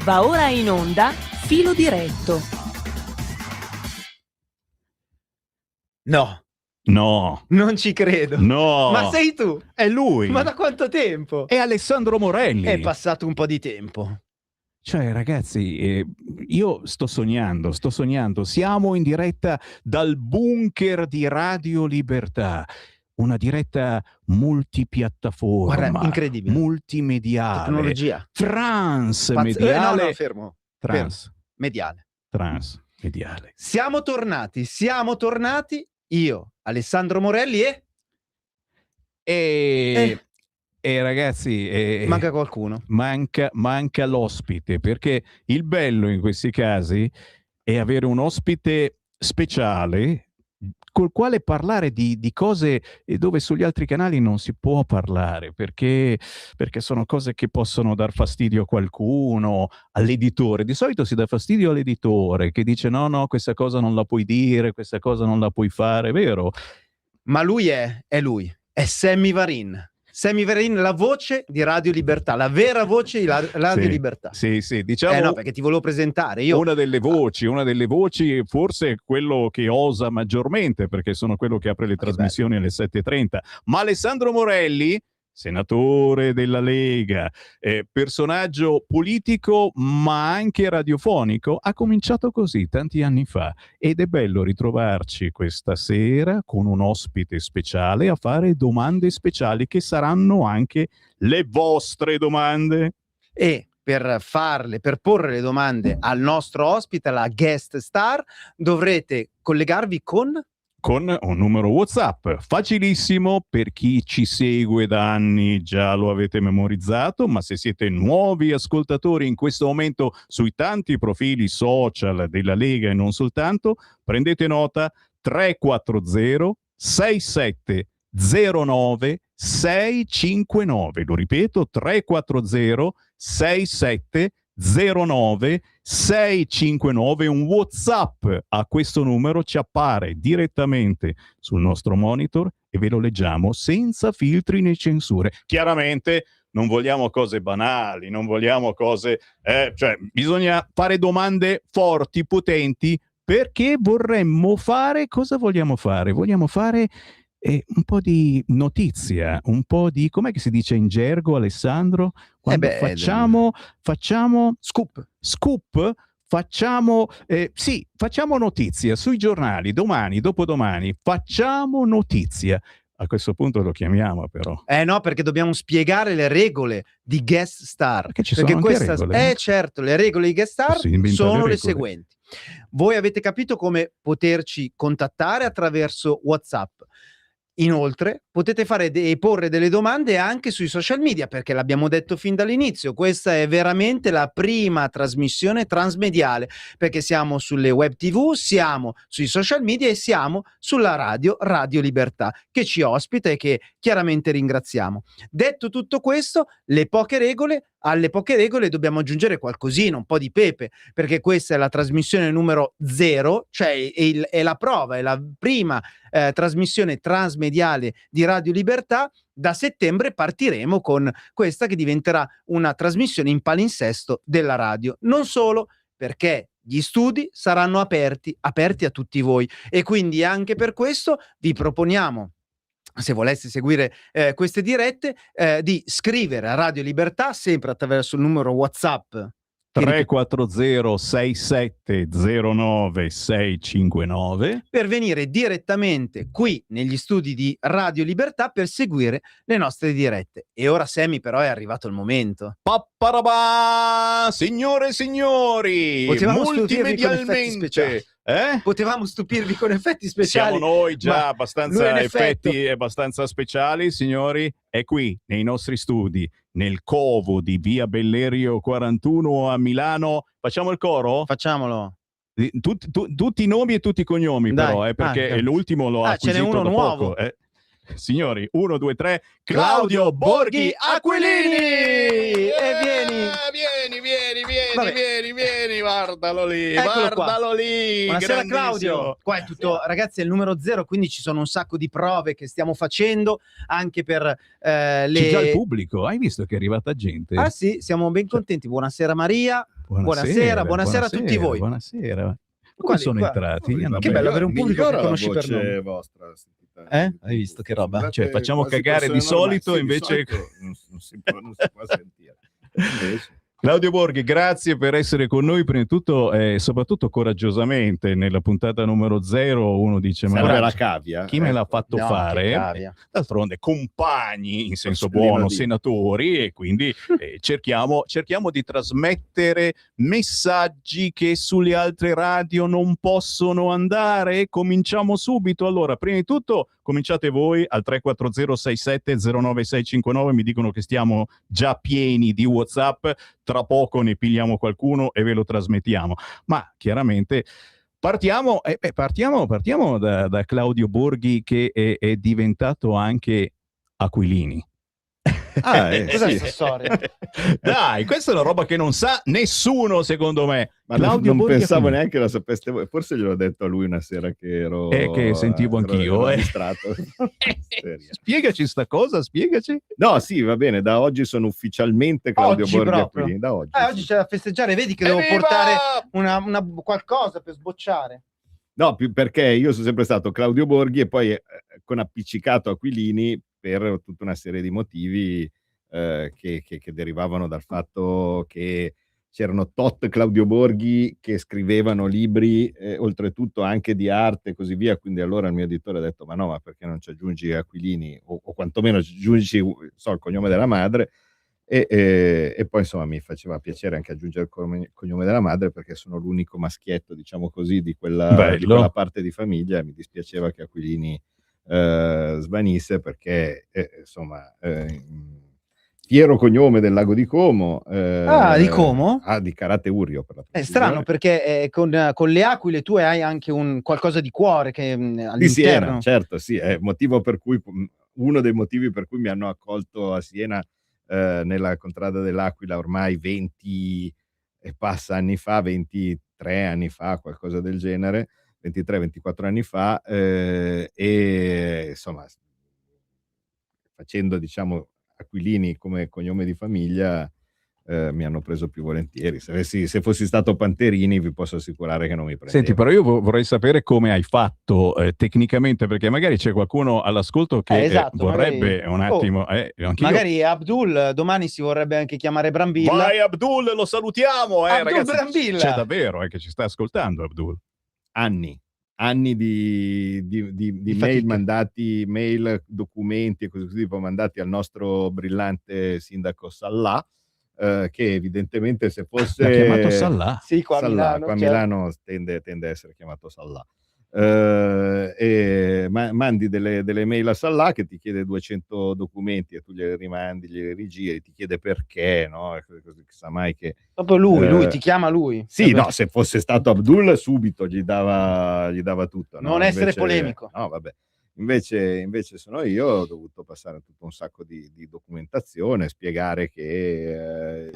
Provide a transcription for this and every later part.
Va ora in onda Filo Diretto. No, Non ci credo. no. Ma sei tu? È lui. Ma da quanto tempo? È Alessandro Morelli. È passato un po' di tempo. Cioè, ragazzi, io sto sognando. Siamo in diretta dal bunker di Radio Libertà. Una diretta multipiattaforma. Guarda, incredibile. Multimediale. Tecnologia. Transmediale. No, fermo. Mediale. Transmediale. Siamo tornati. Io, Alessandro Morelli E ragazzi, manca qualcuno. Manca l'ospite, perché il bello in questi casi è avere un ospite speciale col quale parlare di cose dove sugli altri canali non si può parlare, perché sono cose che possono dar fastidio a qualcuno, all'editore. Di solito si dà fastidio all'editore che dice no, questa cosa non la puoi dire, questa cosa non la puoi fare, vero? Ma lui è Sammy Varin. Sammy Varin, la voce di Radio Libertà, la vera voce di Radio Libertà. Sì, diciamo. No, perché ti volevo presentare. Una delle voci, forse quello che osa maggiormente, perché sono quello che apre le trasmissioni alle 7:30. Ma Alessandro Morelli, senatore della Lega, personaggio politico ma anche radiofonico, ha cominciato così tanti anni fa ed è bello ritrovarci questa sera con un ospite speciale a fare domande speciali che saranno anche le vostre domande. E per porre le domande al nostro ospite, alla guest star, dovrete collegarvi con un numero WhatsApp facilissimo. Per chi ci segue da anni già lo avete memorizzato, ma se siete nuovi ascoltatori in questo momento sui tanti profili social della Lega e non soltanto, prendete nota: 340 6709 659. Lo ripeto: 340 6709 659. Un WhatsApp a questo numero ci appare direttamente sul nostro monitor e ve lo leggiamo senza filtri né censure. Chiaramente non vogliamo cose banali, non vogliamo cose cioè bisogna fare domande forti, potenti, perché vorremmo fare, cosa vogliamo fare? Vogliamo fare un po' di notizia, un po' di, com'è che si dice in gergo, Alessandro? Quando facciamo scoop, facciamo notizia sui giornali, domani, dopodomani, facciamo notizia. A questo punto lo chiamiamo però. No, perché dobbiamo spiegare le regole di guest star. Perché ci sono anche regole. Certo, le regole di guest star sono le seguenti. Voi avete capito come poterci contattare attraverso WhatsApp. Inoltre potete fare e porre delle domande anche sui social media, perché l'abbiamo detto fin dall'inizio, questa è veramente la prima trasmissione transmediale, perché siamo sulle web TV, siamo sui social media e siamo sulla Radio Libertà, che ci ospita e che chiaramente ringraziamo. Detto tutto questo, alle poche regole dobbiamo aggiungere qualcosina, un po' di pepe, perché questa è la trasmissione numero 0, cioè è la prova, è la prima trasmissione transmediale di Radio Libertà. Da settembre partiremo con questa che diventerà una trasmissione in palinsesto della radio. Non solo, perché gli studi saranno aperti a tutti voi, e quindi anche per questo vi proponiamo, se voleste seguire queste dirette, di scrivere a Radio Libertà sempre attraverso il numero WhatsApp 340 6709 659 per venire direttamente qui negli studi di Radio Libertà per seguire le nostre dirette. E ora, Sammy, però è arrivato il momento. Papparabà! Signore e signori, potevamo multimedialmente potevamo stupirvi con effetti speciali. Siamo noi già abbastanza effetti abbastanza speciali, signori. È qui nei nostri studi, nel covo di via Bellerio 41 a Milano. Facciamo il coro? Facciamolo. Tutti i nomi e tutti i cognomi. Dai, però, perché l'ultimo lo ha acquisito ce n'è uno da nuovo. poco. Signori, 1, 2, 3, Claudio Borghi Aquilini! E vieni, guardalo lì, lì. Buonasera Claudio. Qua è tutto, ragazzi, è il numero 0, quindi ci sono un sacco di prove che stiamo facendo anche per C'è già il pubblico, hai visto che è arrivata gente? Ah sì, siamo ben contenti. Buonasera Maria. Buonasera a tutti voi. Buonasera. Come sono entrati? Che bello avere un pubblico che conosci per nome. Vostra, Hai visto che roba? Cioè, facciamo cagare di solito, invece non si può sentire. Invece. Claudio Borghi, grazie per essere con noi, prima di tutto e soprattutto coraggiosamente nella puntata numero 0. Uno dice: ma la cavia, chi me l'ha fatto fare? D'altronde compagni in senso buono, senatori, e quindi cerchiamo di trasmettere messaggi che sulle altre radio non possono andare. Cominciamo subito. Allora, prima di tutto cominciate voi al 340 67 09659, mi dicono che stiamo già pieni di WhatsApp, tra poco ne pigliamo qualcuno e ve lo trasmettiamo, ma chiaramente partiamo da Claudio Borghi, che è diventato anche Aquilini. Cos'è questa storia? Dai, questa è una roba che non sa nessuno, secondo me. Ma Claudio non Borghi pensavo Aquilini. neanche la sapeste voi. Forse gliel'ho detto a lui una sera che ero che sentivo anch'io. Ero distratto. Spiegaci sta cosa, spiegaci. No, sì, va bene, da oggi sono ufficialmente Claudio Borghi Aquilini. Da oggi. Oggi c'è da festeggiare, vedi che devo portare una qualcosa per sbocciare. No, perché io sono sempre stato Claudio Borghi e poi con appiccicato Aquilini per tutta una serie di motivi che derivavano dal fatto che c'erano tot Claudio Borghi che scrivevano libri, oltretutto anche di arte e così via, quindi allora il mio editore ha detto: ma perché non ci aggiungi Aquilini o quantomeno ci aggiungi il cognome della madre, e poi insomma mi faceva piacere anche aggiungere il cognome della madre, perché sono l'unico maschietto, diciamo così, di quella parte di famiglia. Mi dispiaceva che Aquilini svanisse, perché insomma fiero cognome del lago di Como, di Como? di Karate Urio, per la è strano, perché con le aquile tu hai anche un qualcosa di cuore che all'interno di Siena, certo, sì, è motivo per cui uno dei motivi per cui mi hanno accolto a Siena nella contrada dell'Aquila ormai 20 e passa anni fa, 23 anni fa, qualcosa del genere, 23-24 anni fa, e insomma facendo, diciamo, Aquilini come cognome di famiglia mi hanno preso più volentieri. Se fossi stato Panterini vi posso assicurare che non mi prendeva. Senti, però io vorrei sapere come hai fatto tecnicamente, perché magari c'è qualcuno all'ascolto che vorrebbe un attimo... magari Abdul domani si vorrebbe anche chiamare Brambilla. Vai Abdul, lo salutiamo! Abdul ragazzi, Brambilla. c'è davvero che ci sta ascoltando Abdul. Anni di mail mandati, mail, documenti e così tipo mandati al nostro brillante sindaco Sallà, che evidentemente se fosse... L'ha chiamato Sallà? Sì, qua Sallà, a Milano tende a essere chiamato Sallà. E mandi delle mail a Sallà che ti chiede 200 documenti e tu glieli rimandi, glieli rigiri, ti chiede perché, no? Chissà mai che... Proprio lui ti chiama lui. Sì, no, se fosse stato Abdul subito gli dava tutto. No? Non essere polemico. No, vabbè. Invece sono io, ho dovuto passare tutto un sacco di documentazione, spiegare che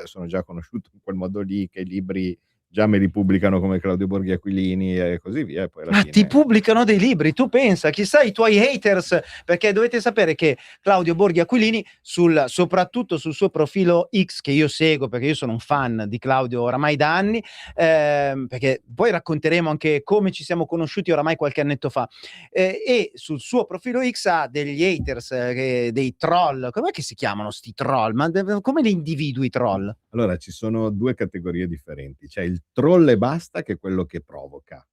sono già conosciuto in quel modo lì, che i libri già me li pubblicano come Claudio Borghi Aquilini e così via. E poi alla fine... ti pubblicano dei libri, tu pensa, chissà i tuoi haters, perché dovete sapere che Claudio Borghi Aquilini, soprattutto sul suo profilo X, che io seguo perché io sono un fan di Claudio oramai da anni, perché poi racconteremo anche come ci siamo conosciuti oramai qualche annetto fa, e sul suo profilo X ha degli haters, dei troll. Com'è che si chiamano sti troll? Ma come li individui i troll? Allora, ci sono due categorie differenti. C'è il troll e basta, che è quello che provoca.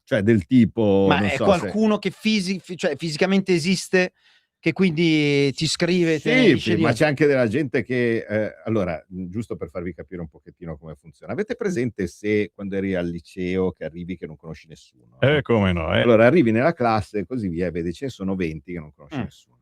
Cioè del tipo... Ma è qualcuno che fisicamente esiste, che quindi ti scrive? Sì, ma c'è anche della gente che... allora, giusto per farvi capire un pochettino come funziona. Avete presente se quando eri al liceo che arrivi che non conosci nessuno? Come no? Allora arrivi nella classe e così via, vedi, ce ne sono 20 che non conosci nessuno.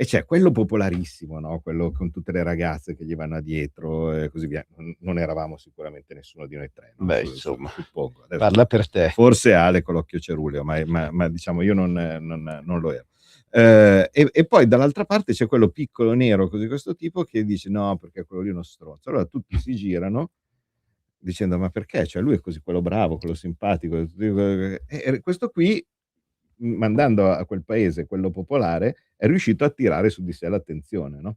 E c'è quello popolarissimo, no? Quello con tutte le ragazze che gli vanno dietro e così via. Non eravamo sicuramente nessuno di noi tre, no? Beh, insomma, suppongo. Adesso, parla per te. Forse Ale con l'occhio ceruleo, ma diciamo io non lo ero. E poi dall'altra parte c'è quello piccolo nero così questo tipo che dice no, perché quello lì è uno stronzo. Allora tutti si girano dicendo ma perché? Cioè lui è così, quello bravo, quello simpatico. E questo qui, mandando a quel paese quello popolare, è riuscito a attirare su di sé l'attenzione, no?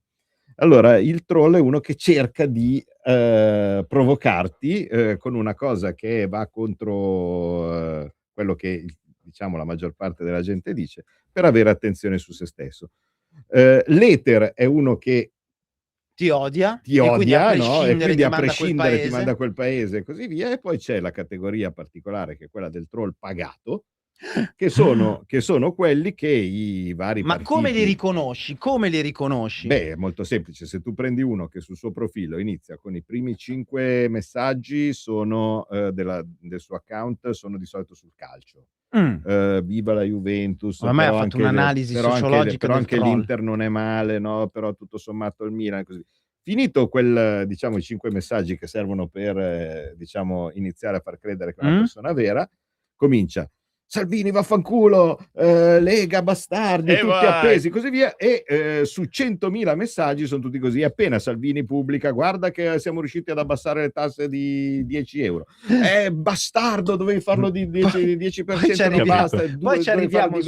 Allora il troll è uno che cerca di provocarti con una cosa che va contro quello che diciamo la maggior parte della gente dice, per avere attenzione su se stesso. L'Ether è uno che ti odia, ti odia, no? E quindi a ti prescindere ti manda a quel paese e così via. E poi c'è la categoria particolare che è quella del troll pagato, che sono quelli che i vari Ma partiti... come li riconosci? Come li riconosci? Beh, è molto semplice. Se tu prendi uno che sul suo profilo inizia con i primi 5 messaggi sono del suo account, sono di solito sul calcio. Viva la Juventus, ormai ha fatto un'analisi sociologica però del anche troll. l'Inter non è male, no? Però tutto sommato il Milan, così. Finito diciamo, i 5 messaggi che servono per diciamo, iniziare a far credere che è una persona vera, comincia: Salvini vaffanculo, Lega bastardi, tutti vai. appesi, così via. E su 100.000 messaggi sono tutti così. Appena Salvini pubblica: guarda che siamo riusciti ad abbassare le tasse di 10 euro. Bastardo, dovevi farlo di 10%, non basta. Poi ci arriviamo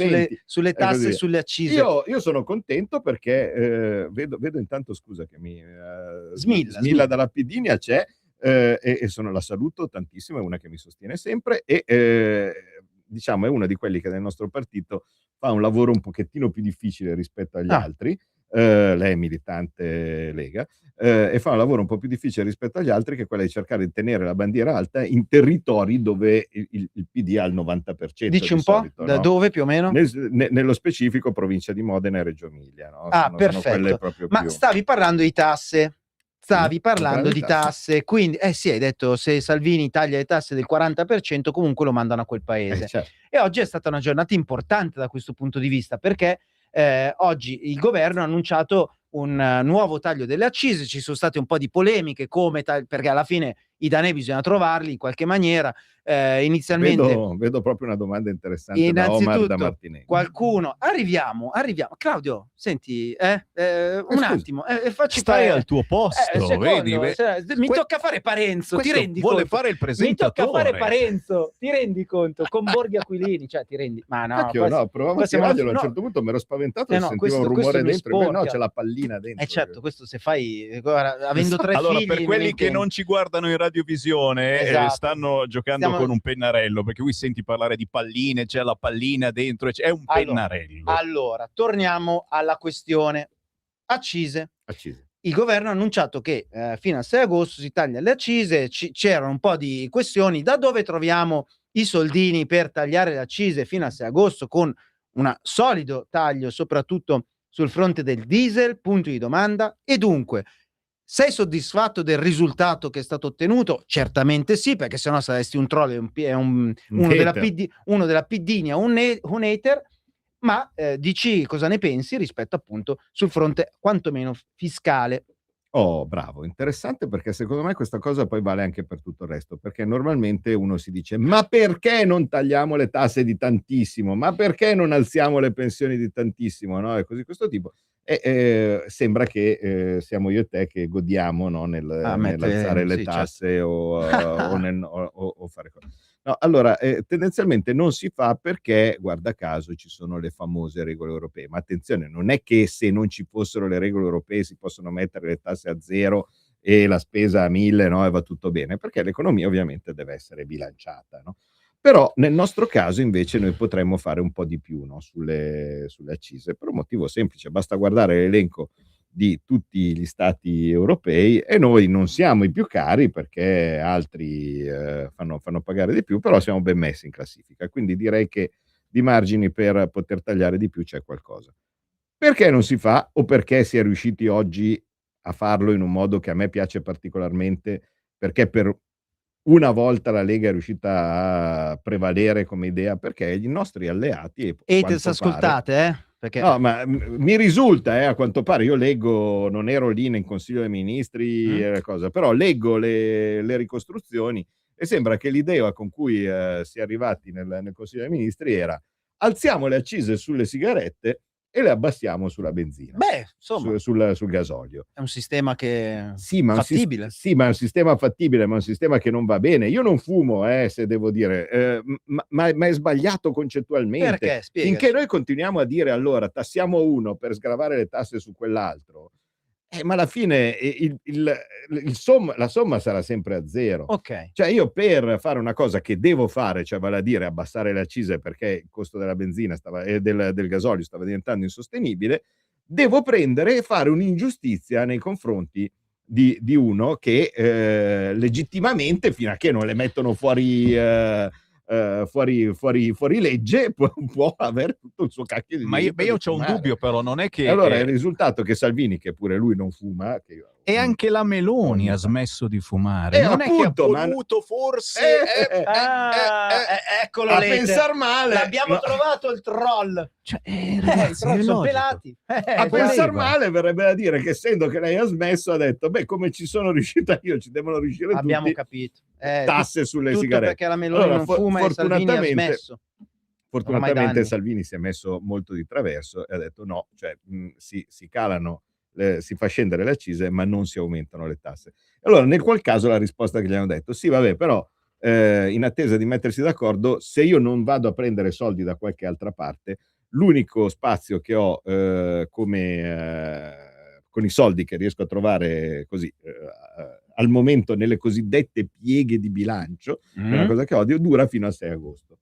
sulle tasse e sulle accise. Io sono contento perché vedo intanto, scusa che mi Smilla dalla Pidinia c'è, e la saluto tantissimo, è una che mi sostiene sempre e diciamo è una di quelli che nel nostro partito fa un lavoro un pochettino più difficile rispetto agli altri. Lei è militante Lega e fa un lavoro un po' più difficile rispetto agli altri, che è quella di cercare di tenere la bandiera alta in territori dove il PD ha il 90%. Dici un po'? Solito, da dove più o meno? Nello specifico provincia di Modena e Reggio Emilia, no? Perfetto. Sono quelle proprio Ma più... Stavi parlando di tasse. Quindi sì, hai detto se Salvini taglia le tasse del 40% comunque lo mandano a quel paese. Certo. E oggi è stata una giornata importante da questo punto di vista, perché oggi il governo ha annunciato un nuovo taglio delle accise. Ci sono state un po' di polemiche perché alla fine i danè bisogna trovarli in qualche maniera. Inizialmente vedo proprio una domanda interessante da Omar da Martinelli. Qualcuno arriviamo Claudio, senti un attimo stai al tuo posto, vedi? Mi tocca fare Parenzo, ti rendi vuole conto? fare il presentatore. Mi tocca fare Parenzo, ti rendi conto? Con Borghi Aquilini, cioè ti rendi... Ma no, provavo a tirarglielo, a un certo punto mi ero spaventato e sentivo un rumore dentro, no, c'è la pallina dentro. Certo, questo se fai, avendo 3 allora, figli... per quelli che non ci guardano in radiovisione, esatto. stanno giocando con un pennarello, perché qui senti parlare di palline, c'è la pallina dentro, è un pennarello. Allora, torniamo alla questione accise. Il governo ha annunciato che fino al 6 agosto si taglia le accise. C'erano un po' di questioni: da dove troviamo i soldini per tagliare le accise fino al 6 agosto con un solido taglio soprattutto sul fronte del diesel, punto di domanda. E dunque, sei soddisfatto del risultato che è stato ottenuto? Certamente sì, perché sennò saresti un troll e uno della Pidinia, un hater. Ma dici cosa ne pensi rispetto appunto sul fronte quantomeno fiscale. Oh, bravo, interessante, perché secondo me questa cosa poi vale anche per tutto il resto, perché normalmente uno si dice: ma perché non tagliamo le tasse di tantissimo? Ma perché non alziamo le pensioni di tantissimo? No? E così questo tipo. E sembra che siamo io e te che godiamo, no? nell'alzare le tasse, certo. o fare cose. No, allora, tendenzialmente non si fa perché, guarda caso, ci sono le famose regole europee. Ma attenzione, non è che se non ci fossero le regole europee si possono mettere le tasse a 0 e la spesa a 1000, no? E va tutto bene, perché l'economia ovviamente deve essere bilanciata, no? Però nel nostro caso invece noi potremmo fare un po' di più, no? sulle accise, per un motivo semplice: basta guardare l'elenco di tutti gli stati europei e noi non siamo i più cari, perché altri fanno pagare di più, però siamo ben messi in classifica, quindi direi che di margini per poter tagliare di più c'è qualcosa. Perché non si fa, o perché si è riusciti oggi a farlo in un modo che a me piace particolarmente, perché per una volta la Lega è riuscita a prevalere come idea, perché i nostri alleati... ascoltate, perché... No, ma mi risulta, a quanto pare, io leggo, non ero lì nel Consiglio dei Ministri, però leggo le ricostruzioni e sembra che l'idea con cui si è arrivati nel Consiglio dei Ministri era: alziamo le accise sulle sigarette e le abbassiamo sulla benzina. Beh, insomma, sul gasolio. È un sistema che fattibile. Ma è un sistema fattibile, ma è un sistema che non va bene. Io non fumo, se devo dire, ma è sbagliato concettualmente. Perché? Spiegaci. Finché noi continuiamo a dire allora tassiamo uno per sgravare le tasse su quell'altro, ma alla fine la somma sarà sempre a zero. Ok. Cioè io per fare una cosa che devo fare, cioè vale a dire abbassare le accise perché il costo della benzina e del gasolio stava diventando insostenibile, devo prendere e fare un'ingiustizia nei confronti di uno che legittimamente, fino a che non le mettono fuori legge, può avere tutto il suo cacchio di Ma diritto io di c'ho un fumare. dubbio, però non è che Allora il risultato che Salvini, che pure lui non fuma, e anche la Meloni ha smesso di fumare, non appunto, è che ha voluto forse Eccolo a l'hater. pensar male, L'abbiamo trovato il troll. cioè, I ragazzi, troll è sono logico. pelati. a pensar voleva. male verrebbe da dire che, essendo che lei ha smesso, ha detto beh, come ci sono riuscita io, ci devono riuscire Abbiamo tutti. capito. Tasse sulle tutto sigarette. perché la Meloni Allora, non fuma e Salvini ha smesso. Fortunatamente Ormai da anni. Salvini si è messo molto di traverso e ha detto no, cioè si calano, si fa scendere le accise ma non si aumentano le tasse. Allora nel qual caso la risposta che gli hanno detto sì vabbè, però in attesa di mettersi d'accordo, se io non vado a prendere soldi da qualche altra parte, l'unico spazio che ho con i soldi che riesco a trovare così al momento nelle cosiddette pieghe di bilancio, che è una cosa che odio, dura fino al 6 agosto.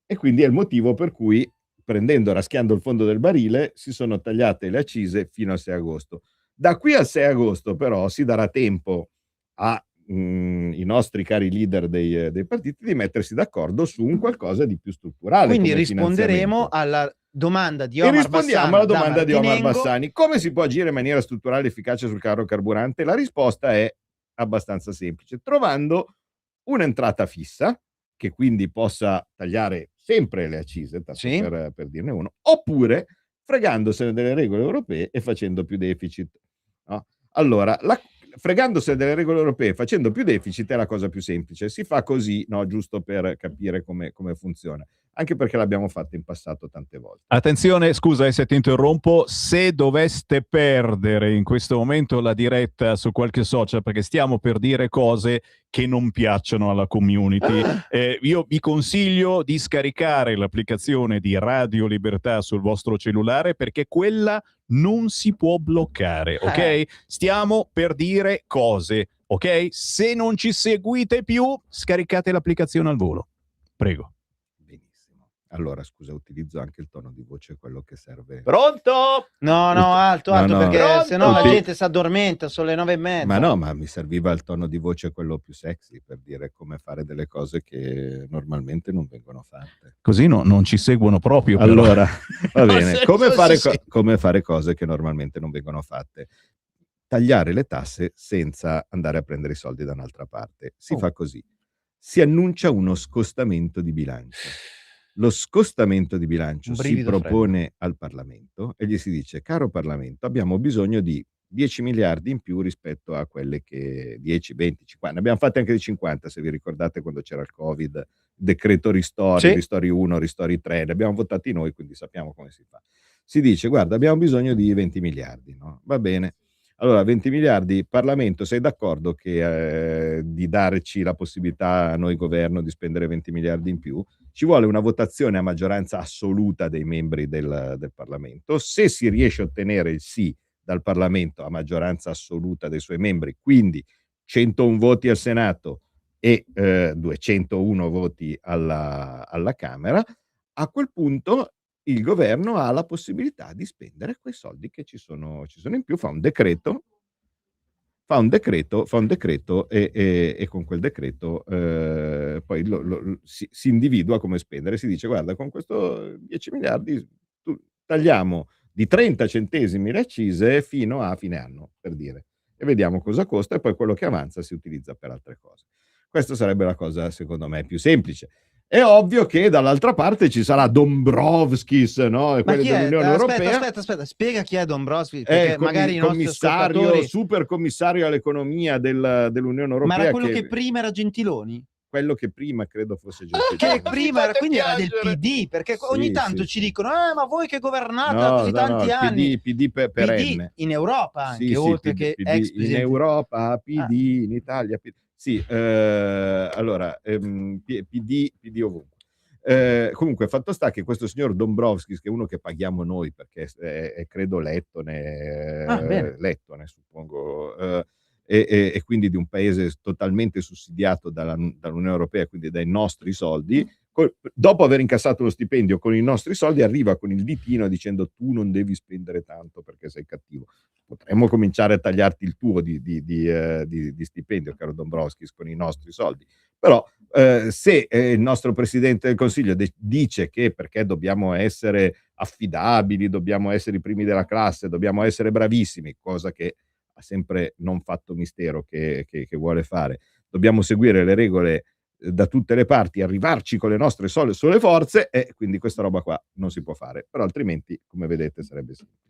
E quindi è il motivo per cui, raschiando il fondo del barile, si sono tagliate le accise fino al 6 agosto. Da qui al 6 agosto però si darà tempo ai nostri cari leader dei partiti di mettersi d'accordo su un qualcosa di più strutturale. Quindi come risponderemo finanziamento. alla domanda di E Omar rispondiamo Bassani alla domanda di Omar Martinengo. Bassani. Come si può agire in maniera strutturale e efficace sul caro carburante? La risposta è abbastanza semplice, trovando un'entrata fissa, che quindi possa tagliare sempre le accise, tanto Sì. per dirne uno, oppure fregandosene delle regole europee e facendo più deficit. No? Allora, fregandosene delle regole europee e facendo più deficit è la cosa più semplice. Si fa così, no? Giusto per capire come funziona. Anche perché l'abbiamo fatto in passato tante volte. Attenzione, scusa se ti interrompo, se doveste perdere in questo momento la diretta su qualche social perché stiamo per dire cose che non piacciono alla community, io vi consiglio di scaricare l'applicazione di Radio Libertà sul vostro cellulare perché quella non si può bloccare, ok? Stiamo per dire cose, ok? Se non ci seguite più, scaricate l'applicazione al volo. Prego. Allora, scusa, utilizzo anche il tono di voce, quello che serve. Pronto? No, alto, perché Pronto? sennò la gente si addormenta, sono le 9:30. Ma no, ma mi serviva il tono di voce quello più sexy per dire come fare delle cose che normalmente non vengono fatte. Così non ci seguono proprio. Allora, va bene. Sì. Come fare cose che normalmente non vengono fatte? Tagliare le tasse senza andare a prendere i soldi da un'altra parte. Si fa così. Si annuncia uno scostamento di bilancio. Lo scostamento di bilancio si propone al Parlamento e gli si dice: caro Parlamento, abbiamo bisogno di 10 miliardi in più rispetto a quelle che 10, 20, 50. Ne abbiamo fatte anche di 50, se vi ricordate, quando c'era il Covid, decreto ristori, Sì. ristori 1, ristori 3, ne abbiamo votati noi, quindi sappiamo come si fa. Si dice: guarda, abbiamo bisogno di 20 miliardi, no? Va bene. Allora, 20 miliardi, Parlamento, sei d'accordo che di darci la possibilità a noi governo di spendere 20 miliardi in più? Ci vuole una votazione a maggioranza assoluta dei membri del Parlamento. Se si riesce a ottenere il sì dal Parlamento a maggioranza assoluta dei suoi membri, quindi 101 voti al Senato e 201 voti alla Camera, a quel punto il governo ha la possibilità di spendere quei soldi che ci sono in più, fa un decreto e con quel decreto poi si individua come spendere. Si dice: guarda, con questo 10 miliardi tagliamo di 30 centesimi le accise fino a fine anno, per dire, e vediamo cosa costa, e poi quello che avanza si utilizza per altre cose. Questa sarebbe la cosa, secondo me, più semplice. È ovvio che dall'altra parte ci sarà Dombrovskis, no? E quelli dell'Unione Europea. Aspetta, spiega chi è Dombrovskis, perché magari i nostri commissario, ascoltatori... super commissario all'economia dell'Unione Europea. Ma era quello che prima era Gentiloni? Quello che prima credo fosse Gentiloni. Che prima era, quindi era del PD, perché ogni tanto ci dicono ma voi che governate da così tanti anni. PD perenne. In Europa anche, oltre PD, che PD, ex presidente. in Europa, PD, in Italia, PD. Sì, allora, PD ovunque. Comunque, fatto sta che questo signor Dombrovskis, che è uno che paghiamo noi perché è credo lettone, suppongo, e quindi di un paese totalmente sussidiato dall'Unione Europea, quindi dai nostri soldi, dopo aver incassato lo stipendio con i nostri soldi, arriva con il ditino dicendo: tu non devi spendere tanto perché sei cattivo. Potremmo cominciare a tagliarti il tuo di stipendio, caro Dombrovskis, con i nostri soldi. Però se il nostro Presidente del Consiglio dice che perché dobbiamo essere affidabili, dobbiamo essere i primi della classe, dobbiamo essere bravissimi, cosa che ha sempre non fatto mistero che vuole fare, dobbiamo seguire le regole da tutte le parti, arrivarci con le nostre sole forze, e quindi questa roba qua non si può fare, però altrimenti, come vedete, sarebbe semplice.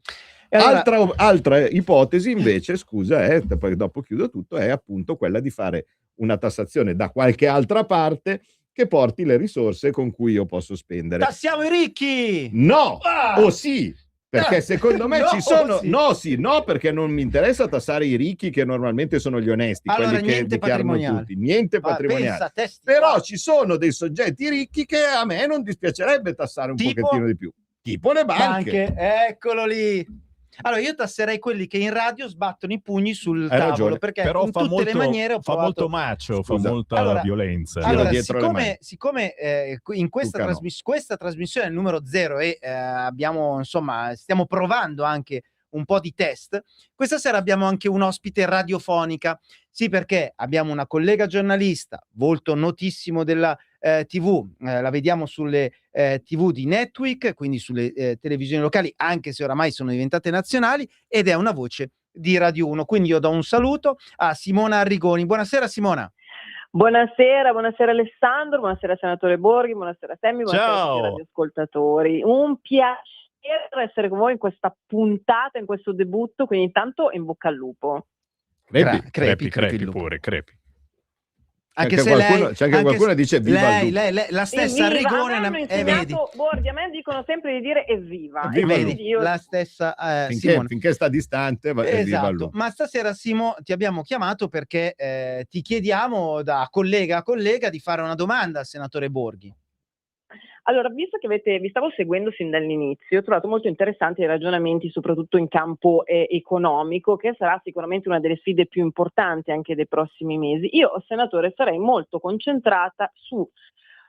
Allora, altra ipotesi invece, scusa, poi dopo chiudo tutto, è appunto quella di fare una tassazione da qualche altra parte che porti le risorse con cui io posso spendere. Tassiamo i ricchi! No! O sì! Perché secondo me ci sono... No, perché non mi interessa tassare i ricchi, che normalmente sono gli onesti, allora, quelli che dichiarano tutti. Niente patrimoniale. Però ci sono dei soggetti ricchi che a me non dispiacerebbe tassare un pochettino di più. Tipo le banche. Eccolo lì. Allora, io tasserei quelli che in radio sbattono i pugni sul tavolo, ragione. perché però in tutte le maniere ho provato... molto macio, fa molta violenza. Allora, siccome in questa trasmissione è il numero 0 e abbiamo, insomma, stiamo provando anche un po' di test, questa sera abbiamo anche un ospite radiofonica. Sì, perché abbiamo una collega giornalista, volto notissimo della TV, la vediamo sulle TV di Netweek, quindi sulle televisioni locali, anche se oramai sono diventate nazionali, ed è una voce di Radio 1. Quindi io do un saluto a Simona Arrigoni. Buonasera Simona. Buonasera Alessandro, buonasera senatore Borghi, buonasera Semmi, buonasera a tutti i radioascoltatori. Un piacere essere con voi in questa puntata, in questo debutto, quindi intanto in bocca al lupo. Crepi pure, crepi. Anche se c'è anche qualcuno che dice viva lei, la stessa Arrigoni, vedi. Borghi, a me dicono sempre di dire evviva. Vedi, la stessa finché sta distante, esatto. Ma stasera Simo ti abbiamo chiamato perché ti chiediamo da collega a collega di fare una domanda al senatore Borghi. Allora, visto che vi stavo seguendo sin dall'inizio, ho trovato molto interessanti i ragionamenti, soprattutto in campo economico, che sarà sicuramente una delle sfide più importanti anche dei prossimi mesi. Io, senatore, sarei molto concentrata su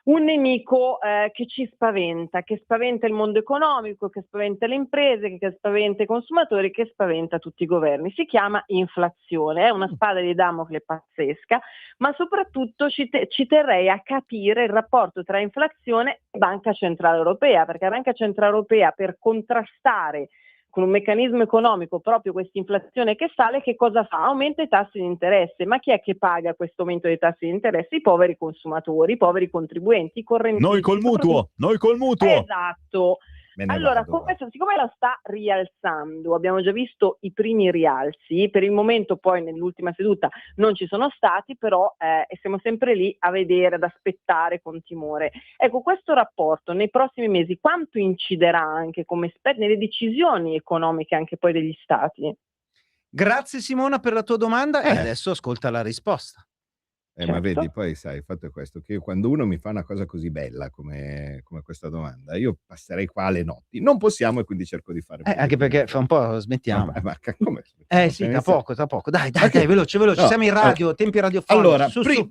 un nemico che ci spaventa, che spaventa il mondo economico, che spaventa le imprese, che spaventa i consumatori, che spaventa tutti i governi. Si chiama inflazione, è una spada di Damocle pazzesca, ma soprattutto ci terrei a capire il rapporto tra inflazione e Banca Centrale Europea, perché la Banca Centrale Europea, per contrastare con un meccanismo economico proprio questa inflazione che sale, che cosa fa? Aumenta i tassi di interesse. Ma chi è che paga questo aumento dei tassi di interesse? I poveri consumatori, i poveri contribuenti, i correntisti. Noi col mutuo. Esatto. Allora, siccome la sta rialzando, abbiamo già visto i primi rialzi, per il momento poi nell'ultima seduta non ci sono stati, però siamo sempre lì a vedere, ad aspettare con timore. Ecco, questo rapporto nei prossimi mesi quanto inciderà anche come nelle decisioni economiche anche poi degli stati? Grazie Simona per la tua domanda e adesso ascolta la risposta. Certo. Ma vedi, poi sai, il fatto è questo, che quando uno mi fa una cosa così bella come questa domanda, io passerei qua alle notti. Non possiamo, e quindi cerco di fare... Anche perché fa un po' smettiamo. Ma come? Sì, tra poco. Dai, veloce. No, siamo in radio, tempi radiofonici. Allora,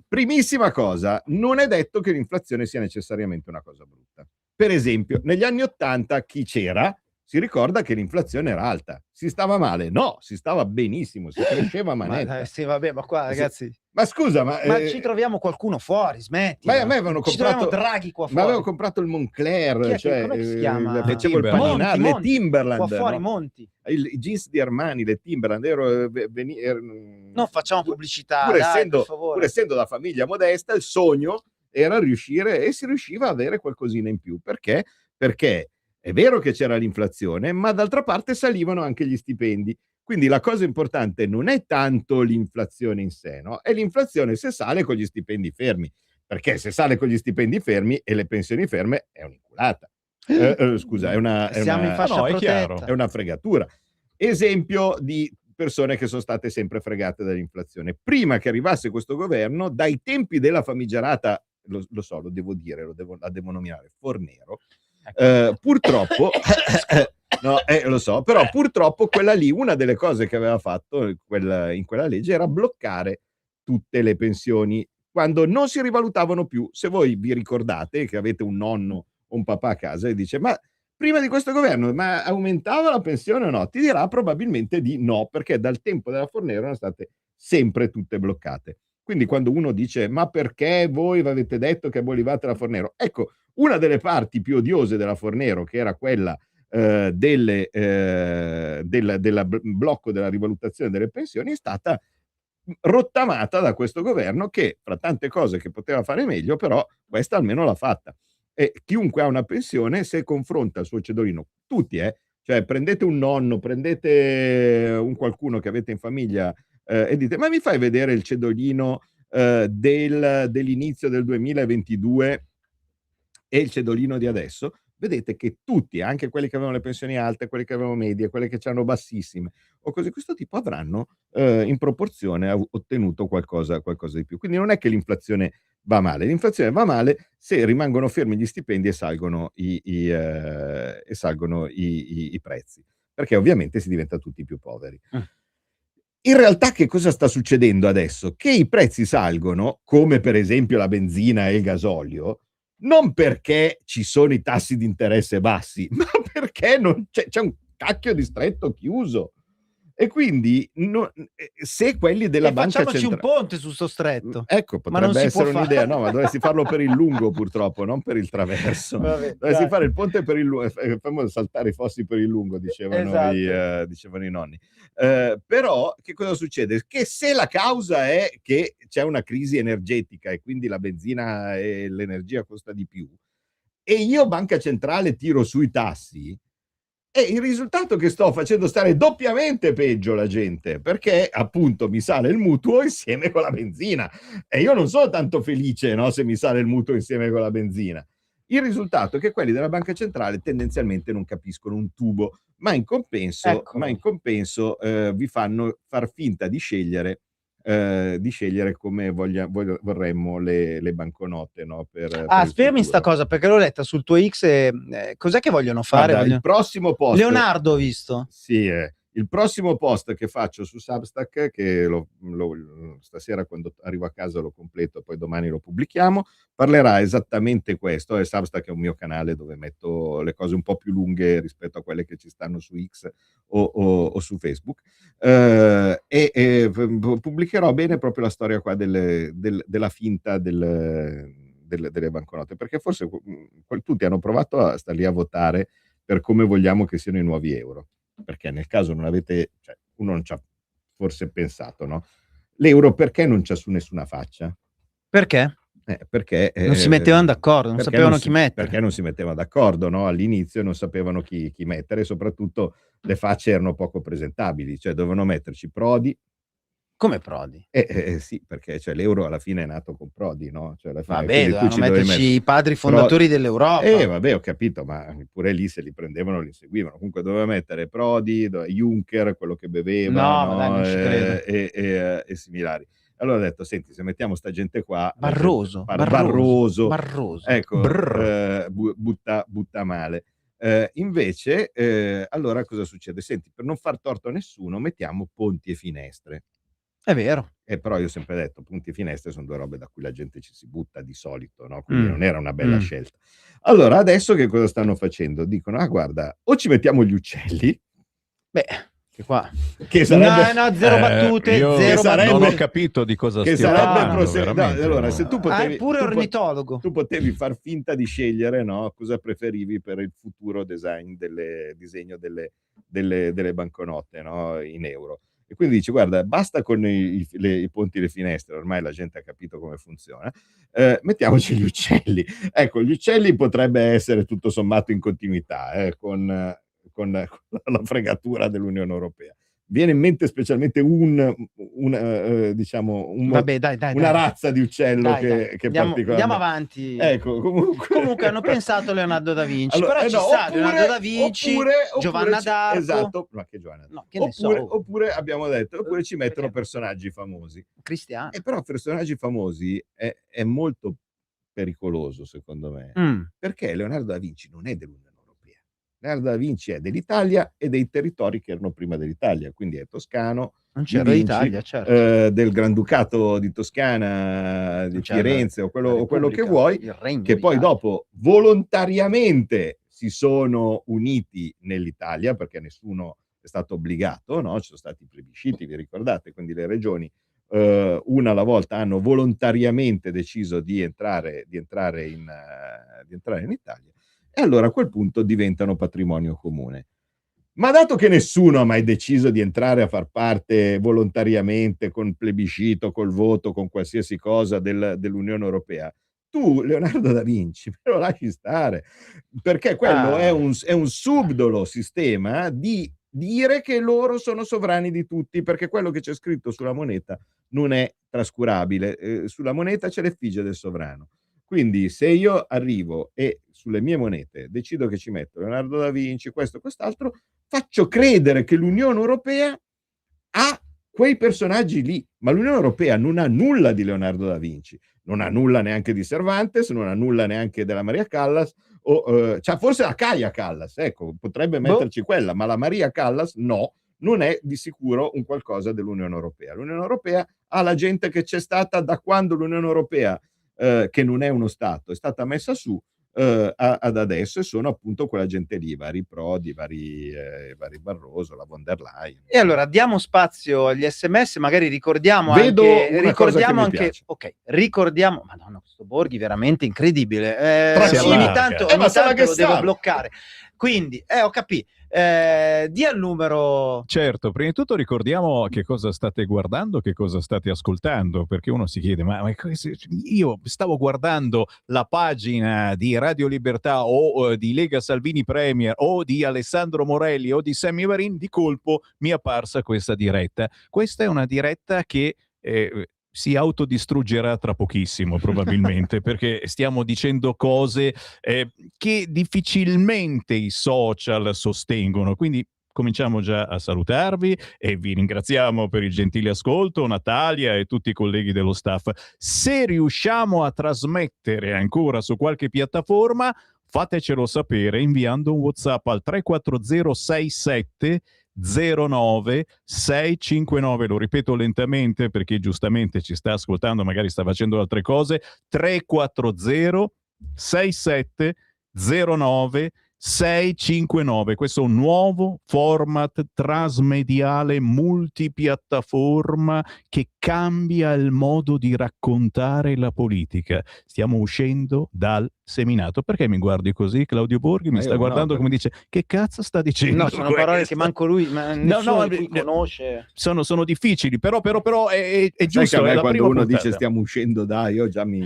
primissima cosa, non è detto che l'inflazione sia necessariamente una cosa brutta. Per esempio, negli anni '80 chi c'era si ricorda che l'inflazione era alta. Si stava male? No, si stava benissimo, si cresceva a manetta. Sì, vabbè, ma qua ragazzi... Ma scusa, ma ci troviamo qualcuno fuori, smetti. Ma a me avevano comprato Draghi qua fuori. Ma avevo comprato il Moncler, come si chiama? Facevo il paninaro, le Timberland, qua fuori, Monti. I jeans di Armani, le Timberland, non facciamo pubblicità, pur essendo da famiglia modesta, il sogno era riuscire, e si riusciva a avere qualcosina in più. Perché? Perché è vero che c'era l'inflazione, ma d'altra parte salivano anche gli stipendi. Quindi la cosa importante non è tanto l'inflazione in sé, no? È l'inflazione se sale con gli stipendi fermi. Perché se sale con gli stipendi fermi e le pensioni ferme è un'inculata. Scusa, siamo in fascia protetta. È una fregatura. Esempio di persone che sono state sempre fregate dall'inflazione. Prima che arrivasse questo governo, dai tempi della famigerata lo so, lo devo dire, la devo nominare, Fornero. Purtroppo no, lo so, però purtroppo quella lì, una delle cose che aveva fatto in quella legge era bloccare tutte le pensioni quando non si rivalutavano più. Se voi vi ricordate che avete un nonno o un papà a casa e dice ma prima di questo governo ma aumentava la pensione o no? Ti dirà probabilmente di no, perché dal tempo della Fornero erano state sempre tutte bloccate. Quindi quando uno dice ma perché voi avete detto che abolivate la Fornero? Ecco, una delle parti più odiose della Fornero, che era quella del blocco della rivalutazione delle pensioni, è stata rottamata da questo governo che, fra tante cose che poteva fare meglio, però questa almeno l'ha fatta. E chiunque ha una pensione, se confronta il suo cedolino, tutti, cioè prendete un nonno, prendete un qualcuno che avete in famiglia e dite ma mi fai vedere il cedolino dell'inizio del 2022 e il cedolino di adesso, vedete che tutti, anche quelli che avevano le pensioni alte, quelli che avevano medie, quelli che hanno bassissime o cose di questo tipo, avranno in proporzione ottenuto qualcosa di più. Quindi non è che l'inflazione va male, l'inflazione va male se rimangono fermi gli stipendi e salgono i prezzi, perché ovviamente si diventa tutti più poveri. In realtà che cosa sta succedendo adesso? Che i prezzi salgono, come per esempio la benzina e il gasolio, non perché ci sono i tassi di interesse bassi, ma perché non c'è un cacchio di stretto chiuso. E quindi se quelli della banca facciamoci centrale... un ponte su sto stretto. Ecco, potrebbe essere un'idea. No, ma dovresti farlo per il lungo, purtroppo, non per il traverso. Vabbè, dovresti fare il ponte per il lungo, fammi saltare i fossi per il lungo, dicevano, esatto. dicevano i nonni. Però che cosa succede? Che se la causa è che c'è una crisi energetica e quindi la benzina e l'energia costa di più, e io banca centrale tiro sui tassi, e il risultato che sto facendo stare doppiamente peggio la gente, perché appunto mi sale il mutuo insieme con la benzina e io non sono tanto felice, no, se mi sale il mutuo insieme con la benzina. Il risultato è che quelli della banca centrale tendenzialmente non capiscono un tubo, ma in compenso vi fanno far finta di scegliere come vorremmo le banconote, no? Spiegami sta cosa, perché l'ho letta sul tuo X. Cos'è che vogliono fare? Guarda, il prossimo post, Leonardo ho visto. Sì, il prossimo post che faccio su Substack, che stasera quando arrivo a casa lo completo, poi domani lo pubblichiamo, parlerà esattamente questo. Substack è un mio canale dove metto le cose un po' più lunghe rispetto a quelle che ci stanno su X o su Facebook, e pubblicherò bene proprio la storia qua della finta delle banconote, perché forse tutti hanno provato a star lì a votare per come vogliamo che siano i nuovi euro, perché nel caso non avete, cioè, uno non ci ha forse pensato, no? L'euro perché non c'ha su nessuna faccia? Perché? Perché non si mettevano d'accordo, non sapevano chi mettere. Perché non si mettevano d'accordo, no? All'inizio non sapevano chi mettere, e soprattutto le facce erano poco presentabili, cioè dovevano metterci Prodi. Come Prodi? Sì, perché cioè, l'euro alla fine è nato con Prodi, no? Cioè, alla fine, vabbè, dovevano metterci i padri fondatori dell'Europa. Vabbè, ho capito, ma pure lì se li prendevano li inseguivano. Comunque doveva mettere Prodi, Juncker, quello che beveva, no? Dai, non ci credo. E similari. Allora ho detto, senti, se mettiamo sta gente qua... Barroso. Ecco, butta male. Invece, allora cosa succede? Senti, per non far torto a nessuno, mettiamo ponti e finestre. È vero. Però io ho sempre detto, punti e finestre sono due robe da cui la gente ci si butta di solito, no? Quindi non era una bella scelta. Allora, adesso che cosa stanno facendo? Dicono, guarda, o ci mettiamo gli uccelli. Beh, che qua. Che sarebbe, no, zero battute, zero battute. Non ho capito di cosa stia parlando, allora, se tu potevi... pure ornitologo. Tu potevi far finta di scegliere, no? Cosa preferivi per il futuro disegno delle banconote, no? In euro. E quindi dici, guarda, basta con i ponti e le finestre, ormai la gente ha capito come funziona, mettiamoci gli uccelli. Ecco, gli uccelli potrebbe essere tutto sommato in continuità con la fregatura dell'Unione Europea. Viene in mente specialmente una razza di uccello che andiamo avanti. Ecco, comunque hanno pensato Leonardo da Vinci, allora, però ci sta Leonardo da Vinci, Giovanna d'Arco. Esatto, ma che Giovanna d'Arco? Oppure abbiamo detto, ci mettono personaggi famosi. Cristiano. Però personaggi famosi è molto pericoloso, secondo me, perché Leonardo da Vinci non è dell'Unione Europea. Leonardo da Vinci è dell'Italia e dei territori che erano prima dell'Italia, quindi è toscano, non c'era l'Italia, certo. del Granducato di Toscana, di Firenze o quello che vuoi, che poi dopo volontariamente si sono uniti nell'Italia, perché nessuno è stato obbligato, no? Ci sono stati i plebisciti, vi ricordate? Quindi le regioni una alla volta hanno volontariamente deciso di entrare in Italia, e allora a quel punto diventano patrimonio comune. Ma dato che nessuno ha mai deciso di entrare a far parte volontariamente, con plebiscito, col voto, con qualsiasi cosa dell'Unione Europea, tu, Leonardo da Vinci, me lo lasci stare, perché quello è un subdolo sistema di dire che loro sono sovrani di tutti, perché quello che c'è scritto sulla moneta non è trascurabile. Sulla moneta c'è l'effigie del sovrano. Quindi se io arrivo e sulle mie monete decido che ci metto Leonardo da Vinci, questo e quest'altro, faccio credere che l'Unione Europea ha quei personaggi lì, ma l'Unione Europea non ha nulla di Leonardo da Vinci, non ha nulla neanche di Cervantes, non ha nulla neanche della Maria Callas, cioè forse la Kaja Kallas, ecco, potrebbe metterci quella, ma la Maria Callas no, non è di sicuro un qualcosa dell'Unione Europea. L'Unione Europea ha la gente che c'è stata da quando l'Unione Europea, che non è uno Stato, è stata messa su, ad adesso, e sono appunto quella gente lì, vari Prodi, vari Barroso, la von der Leyen. E allora diamo spazio agli SMS, magari ricordiamo Madonna, questo Borghi veramente incredibile, ogni tanto lo devo bloccare, quindi ho capito. Dia il numero. Certo, prima di tutto ricordiamo che cosa state guardando, che cosa state ascoltando, perché uno si chiede, ma io stavo guardando la pagina di Radio Libertà o di Lega Salvini Premier o di Alessandro Morelli o di Sammy Varin, di colpo mi è apparsa questa diretta. Questa è una diretta che si autodistruggerà tra pochissimo probabilmente, perché stiamo dicendo cose che difficilmente i social sostengono, quindi cominciamo già a salutarvi e vi ringraziamo per il gentile ascolto, Natalia e tutti i colleghi dello staff. Se riusciamo a trasmettere ancora su qualche piattaforma, fatecelo sapere inviando un WhatsApp al 34067 09 659, lo ripeto lentamente perché giustamente ci sta ascoltando, magari sta facendo altre cose. 340 67 09 659. Questo è un nuovo format trasmediale multipiattaforma che cambia il modo di raccontare la politica. Stiamo uscendo dal seminato. Perché mi guardi così, Claudio Borghi? Mi sta guardando come dice, che cazzo sta dicendo? No, sono parole che manco lui, ma nessuno conosce. Sono difficili, però è giusto. Sai che a me quando uno dice stiamo uscendo, io già mi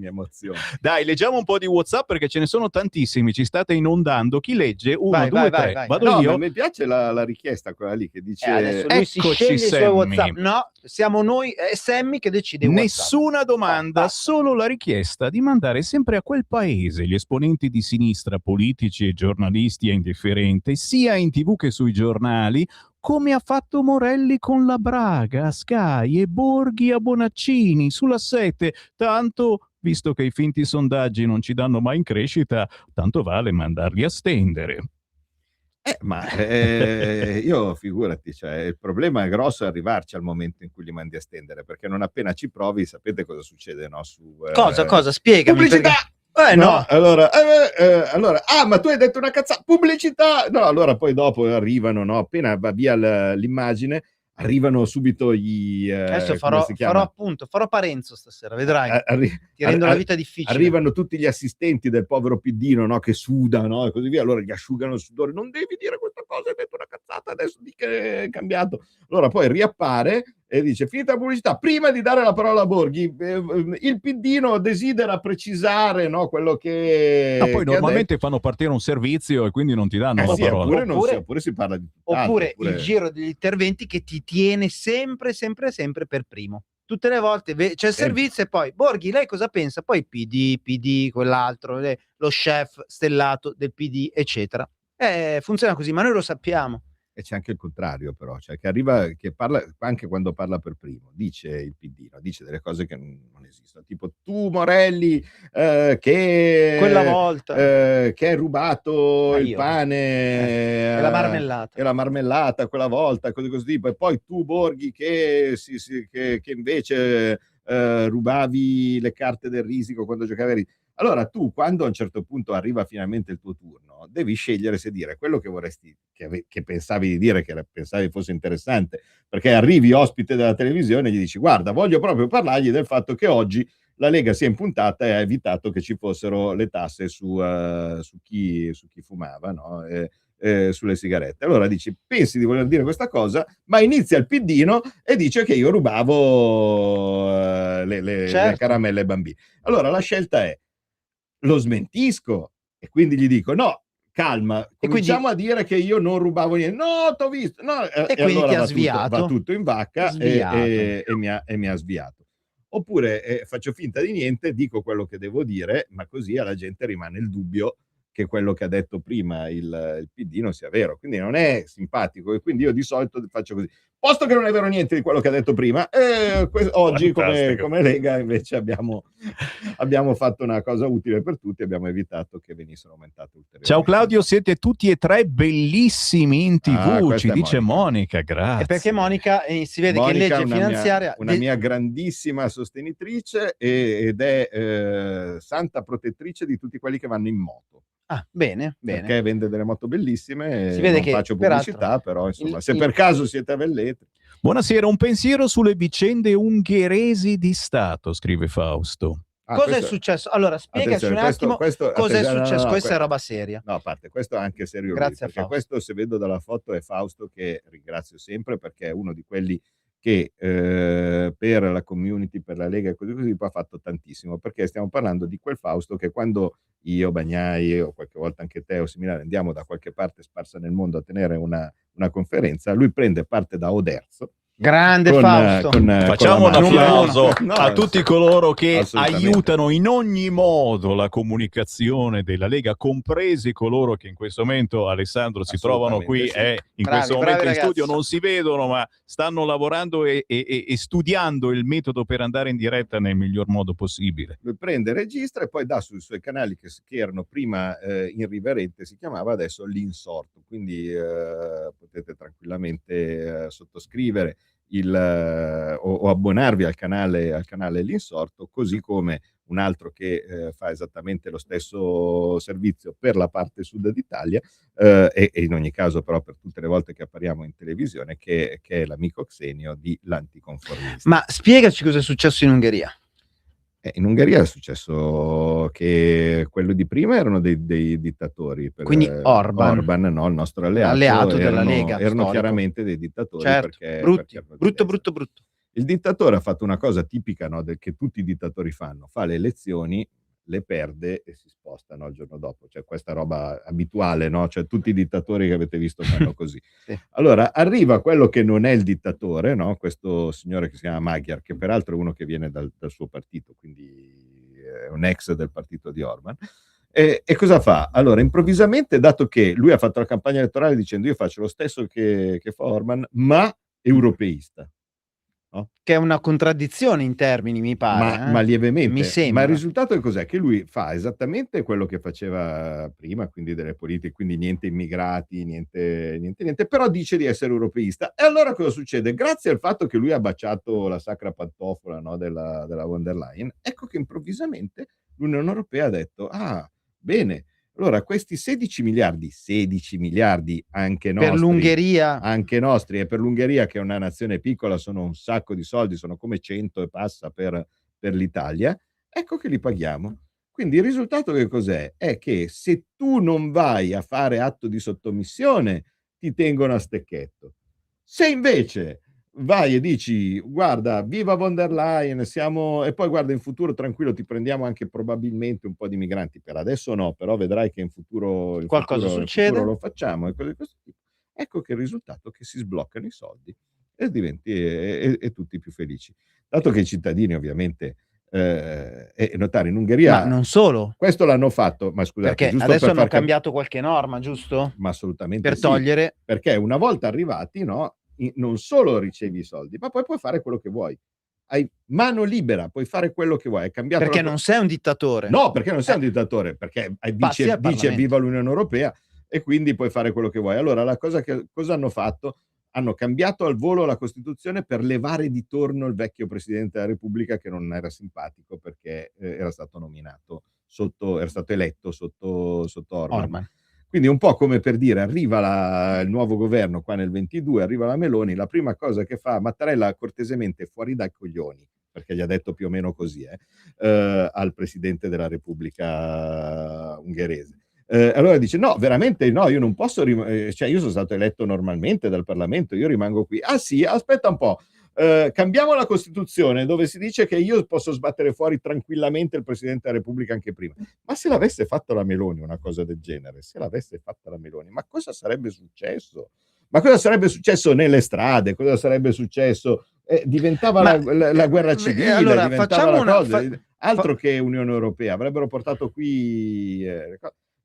emoziono. Dai, leggiamo un po' di WhatsApp perché ce ne sono tantissimi, ci state inondando. Chi legge? 1, 2, 3. Vado io? Mi piace la richiesta, quella lì che dice adesso lui si sceglie i suoi WhatsApp. No, siamo noi, è Sammy che decide WhatsApp. Nessuna domanda, solo la richiesta di mandare sempre a quel paese gli esponenti di sinistra, politici e giornalisti e indifferenti, sia in TV che sui giornali, come ha fatto Morelli con la Braga a Sky e Borghi a Bonaccini sulla 7. Tanto, visto che i finti sondaggi non ci danno mai in crescita, tanto vale mandarli a stendere. Io figurati, cioè, il problema è grosso arrivarci al momento in cui li mandi a stendere, perché non appena ci provi sapete cosa succede, no? Cosa? Spiegami. Pubblicità! Perché... no, allora, ma tu hai detto una cazzata, pubblicità! No, allora poi dopo arrivano, no? Appena va via l'immagine, arrivano subito gli... Adesso farò Parenzo stasera, vedrai. Ti rendo la vita difficile. Arrivano tutti gli assistenti del povero Piddino, no? Che suda, no? E così via, allora gli asciugano il sudore. Non devi dire questa cosa, hai detto una cazzata, adesso di che è cambiato. Allora poi riappare e dice, finita la pubblicità, prima di dare la parola a Borghi, il Piddino desidera precisare, no? Quello che... No, poi normalmente fanno partire un servizio e quindi non ti danno la parola. Oppure si parla di oppure il giro degli interventi che ti tiene sempre per primo. Tutte le volte c'è il servizio e poi Borghi, lei cosa pensa? Poi PD, quell'altro, lo chef stellato del PD, eccetera. Funziona così, ma noi lo sappiamo. E c'è anche il contrario, però, cioè che arriva, che parla anche quando parla per primo, dice il Piddino, dice delle cose che non esistono. esistono, tipo tu Morelli che quella volta che hai rubato il io. pane E la marmellata. e la marmellata quella volta, così tipo, e poi tu Borghi che invece rubavi le carte del risico quando giocavi a risico. Allora tu, quando a un certo punto arriva finalmente il tuo turno, devi scegliere se dire quello che vorresti, che pensavi di dire, che pensavi fosse interessante, perché arrivi ospite della televisione e gli dici: guarda, voglio proprio parlargli del fatto che oggi la Lega si è impuntata e ha evitato che ci fossero le tasse su chi fumava, no? Sulle sigarette. Allora dici, pensi di voler dire questa cosa, ma inizia il piddino e dice che io rubavo le caramelle ai bambini. Allora la scelta è: lo smentisco e quindi gli dico no, calma, cominciamo a dire che io non rubavo niente, no, t'ho visto, no, e quindi allora ti ha sviato, va tutto in vacca e mi ha sviato. Oppure faccio finta di niente, dico quello che devo dire, ma così alla gente rimane il dubbio che quello che ha detto prima il PD non sia vero, quindi non è simpatico, e quindi io di solito faccio così. Posto che non è vero niente di quello che ha detto prima, oggi come Lega invece abbiamo fatto una cosa utile per tutti, abbiamo evitato che venissero aumentate ulteriormente. Ciao Claudio, siete tutti e tre bellissimi in TV, ci dice Monica, grazie. E perché Monica si vede che in legge finanziaria... una mia grandissima sostenitrice ed è santa protettrice di tutti quelli che vanno in moto. Ah, bene. Perché vende delle moto bellissime, si vede non che faccio pubblicità, però insomma, se per caso siete a Velletri. Buonasera, un pensiero sulle vicende ungheresi di Stato, scrive Fausto. Cosa è successo? Allora, spiegaci un attimo cosa è successo. Questa è roba seria. No, a parte, questo è anche serio. Grazie perché questo, se vedo dalla foto, è Fausto, che ringrazio sempre, perché è uno di quelli che per la community, per la Lega e così ha fatto tantissimo, perché stiamo parlando di quel Fausto che quando io, Bagnai o qualche volta anche te o similare andiamo da qualche parte sparsa nel mondo a tenere una conferenza, lui prende parte da Oderzo. Grande Fausto. Facciamo un applauso a tutti coloro che aiutano in ogni modo la comunicazione della Lega, compresi coloro che in questo momento, Alessandro, si trovano qui in questo momento in studio, non si vedono ma stanno lavorando e studiando il metodo per andare in diretta nel miglior modo possibile. Lui prende, registra e poi dà sui suoi canali che erano prima irriverente, si chiamava, adesso l'Insorto, quindi potete tranquillamente sottoscrivere o abbonarvi al canale L'Insorto, così come un altro che fa esattamente lo stesso servizio per la parte sud d'Italia e in ogni caso però per tutte le volte che appariamo in televisione, che è l'amico Xenio di L'Anticonformista. Ma spiegaci cosa è successo in Ungheria. In Ungheria è successo che quello di prima erano dei dittatori. Quindi Orban, no, il nostro alleato della Lega, erano chiaramente dei dittatori. Certo, perché brutto. Il dittatore ha fatto una cosa tipica, no, che tutti i dittatori fanno: fa le elezioni, le perde e si spostano il giorno dopo. Cioè, questa roba abituale, no? Cioè, tutti i dittatori che avete visto fanno così. Sì. Allora arriva quello che non è il dittatore, no? Questo signore che si chiama Magyar, che peraltro è uno che viene dal suo partito, quindi è un ex del partito di Orban. E cosa fa? Allora, improvvisamente, dato che lui ha fatto la campagna elettorale dicendo io faccio lo stesso che fa Orban, ma europeista. No? Che è una contraddizione in termini, mi pare. Ma lievemente. Mi sembra. Ma il risultato è cos'è? Che lui fa esattamente quello che faceva prima, quindi delle politiche, quindi niente immigrati, niente, però dice di essere europeista. E allora cosa succede? Grazie al fatto che lui ha baciato la sacra pantofola, no, della von der Leyen, ecco che improvvisamente l'Unione Europea ha detto: ah, bene, allora questi 16 miliardi anche nostri, per l'Ungheria, anche nostri, e per l'Ungheria, che è una nazione piccola, sono un sacco di soldi, sono come 100 e passa per l'Italia, ecco che li paghiamo. Quindi il risultato che cos'è? È che se tu non vai a fare atto di sottomissione, ti tengono a stecchetto. Se invece vai e dici guarda, viva von der Leyen, e poi guarda, in futuro tranquillo ti prendiamo anche probabilmente un po' di migranti, per adesso no, però vedrai che in futuro succede, in futuro lo facciamo e cose di questo tipo. Ecco che il risultato è che si sbloccano i soldi e diventi e tutti più felici. Dato che i cittadini ovviamente e notare in Ungheria, ma non solo, questo l'hanno fatto, ma scusate, perché giusto adesso per hanno cambiato qualche norma, giusto? Ma assolutamente per sì, togliere, perché una volta arrivati, no, non solo ricevi i soldi, ma poi puoi fare quello che vuoi. hai mano libera, puoi fare quello che vuoi. Hai cambiato perché non sei un dittatore. No, perché non sei un dittatore, perché dice viva l'Unione Europea e quindi puoi fare quello che vuoi. Allora, cosa hanno fatto? Hanno cambiato al volo la Costituzione per levare di torno il vecchio Presidente della Repubblica che non era simpatico perché era stato eletto sotto Orban. Quindi un po' come per dire, arriva il nuovo governo qua nel 22, arriva la Meloni, la prima cosa che fa Mattarella cortesemente fuori dai coglioni, perché gli ha detto più o meno così, al Presidente della Repubblica ungherese. Allora dice, no, veramente no, io non posso, cioè io sono stato eletto normalmente dal Parlamento, io rimango qui. Ah sì, aspetta un po'. Cambiamo la Costituzione dove si dice che io posso sbattere fuori tranquillamente il Presidente della Repubblica anche prima. Ma se l'avesse fatto la Meloni una cosa del genere, ma cosa sarebbe successo? Ma cosa sarebbe successo nelle strade? Cosa sarebbe successo? Diventava la guerra civile, allora, diventava la cosa, altro che Unione Europea, avrebbero portato qui...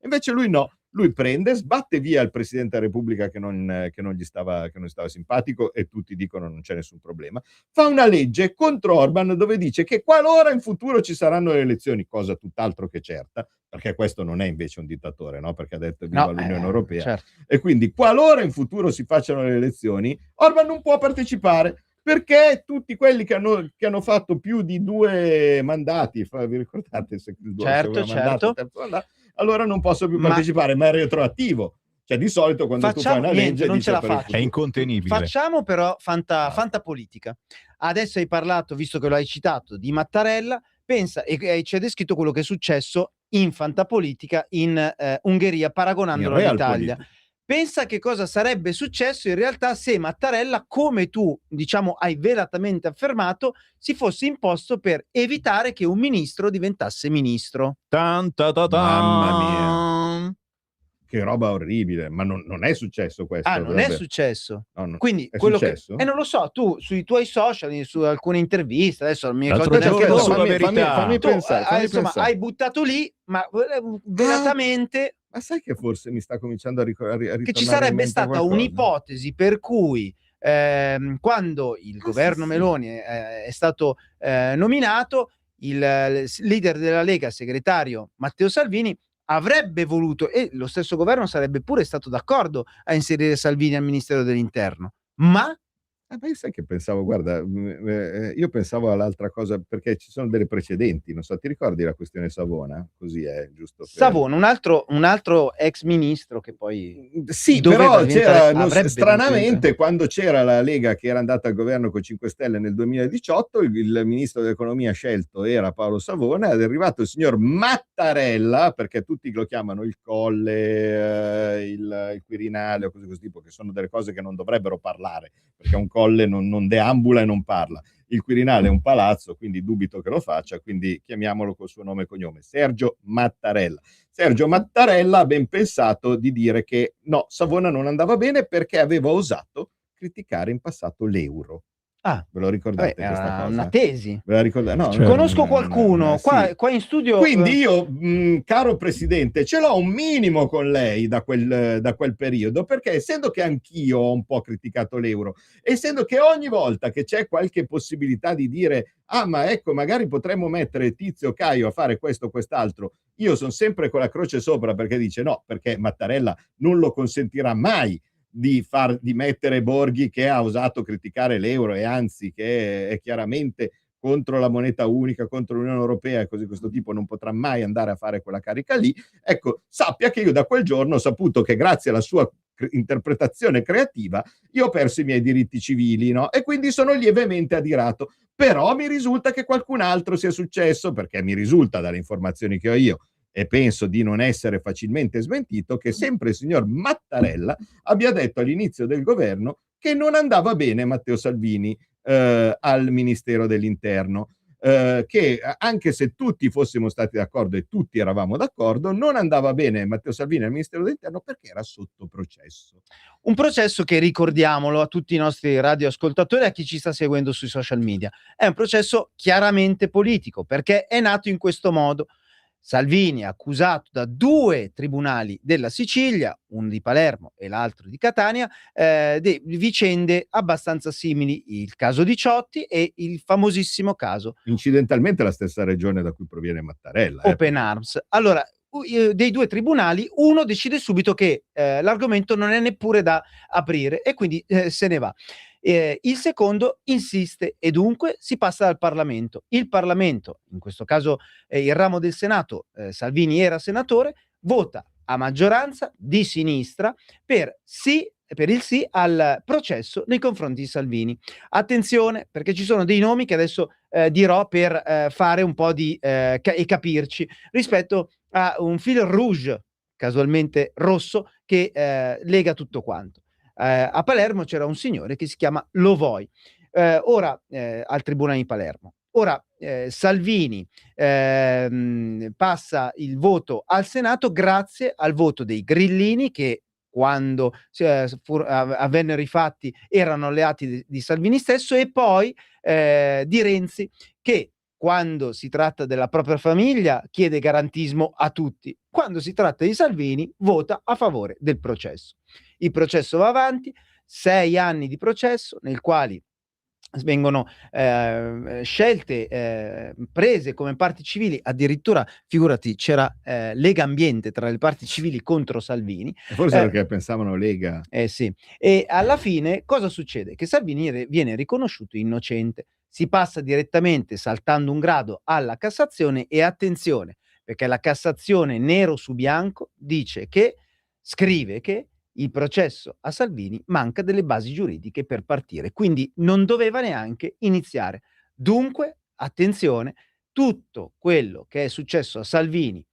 Invece lui no, lui prende, sbatte via il Presidente della Repubblica che non gli stava simpatico e tutti dicono non c'è nessun problema, fa una legge contro Orban dove dice che qualora in futuro ci saranno le elezioni, cosa tutt'altro che certa, perché questo non è invece un dittatore, no? Perché ha detto viva l'Unione Europea, certo. E quindi qualora in futuro si facciano le elezioni, Orban non può partecipare, perché tutti quelli che hanno fatto più di 2 mandati, vi ricordate? Certo. Allora non posso più partecipare, ma è retroattivo. Cioè di solito quando tu fai una legge non ce la faccio. È incontenibile. Facciamo però fantapolitica. Adesso hai parlato, visto che lo hai citato, di Mattarella, pensa e ci hai descritto quello che è successo in fantapolitica in Ungheria, paragonandolo all'Italia. Pensa che cosa sarebbe successo in realtà se Mattarella, come tu diciamo hai velatamente affermato, si fosse imposto per evitare che un ministro diventasse ministro. Mamma mia, che roba orribile, ma non è successo questo. Non è successo. No, quindi è quello successo? non lo so, tu sui tuoi social, su alcune interviste, adesso non mi ricordo fammi pensare. Insomma, hai buttato lì, ma velatamente. Ma sai che forse mi sta cominciando a ritornare che ci sarebbe stata un'ipotesi per cui quando il governo Meloni è stato nominato, il leader della Lega, segretario Matteo Salvini, avrebbe voluto, e lo stesso governo sarebbe pure stato d'accordo a inserire Salvini al Ministero dell'Interno, ma io sai che pensavo, guarda, io pensavo all'altra cosa, perché ci sono delle precedenti, non so, ti ricordi la questione Savona? Così è giusto. Savona, un altro ex ministro che poi sì, però c'era stranamente quando c'era la Lega che era andata al governo con 5 Stelle nel 2018, il ministro dell'economia scelto era Paolo Savona, ed è arrivato il signor Mattarella, perché tutti lo chiamano il Colle, il Quirinale o cose così tipo, che sono delle cose che non dovrebbero parlare, perché un Colle non deambula e non parla. Il Quirinale è un palazzo, quindi dubito che lo faccia, quindi chiamiamolo col suo nome e cognome, Sergio Mattarella. Sergio Mattarella ha ben pensato di dire che no, Savona non andava bene perché aveva osato criticare in passato l'euro. Ve lo ricordate questa cosa? Una tesi. Ve la ricordate? No, conosco qualcuno qua in studio. Quindi io, caro Presidente, ce l'ho un minimo con lei da quel periodo, perché essendo che anch'io ho un po' criticato l'euro, essendo che ogni volta che c'è qualche possibilità di dire ma ecco, magari potremmo mettere Tizio Caio a fare questo o quest'altro, io sono sempre con la croce sopra, perché dice no, perché Mattarella non lo consentirà mai di mettere Borghi, che ha osato criticare l'euro e anzi che è chiaramente contro la moneta unica, contro l'Unione Europea e così questo tipo non potrà mai andare a fare quella carica lì. Ecco, sappia che io da quel giorno ho saputo che grazie alla sua interpretazione creativa io ho perso i miei diritti civili, no? E quindi sono lievemente adirato. Però mi risulta che qualcun altro sia successo, perché mi risulta dalle informazioni che ho io, e penso di non essere facilmente smentito, che sempre il signor Mattarella abbia detto all'inizio del governo che non andava bene Matteo Salvini al Ministero dell'Interno, che anche se tutti fossimo stati d'accordo e tutti eravamo d'accordo, non andava bene Matteo Salvini al Ministero dell'Interno perché era sotto processo. Un processo che, ricordiamolo a tutti i nostri radioascoltatori e a chi ci sta seguendo sui social media, è un processo chiaramente politico, perché è nato in questo modo. Salvini è accusato da 2 tribunali della Sicilia, uno di Palermo e l'altro di Catania, di vicende abbastanza simili, il caso di Ciotti e il famosissimo caso Incidentalmente la stessa regione da cui proviene Mattarella. Open Arms. Allora, dei 2 tribunali, uno decide subito che l'argomento non è neppure da aprire e quindi se ne va. Il secondo insiste e dunque si passa dal Parlamento. Il Parlamento, in questo caso il ramo del Senato, Salvini era senatore, vota a maggioranza di sinistra per il sì al processo nei confronti di Salvini. Attenzione, perché ci sono dei nomi che adesso dirò per fare un po' di e capirci rispetto a un fil rouge, casualmente rosso, che lega tutto quanto. A Palermo c'era un signore che si chiama Lovoi, al Tribunale di Palermo. Ora Salvini passa il voto al Senato grazie al voto dei grillini che quando avvennero i fatti erano alleati di Salvini stesso, e poi di Renzi, che quando si tratta della propria famiglia chiede garantismo a tutti, quando si tratta di Salvini vota a favore del processo. Il processo va avanti, 6 anni di processo nel quali vengono scelte prese come parti civili, addirittura figurati c'era Lega Ambiente tra le parti civili contro Salvini. Forse perché pensavano Lega. Sì. E alla fine cosa succede? Che Salvini viene riconosciuto innocente, si passa direttamente saltando un grado alla Cassazione e attenzione, perché la Cassazione nero su bianco scrive che il processo a Salvini manca delle basi giuridiche per partire, quindi non doveva neanche iniziare. Dunque, attenzione, tutto quello che è successo a Salvini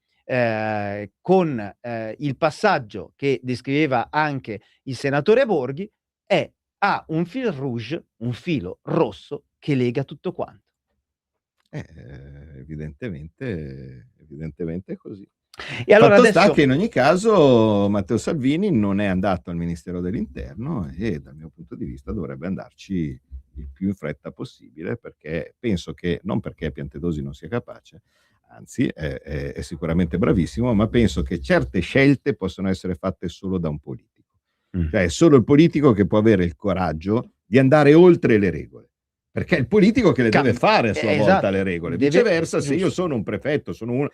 con il passaggio che descriveva anche il senatore Borghi ha un fil rouge, un filo rosso che lega tutto quanto. Evidentemente è così. E allora Fatto sta che in ogni caso Matteo Salvini non è andato al Ministero dell'Interno e dal mio punto di vista dovrebbe andarci il più in fretta possibile, perché penso che, non perché Piantedosi non sia capace, anzi è sicuramente bravissimo, ma penso che certe scelte possono essere fatte solo da un politico. Cioè è solo il politico che può avere il coraggio di andare oltre le regole, perché è il politico che le deve fare a sua volta le regole. Viceversa, se io sono un prefetto, sono uno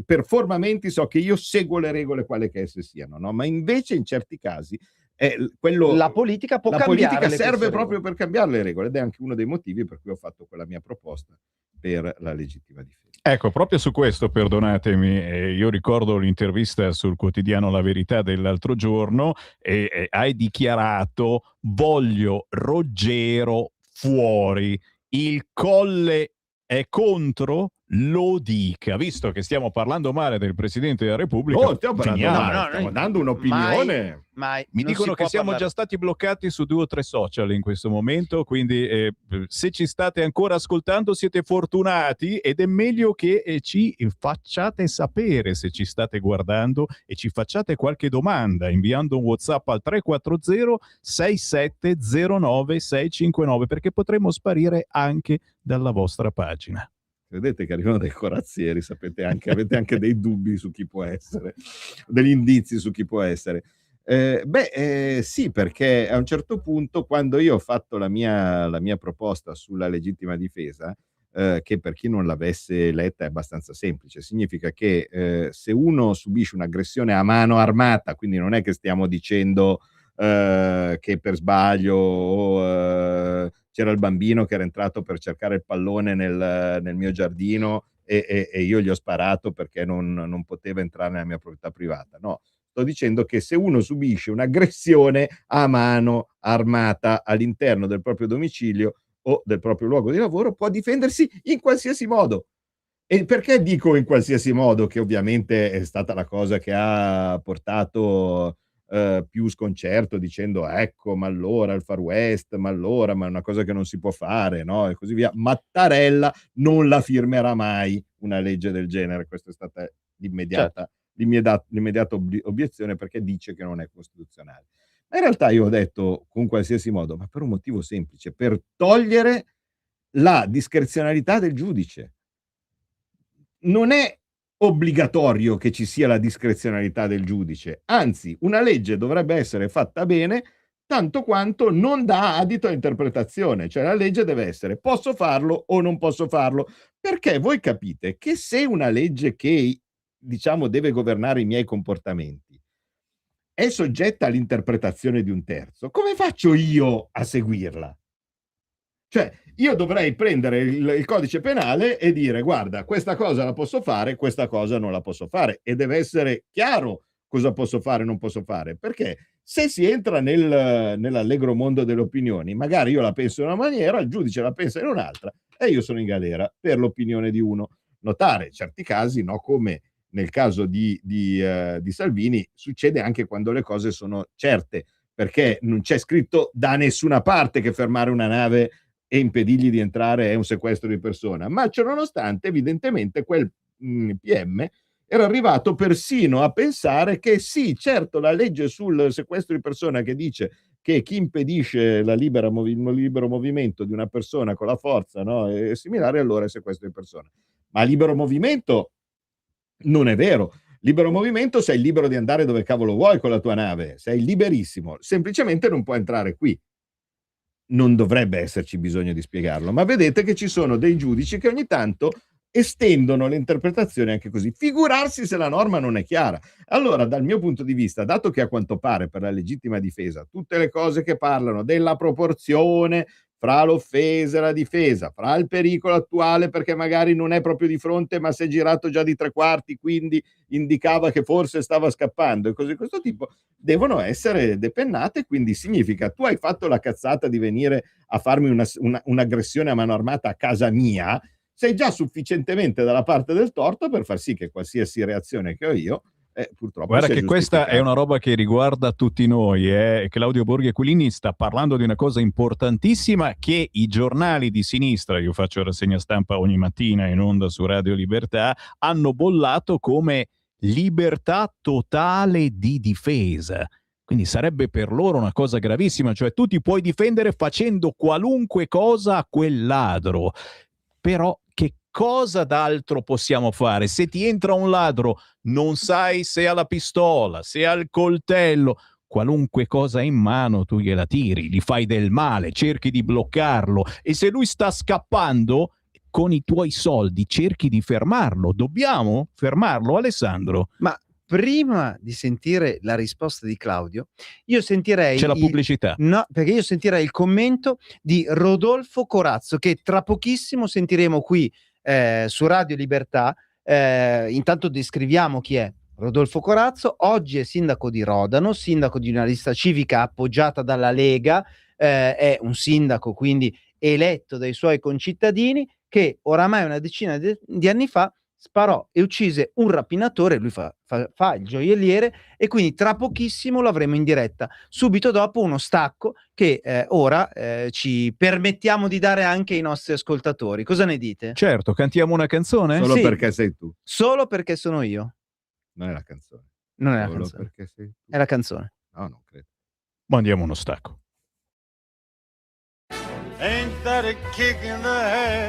per forma mentis so che io seguo le regole quale che esse siano, no? Ma invece in certi casi la politica può cambiare. La politica serve proprio per cambiare le regole ed è anche uno dei motivi per cui ho fatto quella mia proposta per la legittima difesa. Ecco, proprio su questo, perdonatemi, io ricordo l'intervista sul quotidiano La Verità dell'altro giorno e hai dichiarato: voglio Roggero fuori, il Colle è contro? Lo dica. Visto che stiamo parlando male del Presidente della Repubblica, stiamo dando un'opinione. Mi dicono che siamo già stati bloccati su 2 o 3 social in questo momento, quindi se ci state ancora ascoltando siete fortunati ed è meglio che ci facciate sapere se ci state guardando e ci facciate qualche domanda inviando un WhatsApp al 340 6709 659, perché potremmo sparire anche dalla vostra pagina. Vedete che arrivano dei corazzieri, sapete anche, avete anche dei dubbi su chi può essere, degli indizi su chi può essere. Sì, perché a un certo punto, quando io ho fatto la mia proposta sulla legittima difesa, che per chi non l'avesse letta è abbastanza semplice, significa che se uno subisce un'aggressione a mano armata, quindi non è che stiamo dicendo che per sbaglio c'era il bambino che era entrato per cercare il pallone nel mio giardino e io gli ho sparato perché non poteva entrare nella mia proprietà privata. No, sto dicendo che se uno subisce un'aggressione a mano armata all'interno del proprio domicilio o del proprio luogo di lavoro, può difendersi in qualsiasi modo. E perché dico in qualsiasi modo? Che ovviamente è stata la cosa che ha portato più sconcerto, dicendo ecco, ma allora il Far West, ma è una cosa che non si può fare, no? E così via. Mattarella non la firmerà mai una legge del genere. Questa è stata l'immediata obiezione, perché dice che non è costituzionale. Ma in realtà io ho detto con qualsiasi modo, ma per un motivo semplice, per togliere la discrezionalità del giudice. Non è obbligatorio che ci sia la discrezionalità del giudice, anzi una legge dovrebbe essere fatta bene tanto quanto non dà adito a interpretazione, cioè la legge deve essere posso farlo o non posso farlo, perché voi capite che se una legge che diciamo deve governare i miei comportamenti è soggetta all'interpretazione di un terzo, come faccio io a seguirla? Cioè, io dovrei prendere il codice penale e dire: guarda, questa cosa la posso fare, questa cosa non la posso fare, e deve essere chiaro cosa posso fare e non posso fare, perché se si entra nell'allegro mondo delle opinioni, magari io la penso in una maniera, il giudice la pensa in un'altra e io sono in galera per l'opinione di uno. Notare certi casi, no, come nel caso di Salvini, succede anche quando le cose sono certe, perché non c'è scritto da nessuna parte che fermare una nave e impedirgli di entrare è un sequestro di persona, ma ciononostante evidentemente quel PM era arrivato persino a pensare che sì, certo, la legge sul sequestro di persona che dice che chi impedisce il libero movimento di una persona con la forza, no, e similare, allora è sequestro di persona. Ma libero movimento non è vero. Libero movimento, sei libero di andare dove cavolo vuoi con la tua nave, sei liberissimo, semplicemente non puoi entrare qui. Non dovrebbe esserci bisogno di spiegarlo, ma vedete che ci sono dei giudici che ogni tanto estendono le interpretazioni anche così. Figurarsi se la norma non è chiara. Allora, dal mio punto di vista, dato che a quanto pare per la legittima difesa tutte le cose che parlano della proporzione fra l'offesa e la difesa, fra il pericolo attuale perché magari non è proprio di fronte ma si è girato già di 3/4, quindi indicava che forse stava scappando e cose di questo tipo, devono essere depennate, quindi significa tu hai fatto la cazzata di venire a farmi un'aggressione a mano armata a casa mia, sei già sufficientemente dalla parte del torto per far sì che qualsiasi reazione che ho io purtroppo guarda sia che questa è giustificata. una roba che riguarda tutti noi. Claudio Borghi Aquilini sta parlando di una cosa importantissima che i giornali di sinistra, io faccio rassegna stampa ogni mattina in onda su Radio Libertà, hanno bollato come libertà totale di difesa. Quindi sarebbe per loro una cosa gravissima, cioè tu ti puoi difendere facendo qualunque cosa a quel ladro. Però che cosa d'altro possiamo fare? Se ti entra un ladro, non sai se ha la pistola, se ha il coltello, qualunque cosa in mano tu gliela tiri, gli fai del male, cerchi di bloccarlo e se lui sta scappando, con i tuoi soldi cerchi di fermarlo. Dobbiamo fermarlo, Alessandro? Ma prima di sentire la risposta di Claudio, io sentirei C'è la pubblicità. No, perché io sentirei il commento di Rodolfo Corazzo, che tra pochissimo sentiremo qui su Radio Libertà. Intanto descriviamo chi è Rodolfo Corazzo. Oggi è sindaco di Rodano, sindaco di una lista civica appoggiata dalla Lega, è un sindaco quindi eletto dai suoi concittadini, che oramai una decina di anni fa sparò e uccise un rapinatore. Lui fa il gioielliere e quindi tra pochissimo lo avremo in diretta, subito dopo uno stacco che ora ci permettiamo di dare anche ai nostri ascoltatori. Cosa ne dite? Certo, cantiamo una canzone? Solo Sì. perché sei tu, Solo perché sono io. non è la canzone. Non è la Solo canzone, perché sei tu. è la canzone. No, non credo. Mandiamo uno stacco.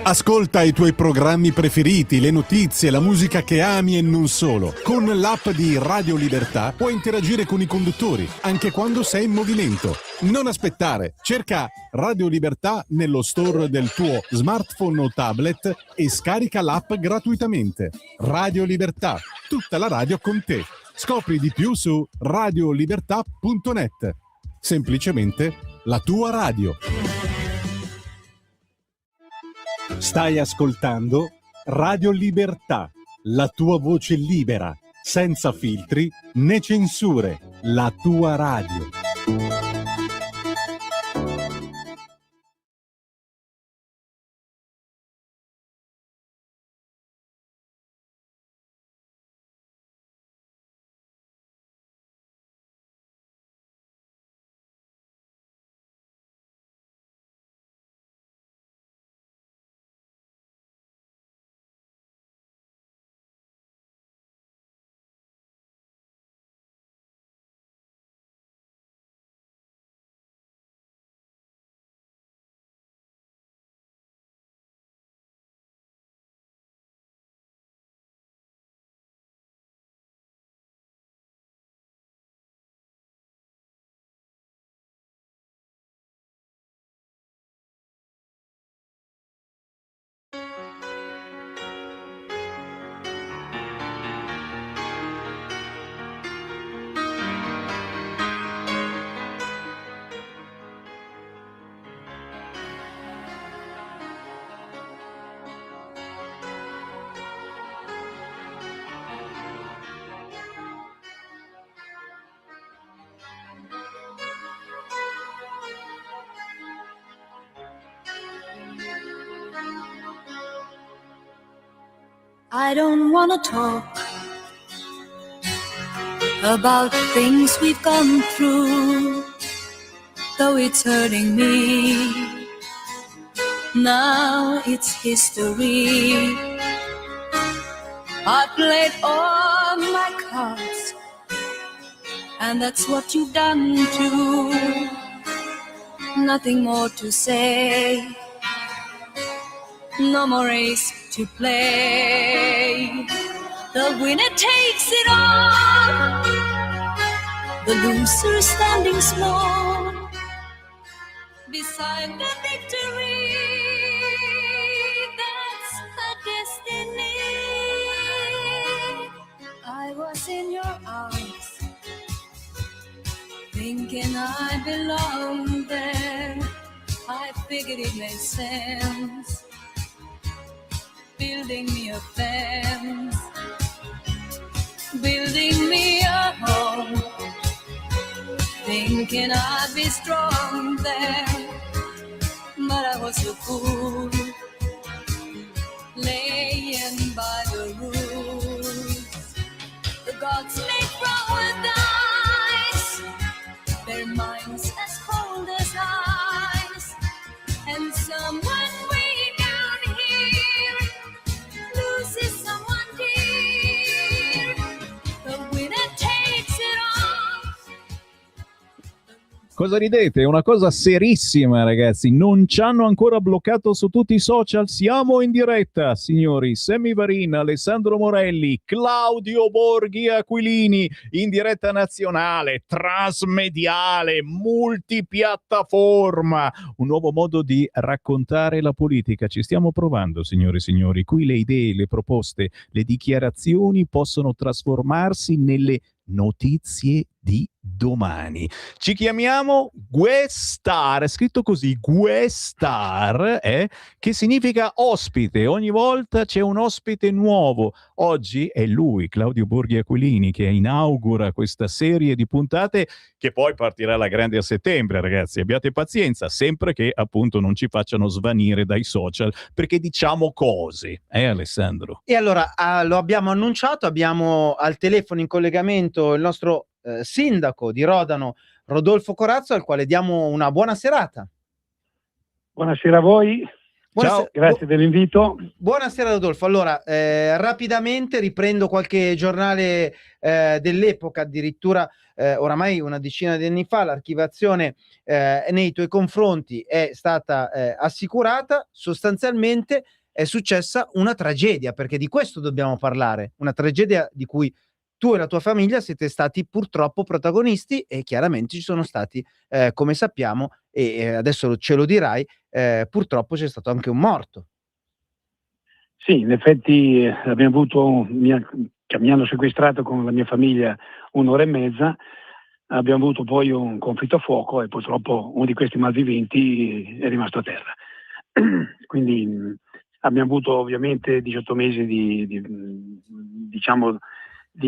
Ascolta i tuoi programmi preferiti, le notizie, la musica che ami e non solo. Con l'app di Radio Libertà puoi interagire con i conduttori, anche quando sei in movimento. Non aspettare, cerca Radio Libertà nello store del tuo smartphone o tablet e scarica l'app gratuitamente. Radio Libertà, tutta la radio con te. Scopri di più su radiolibertà.net. Semplicemente la tua radio. Stai ascoltando Radio Libertà, la tua voce libera, senza filtri né censure, la tua radio. I don't wanna talk about things we've gone through, though it's hurting me. Now it's history. I played all my cards, and that's what you've done too. Nothing more to say, no more race to play. The winner takes it all, the loser standing small beside the victory. That's her destiny. I was in your arms, thinking I belonged there. I figured it made sense, building me a fence, building me a home, thinking I'd be strong there, but I was a fool, laying by the rules. The gods make roll dice, their minds as cold as ice, and someone way down here loses someone dear. The winner takes it all. Cosa ridete? È una cosa serissima, ragazzi. Non ci hanno ancora bloccato su tutti i social. Siamo in diretta, signori. Sammy Varin, Alessandro Morelli, Claudio Borghi Aquilini, in diretta nazionale, trasmediale, multipiattaforma. Un nuovo modo di raccontare la politica. Ci stiamo provando, signori e signori. Qui le idee, le proposte, le dichiarazioni possono trasformarsi nelle notizie di domani. Ci chiamiamo Guestar, è scritto così, Guestar, che significa ospite. Ogni volta c'è un ospite nuovo. Oggi è lui, Claudio Borghi Aquilini, che inaugura questa serie di puntate che poi partirà alla grande a settembre, ragazzi. Abbiate pazienza, sempre che appunto non ci facciano svanire dai social, perché diciamo cose, Alessandro? E allora lo abbiamo annunciato, abbiamo al telefono in collegamento il nostro sindaco di Rodano, Rodolfo Corazzo, al quale diamo una buona serata. Buonasera a voi. Ciao. Grazie dell'invito. Buonasera Rodolfo. Allora, rapidamente riprendo qualche giornale dell'epoca, addirittura oramai una decina di anni fa, l'archiviazione nei tuoi confronti è stata assicurata. Sostanzialmente è successa una tragedia, perché di questo dobbiamo parlare, una tragedia di cui tu e la tua famiglia siete stati purtroppo protagonisti, e chiaramente ci sono stati, come sappiamo, e adesso ce lo dirai, purtroppo c'è stato anche un morto. Sì, in effetti abbiamo avuto, mi hanno sequestrato con la mia famiglia un'ora e mezza, abbiamo avuto poi un conflitto a fuoco e purtroppo uno di questi malviventi è rimasto a terra. Quindi abbiamo avuto ovviamente 18 mesi di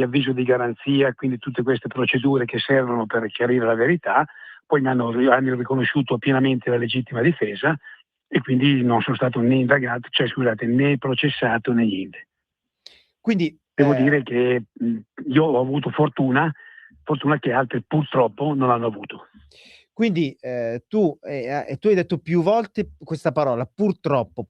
avviso di garanzia, quindi tutte queste procedure che servono per chiarire la verità. Poi mi hanno riconosciuto pienamente la legittima difesa e quindi non sono stato né indagato, né processato né niente. Quindi devo dire che io ho avuto fortuna che altri purtroppo non hanno avuto. Quindi tu hai detto più volte questa parola, purtroppo,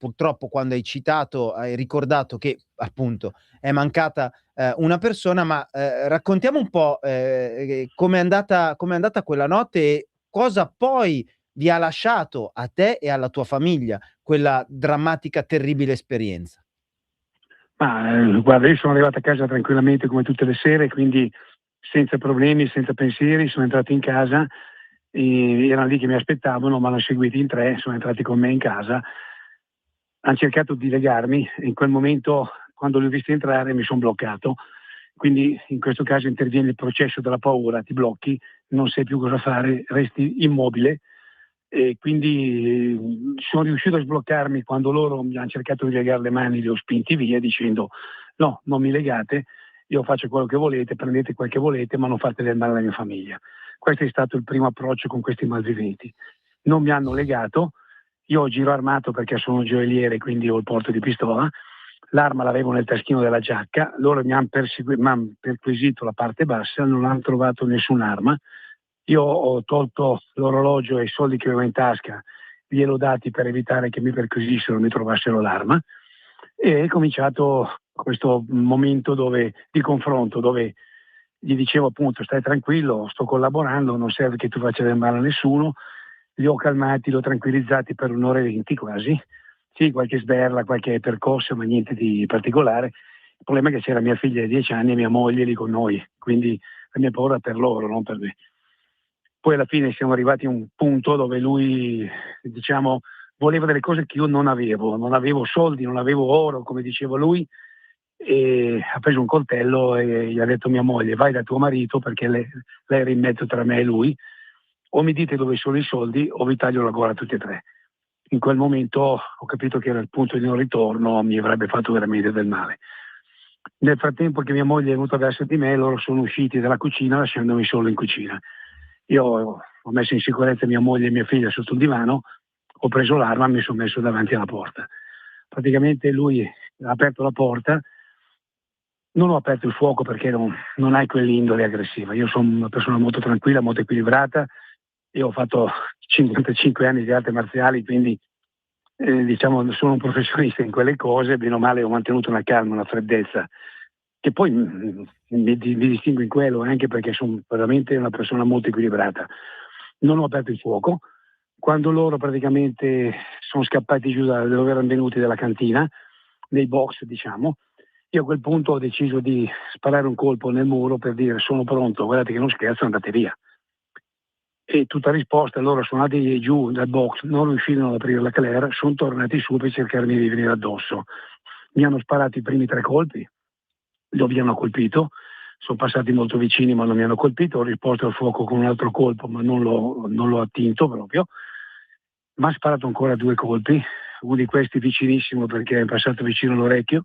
quando hai citato, hai ricordato che appunto è mancata una persona, ma raccontiamo un po' com'è andata quella notte e cosa poi vi ha lasciato a te e alla tua famiglia quella drammatica, terribile esperienza. Ma guarda, io sono arrivato a casa tranquillamente come tutte le sere, quindi senza problemi, senza pensieri, sono entrato in casa. Erano lì che mi aspettavano, mi hanno seguito in 3, sono entrati con me in casa, hanno cercato di legarmi e in quel momento, quando li ho visti entrare, mi sono bloccato. Quindi in questo caso interviene il processo della paura, ti blocchi, non sai più cosa fare, resti immobile, e quindi sono riuscito a sbloccarmi quando loro mi hanno cercato di legare le mani, li ho spinti via dicendo no, non mi legate, io faccio quello che volete, prendete quel che volete, ma non fate del male alla mia famiglia. Questo è stato il primo approccio con questi malviventi. Non mi hanno legato, io giro armato perché sono gioielliere, quindi ho il porto di pistola, l'arma l'avevo nel taschino della giacca, loro mi hanno perquisito la parte bassa, non hanno trovato nessun'arma. Io ho tolto l'orologio e i soldi che avevo in tasca, gliel'ho dati per evitare che mi perquisissero e mi trovassero l'arma, e è cominciato questo momento di confronto, dove gli dicevo appunto: stai tranquillo, sto collaborando, non serve che tu faccia del male a nessuno. Li ho calmati, li ho tranquillizzati per 1 ora e 20 quasi. Sì, qualche sberla, qualche percosso, ma niente di particolare. Il problema è che c'era mia figlia di 10 anni e mia moglie lì con noi, quindi la mia paura per loro, non per me. Poi alla fine siamo arrivati a un punto dove lui, diciamo, voleva delle cose che io non avevo soldi, non avevo oro, come diceva lui, e ha preso un coltello e gli ha detto a mia moglie: vai da tuo marito, perché lei era in mezzo tra me e lui, o mi dite dove sono i soldi o vi taglio la gola a tutti e 3. In quel momento ho capito che era il punto di non ritorno, mi avrebbe fatto veramente del male. Nel frattempo che mia moglie è venuta verso di me, loro sono usciti dalla cucina lasciandomi solo in cucina. Io ho messo in sicurezza mia moglie e mia figlia sotto il divano, ho preso l'arma e mi sono messo davanti alla porta. Praticamente lui ha aperto la porta, non ho aperto il fuoco perché non hai quell'indole aggressiva. Io sono una persona molto tranquilla, molto equilibrata. Io ho fatto 55 anni di arti marziali, quindi diciamo sono un professionista in quelle cose. Bene o male ho mantenuto una calma, una freddezza, che poi mi distingo in quello, anche perché sono veramente una persona molto equilibrata. Non ho aperto il fuoco. Quando loro praticamente sono scappati giù dove erano venuti dalla cantina, nei box diciamo, io a quel punto ho deciso di sparare un colpo nel muro per dire: sono pronto, guardate che non scherzo, andate via. E tutta risposta, loro sono andati giù dal box, non riuscirono ad aprire la Claire, sono tornati su per cercarmi di venire addosso. Mi hanno sparato i primi 3 colpi, lo mi hanno colpito, sono passati molto vicini ma non mi hanno colpito, ho risposto al fuoco con un altro colpo ma non l'ho attinto proprio. Mi ha sparato ancora 2 colpi, uno di questi vicinissimo perché è passato vicino all'orecchio,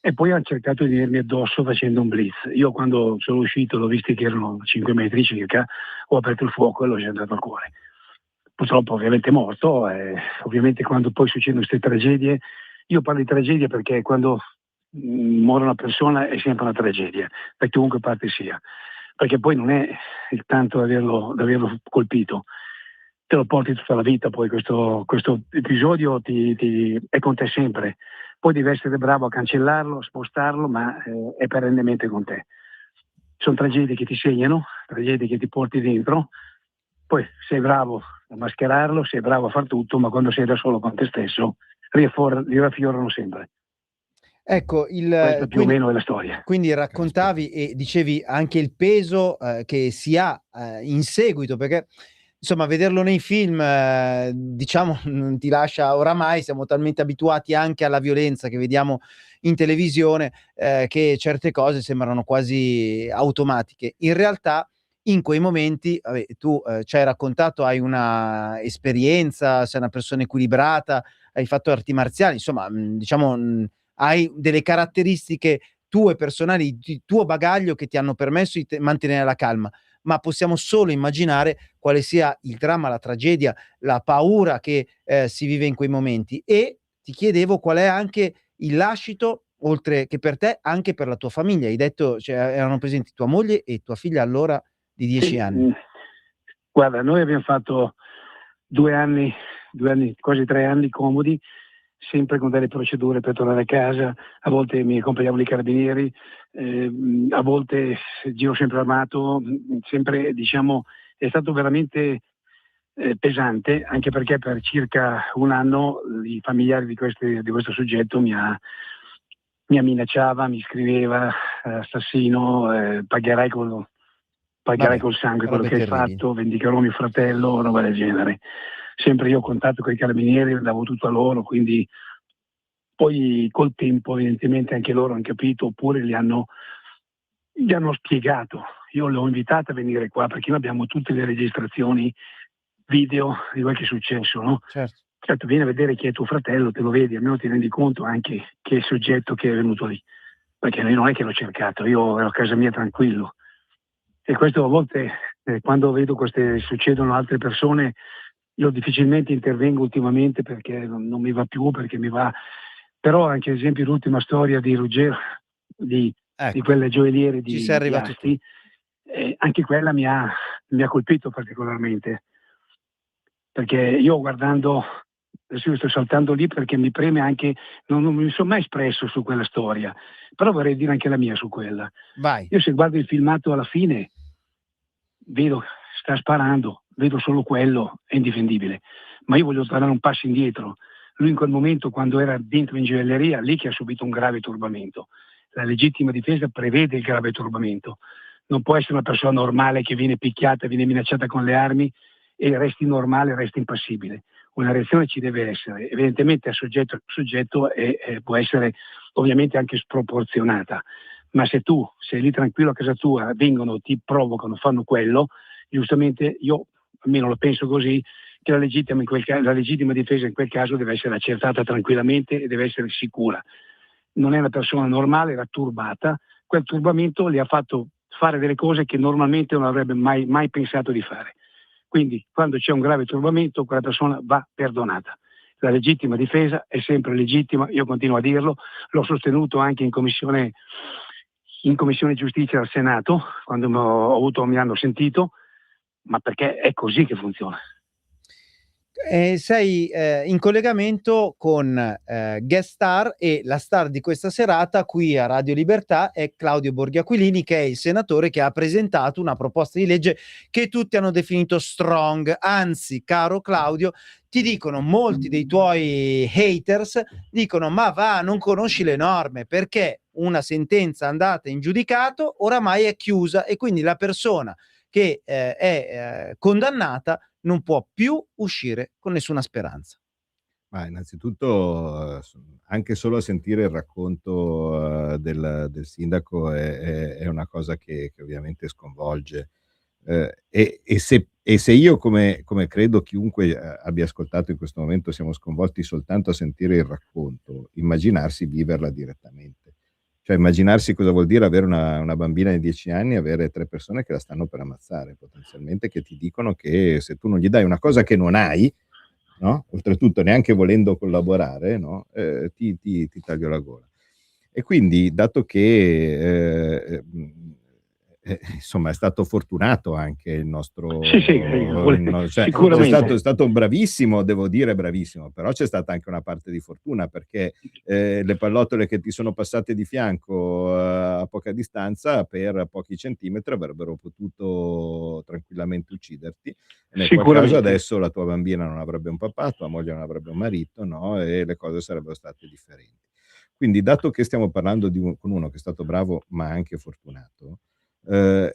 e poi hanno cercato di venirmi addosso facendo un blitz. Io quando sono uscito, l'ho visto che erano 5 metri circa, ho aperto il fuoco e l'ho andato al cuore. Purtroppo ovviamente è morto, ovviamente quando poi succedono queste tragedie, io parlo di tragedia perché quando muore una persona è sempre una tragedia, da chiunque parte sia, perché poi non è il tanto di averlo colpito, te lo porti tutta la vita, poi questo episodio è con te sempre. Poi devi essere bravo a cancellarlo, a spostarlo, ma è perennemente con te. Sono tragedie che ti segnano, tragedie che ti porti dentro, poi sei bravo a mascherarlo, sei bravo a far tutto, ma quando sei da solo con te stesso riaffiorano sempre. Ecco, questa più o meno è la storia. Quindi raccontavi e dicevi anche il peso che si ha in seguito, perché insomma vederlo nei film diciamo non ti lascia, oramai siamo talmente abituati anche alla violenza che vediamo in televisione che certe cose sembrano quasi automatiche. In realtà in quei momenti, tu ci hai raccontato, hai una esperienza, sei una persona equilibrata, hai fatto arti marziali, insomma diciamo hai delle caratteristiche tue personali, di tuo bagaglio che ti hanno permesso di mantenere la calma, ma possiamo solo immaginare quale sia il dramma, la tragedia, la paura che si vive in quei momenti. E ti chiedevo qual è anche il lascito, oltre che per te, anche per la tua famiglia. Hai detto, cioè, erano presenti tua moglie e tua figlia allora di 10 anni. Guarda, noi abbiamo fatto 2 anni, quasi 3 anni comodi, sempre con delle procedure per tornare a casa. A volte mi accompagnavano i carabinieri, a volte giro sempre armato, sempre diciamo è stato veramente pesante, anche perché per circa 1 anno i familiari di questo soggetto mi minacciava, mi scriveva: assassino, pagherai col sangue quello che hai fatto, vendicherò mio fratello, roba del genere. Sempre io ho contatto con i carabinieri, andavo tutto a loro, quindi poi col tempo evidentemente anche loro hanno capito, oppure gli hanno spiegato. Io l'ho invitata a venire qua perché noi abbiamo tutte le registrazioni video di quel che è successo, no? Certo, vieni a vedere chi è tuo fratello, te lo vedi, almeno ti rendi conto anche che è il soggetto che è venuto lì, perché io non è che l'ho cercato, io ero a casa mia tranquillo. E questo a volte quando vedo succedono altre persone, io difficilmente intervengo ultimamente perché non mi va più, perché mi va Però anche ad esempio l'ultima storia di Ruggero, di quelle gioielliere Ci sei arrivato Asti, anche quella mi ha colpito particolarmente, perché io guardando, adesso io sto saltando lì perché mi preme anche, non mi sono mai espresso su quella storia, però vorrei dire anche la mia su quella. Vai. Io se guardo il filmato alla fine vedo, sta sparando, vedo solo quello, è indifendibile, ma io voglio tornare un passo indietro. Lui in quel momento, quando era dentro in gioielleria, lì che ha subito un grave turbamento. La legittima difesa prevede il grave turbamento. Non può essere una persona normale che viene picchiata, viene minacciata con le armi e resti normale, resti impassibile. Una reazione ci deve essere, evidentemente a soggetto può essere ovviamente anche sproporzionata, ma se tu sei lì tranquillo a casa tua, vengono, ti provocano, fanno quello, giustamente io almeno lo penso così, che la legittima difesa in quel caso deve essere accertata tranquillamente e deve essere sicura. Non è una persona normale, era turbata, quel turbamento le ha fatto fare delle cose che normalmente non avrebbe mai pensato di fare. Quindi quando c'è un grave turbamento quella persona va perdonata. La legittima difesa è sempre legittima, io continuo a dirlo, l'ho sostenuto anche in commissione giustizia al Senato, quando mi hanno sentito, ma perché è così che funziona. Sei in collegamento con guest star, e la star di questa serata qui a Radio Libertà è Claudio Borghi Aquilini, che è il senatore che ha presentato una proposta di legge che tutti hanno definito strong. Anzi, caro Claudio, ti dicono molti dei tuoi haters, dicono ma va, non conosci le norme, perché una sentenza andata in giudicato oramai è chiusa e quindi la persona che è condannata non può più uscire con nessuna speranza. Ma innanzitutto anche solo a sentire il racconto del sindaco è una cosa che ovviamente sconvolge. E se io, come credo chiunque abbia ascoltato in questo momento, siamo sconvolti soltanto a sentire il racconto, immaginarsi viverla direttamente. Cioè immaginarsi cosa vuol dire avere una bambina di 10 anni, avere 3 persone che la stanno per ammazzare potenzialmente, che ti dicono che se tu non gli dai una cosa che non hai, no? Oltretutto neanche volendo collaborare, no? Ti taglio la gola. E quindi, dato che insomma è stato fortunato anche il nostro, è stato bravissimo, devo dire bravissimo, però c'è stata anche una parte di fortuna, perché le pallottole che ti sono passate di fianco a poca distanza per pochi centimetri avrebbero potuto tranquillamente ucciderti. Nel qual caso adesso la tua bambina non avrebbe un papà, tua moglie non avrebbe un marito, no? E le cose sarebbero state differenti. Quindi, dato che stiamo parlando con uno che è stato bravo ma anche fortunato, noi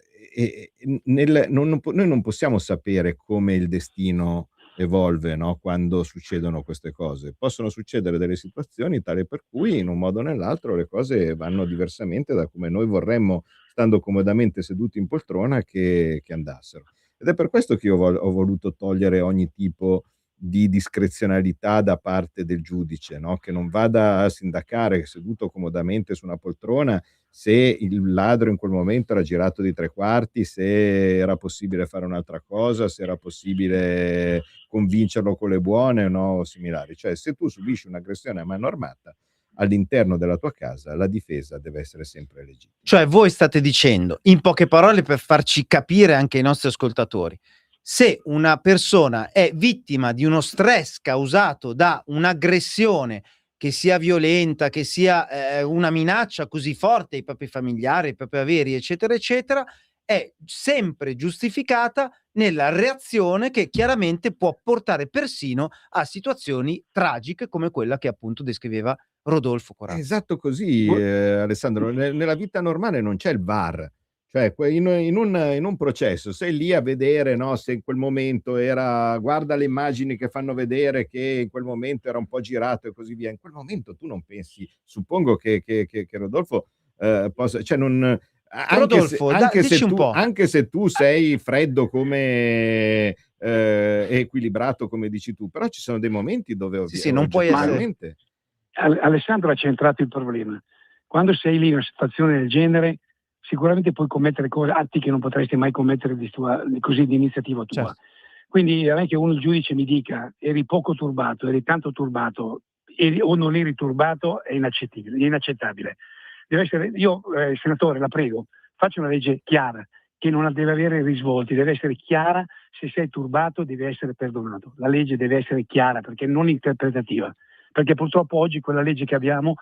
non possiamo sapere come il destino evolve, no? Quando succedono queste cose. Possono succedere delle situazioni tali per cui in un modo o nell'altro le cose vanno diversamente da come noi vorremmo, stando comodamente seduti in poltrona, che andassero. Ed è per questo che io ho voluto togliere ogni tipo di discrezionalità da parte del giudice, no? Che non vada a sindacare seduto comodamente su una poltrona se il ladro in quel momento era girato di 3/4, se era possibile fare un'altra cosa, se era possibile convincerlo con le buone, no? O similari. Cioè, se tu subisci un'aggressione a mano armata all'interno della tua casa, la difesa deve essere sempre legittima. Cioè, voi state dicendo, in poche parole, per farci capire anche ai nostri ascoltatori, se una persona è vittima di uno stress causato da un'aggressione, che sia violenta, che sia una minaccia così forte ai propri familiari, ai propri averi, eccetera, eccetera, è sempre giustificata nella reazione che chiaramente può portare persino a situazioni tragiche come quella che appunto descriveva Rodolfo Corazza. Esatto così, Alessandro. Nella vita normale non c'è il VAR. Cioè, in un processo sei lì a vedere, no, se in quel momento guarda le immagini che fanno vedere che in quel momento era un po' girato e così via. In quel momento tu non pensi, suppongo che Rodolfo possa, cioè non, Rodolfo, anche se tu sei freddo come equilibrato come dici tu, però ci sono dei momenti dove sì, non puoi essere. Alessandro ha centrato il problema. Quando sei lì in una situazione del genere, sicuramente puoi commettere atti che non potresti mai commettere così di iniziativa tua. Certo. Quindi non è che il giudice mi dica eri poco turbato, eri tanto turbato, o non eri turbato è inaccettabile. Deve essere, io, senatore, la prego, faccia una legge chiara, che non deve avere risvolti, deve essere chiara. Se sei turbato deve essere perdonato. La legge deve essere chiara, perché non interpretativa, perché purtroppo oggi quella legge che abbiamo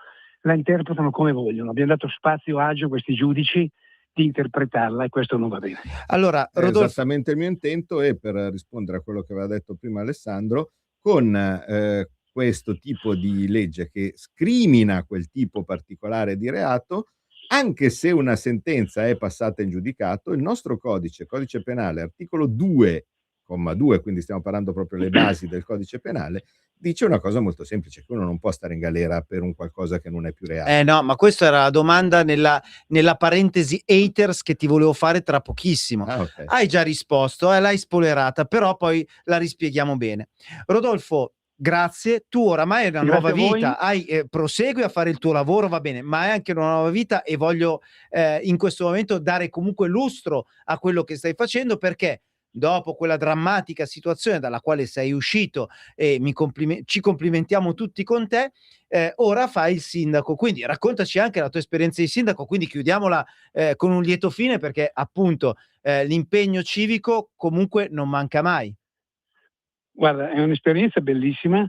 la interpretano come vogliono. Abbiamo dato spazio agio a questi giudici di interpretarla, e questo non va bene. Allora, Rodolfo, esattamente il mio intento, e per rispondere a quello che aveva detto prima Alessandro, con questo tipo di legge che scrimina quel tipo particolare di reato, anche se una sentenza è passata in giudicato, il nostro codice penale, articolo 2,2, quindi stiamo parlando proprio le basi del codice penale, dice una cosa molto semplice, che uno non può stare in galera per un qualcosa che non è più reato. no, ma questa era la domanda nella parentesi haters che ti volevo fare tra pochissimo. Okay. Hai già risposto, l'hai spoilerata, però poi la rispieghiamo bene. Rodolfo, grazie. Tu oramai hai una nuova vita, prosegui a fare il tuo lavoro, va bene, ma hai anche una nuova vita, e voglio in questo momento dare comunque lustro a quello che stai facendo, perché dopo quella drammatica situazione dalla quale sei uscito, e ci complimentiamo tutti con te, ora fai il sindaco. Quindi raccontaci anche la tua esperienza di sindaco, quindi chiudiamola con un lieto fine, perché appunto l'impegno civico comunque non manca mai. Guarda, è un'esperienza bellissima,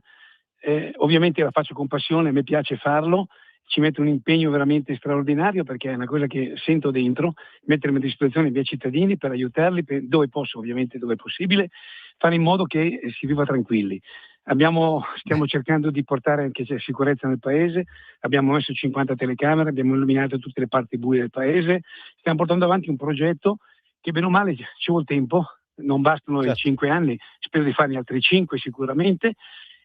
ovviamente la faccio con passione, a me piace farlo, ci metto un impegno veramente straordinario, perché è una cosa che sento dentro, mettermi a disposizione dei miei cittadini per aiutarli, dove posso, ovviamente dove è possibile, fare in modo che si viva tranquilli. Stiamo cercando di portare anche sicurezza nel paese, abbiamo messo 50 telecamere, abbiamo illuminato tutte le parti buie del paese, stiamo portando avanti un progetto che bene o male ci vuole tempo, non bastano i 5 anni, spero di farne altri 5 sicuramente,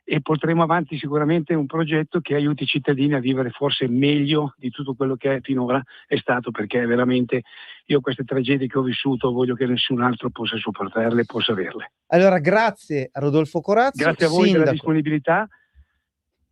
e porteremo avanti sicuramente un progetto che aiuti i cittadini a vivere forse meglio di tutto quello che finora è stato, perché veramente io queste tragedie che ho vissuto voglio che nessun altro possa sopportarle, possa averle. Allora, grazie a Rodolfo Corazzo. Grazie a voi sindaco. della disponibilità.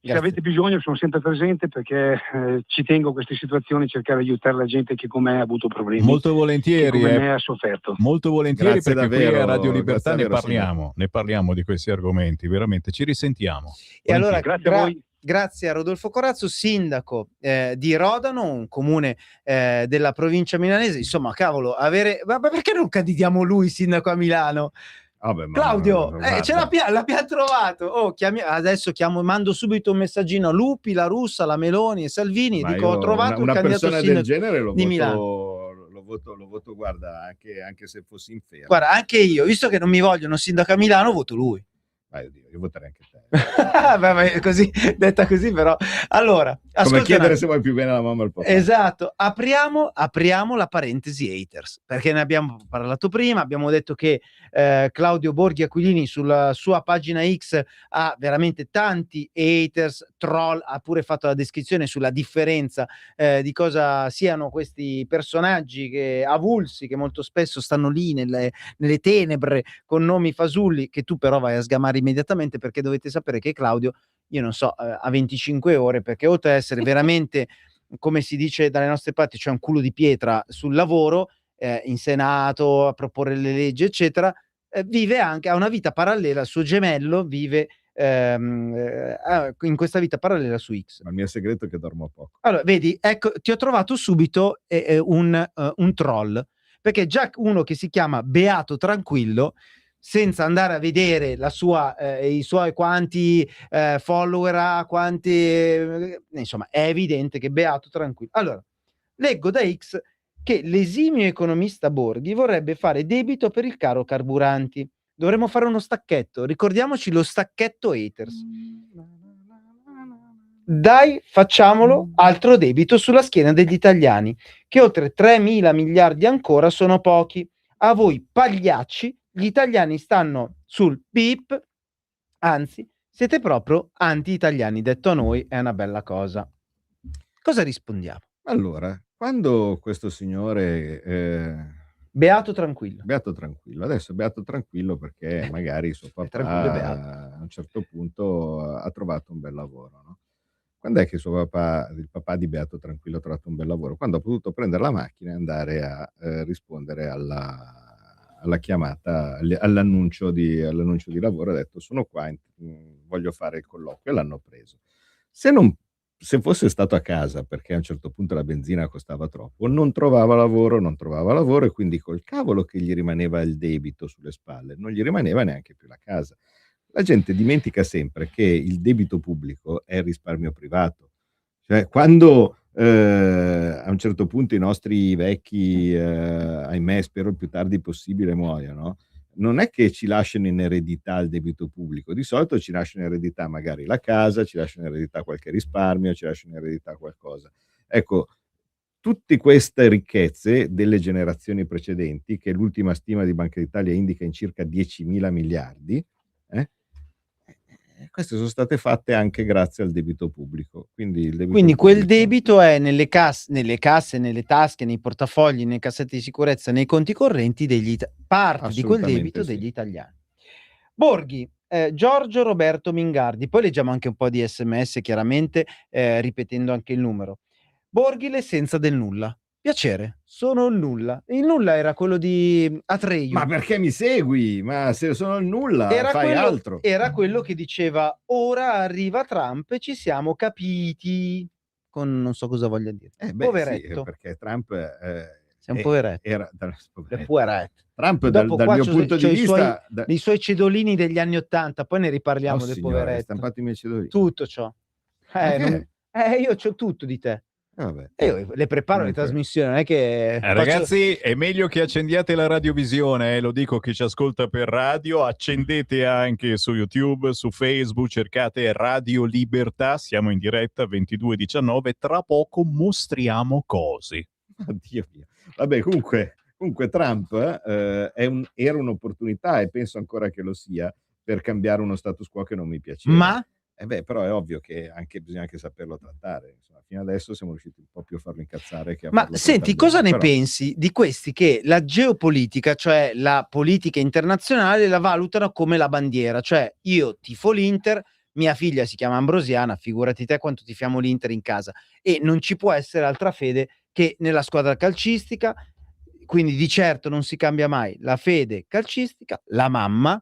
Se Grazie. avete bisogno sono sempre presente, perché ci tengo a queste situazioni, cercare di aiutare la gente che come me ha avuto problemi. Molto volentieri. Che come me ha sofferto. Molto volentieri, Grazie perché davvero, qui a Radio Libertà grazie ne parliamo di questi argomenti, veramente ci risentiamo. E allora, grazie a voi. Grazie a Rodolfo Corazzo, sindaco di Rodano, un comune della provincia milanese. Insomma, cavolo, ma perché non candidiamo lui sindaco a Milano? Claudio, l'abbiamo trovato. Adesso mando subito un messaggino a Lupi, La Russa, la Meloni e Salvini, e dico: ho trovato una il candidato persona sindaco del genere di Milano. lo voto, guarda, anche se fossi in fermo. Guarda, anche io, visto che non mi vogliono sindaco a Milano, voto lui. Oddio, io voterei anche te. Beh, così, detta così, però. Allora, come chiedere se vuoi più bene alla mamma o al papà. Esatto, apriamo la parentesi haters, perché ne abbiamo parlato prima, abbiamo detto che Claudio Borghi Aquilini sulla sua pagina X ha veramente tanti haters, troll, ha pure fatto la descrizione sulla differenza di cosa siano questi personaggi avulsi, che molto spesso stanno lì nelle tenebre con nomi fasulli, che tu però vai a sgamare immediatamente, perché dovete sapere che Claudio, io non so, ha 25 ore, perché oltre ad essere veramente, come si dice dalle nostre parti, cioè un culo di pietra sul lavoro, in Senato, a proporre le leggi, eccetera, vive anche, ha una vita parallela, il suo gemello vive in questa vita parallela su X. Ma il mio segreto è che dormo poco. Allora, vedi, ecco, ti ho trovato subito un troll, perché già uno che si chiama Beato Tranquillo, senza andare a vedere i suoi quanti follower ha, insomma, è evidente che Beato Tranquillo. Allora, leggo da X che l'esimio economista Borghi vorrebbe fare debito per il caro carburanti. Dovremmo fare uno stacchetto, ricordiamoci lo stacchetto haters. Dai, facciamolo, altro debito sulla schiena degli italiani, che oltre 3.000 miliardi ancora sono pochi. A voi pagliacci, gli italiani stanno sul PIP, anzi, siete proprio anti-italiani. Detto a noi è una bella cosa. Cosa rispondiamo? Allora, quando questo signore... Beato Tranquillo. Adesso è beato tranquillo perché magari suo papà a un certo punto ha trovato un bel lavoro, no? Quando è che il papà di Beato Tranquillo ha trovato un bel lavoro? Quando ha potuto prendere la macchina e andare a rispondere alla chiamata, all'annuncio di lavoro, ha detto: sono qua, voglio fare il colloquio, e l'hanno preso. Se fosse stato a casa perché a un certo punto la benzina costava troppo, non trovava lavoro e quindi col cavolo che gli rimaneva il debito sulle spalle, non gli rimaneva neanche più la casa. La gente dimentica sempre che il debito pubblico è il risparmio privato. Cioè, quando a un certo punto i nostri vecchi, ahimè, spero il più tardi possibile, muoiono, non è che ci lasciano in eredità il debito pubblico, di solito ci lasciano in eredità magari la casa, ci lasciano in eredità qualche risparmio, ci lasciano in eredità qualcosa. Ecco, tutte queste ricchezze delle generazioni precedenti, che l'ultima stima di Banca d'Italia indica in circa 10.000 miliardi, queste sono state fatte anche grazie al debito pubblico. Quindi quel debito è nelle casse, nelle tasche, nei portafogli, nei cassetti di sicurezza, nei conti correnti parte di quel debito degli italiani. Borghi, Giorgio Roberto Mingardi, poi leggiamo anche un po' di SMS, chiaramente ripetendo anche il numero. Borghi, l'essenza del nulla. Piacere, sono il nulla. Il nulla era quello di Atreyu. Ma perché mi segui? Ma se sono il nulla, fai altro. Era quello che diceva: ora arriva Trump e ci siamo capiti. Con non so cosa voglia dire. Poveretto. Sì, perché Trump sei un poveretto. Era poveretto. Trump dal mio punto di vista... I suoi cedolini degli anni '80, poi ne riparliamo del poveretto. Stampati i miei cedolini. Tutto ciò. Io c'ho tutto di te. Vabbè. Io le preparo le trasmissioni, non è che ragazzi, è meglio che accendiate la radiovisione, lo dico chi ci ascolta per radio, accendete anche su YouTube, su Facebook, cercate Radio Libertà, siamo in diretta 22:19, tra poco mostriamo cose. Oddio mio. Vabbè, comunque Trump era un'opportunità, e penso ancora che lo sia, per cambiare uno status quo che non mi piaceva. Ma però è ovvio che bisogna anche saperlo trattare. Insomma, fino adesso siamo riusciti un po' più a farlo incazzare che a Ma farlo senti, cosa ne pensi di questi che la geopolitica, cioè la politica internazionale, la valutano come la bandiera? Cioè, io tifo l'Inter, mia figlia si chiama Ambrosiana, figurati te quanto tifiamo l'Inter in casa, e non ci può essere altra fede che nella squadra calcistica, quindi di certo non si cambia mai la fede calcistica, la mamma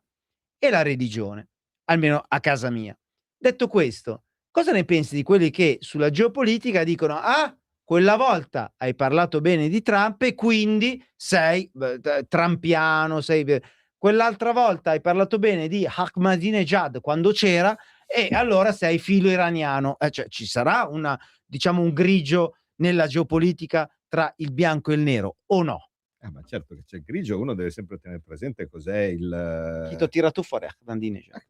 e la religione, almeno a casa mia. Detto questo, cosa ne pensi di quelli che sulla geopolitica dicono: ah, quella volta hai parlato bene di Trump e quindi sei trampiano, quell'altra volta hai parlato bene di Ahmadinejad quando c'era e allora sei filo iraniano. Cioè, ci sarà un grigio nella geopolitica tra il bianco e il nero o no? Ma certo che c'è il grigio, uno deve sempre tenere presente cos'è il... Chi ti ho tirato fuori? Ahmadinejad.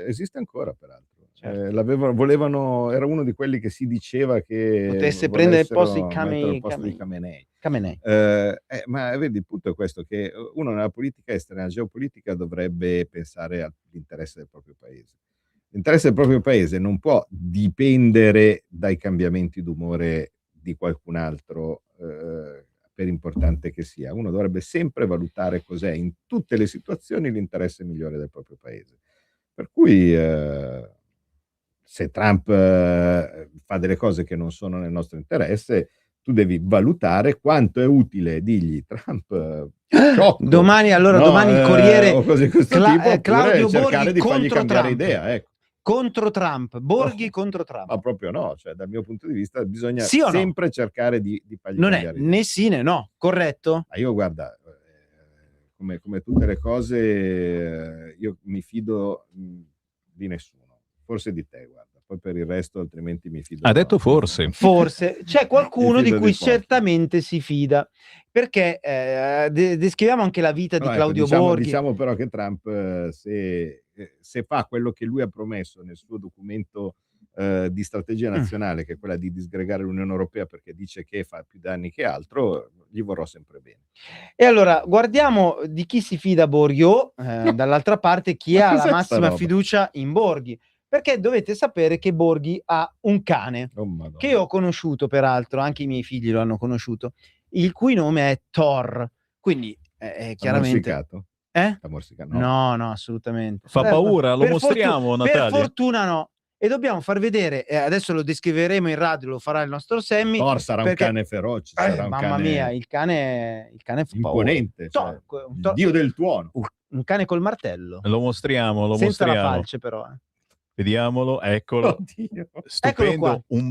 Esiste ancora, peraltro. Certo. Era uno di quelli che si diceva che potesse prendere il posto di Khamenei. Ma vedi, il punto è questo, che uno nella politica estera, nella geopolitica, dovrebbe pensare all'interesse del proprio paese. L'interesse del proprio paese non può dipendere dai cambiamenti d'umore di qualcun altro, per importante che sia. Uno dovrebbe sempre valutare cos'è in tutte le situazioni l'interesse migliore del proprio paese. Per cui se Trump fa delle cose che non sono nel nostro interesse, tu devi valutare quanto è utile dirgli Trump sciocco, domani il Corriere o cose di questo tipo, Claudio cercare Borghi di fargli cambiare Trump. idea, ecco. Contro Trump, Borghi contro Trump. Ma proprio no, cioè dal mio punto di vista bisogna sì sempre cercare di fargli non cambiare è idea. Né sì né no, corretto? Ma io guarda, come tutte le cose, io mi fido di nessuno, forse di te, guarda. Poi per il resto altrimenti mi fido. Ha detto forse. Forse c'è qualcuno di cui certamente si fida, perché descriviamo anche la vita di Claudio Borghi. Diciamo però che Trump, se fa quello che lui ha promesso nel suo documento di strategia nazionale, che è quella di disgregare l'Unione Europea perché dice che fa più danni che altro, gli vorrò sempre bene. E allora guardiamo di chi si fida Borghi o dall'altra parte chi ha la massima fiducia in Borghi, perché dovete sapere che Borghi ha un cane che io ho conosciuto, peraltro anche i miei figli lo hanno conosciuto, il cui nome è Thor, quindi chiaramente morsicato? No, assolutamente. Fa paura, lo mostriamo, Natalia. Per fortuna no. E dobbiamo far vedere, adesso lo descriveremo in radio, lo farà il nostro Sammy. Thor sarà un cane feroce, sarà un mamma cane mia, il cane fa imponente, paura. Il dio del tuono. Un cane col martello. Lo mostriamo. Senza la falce però. Vediamolo, eccolo. Oddio. Stupendo, un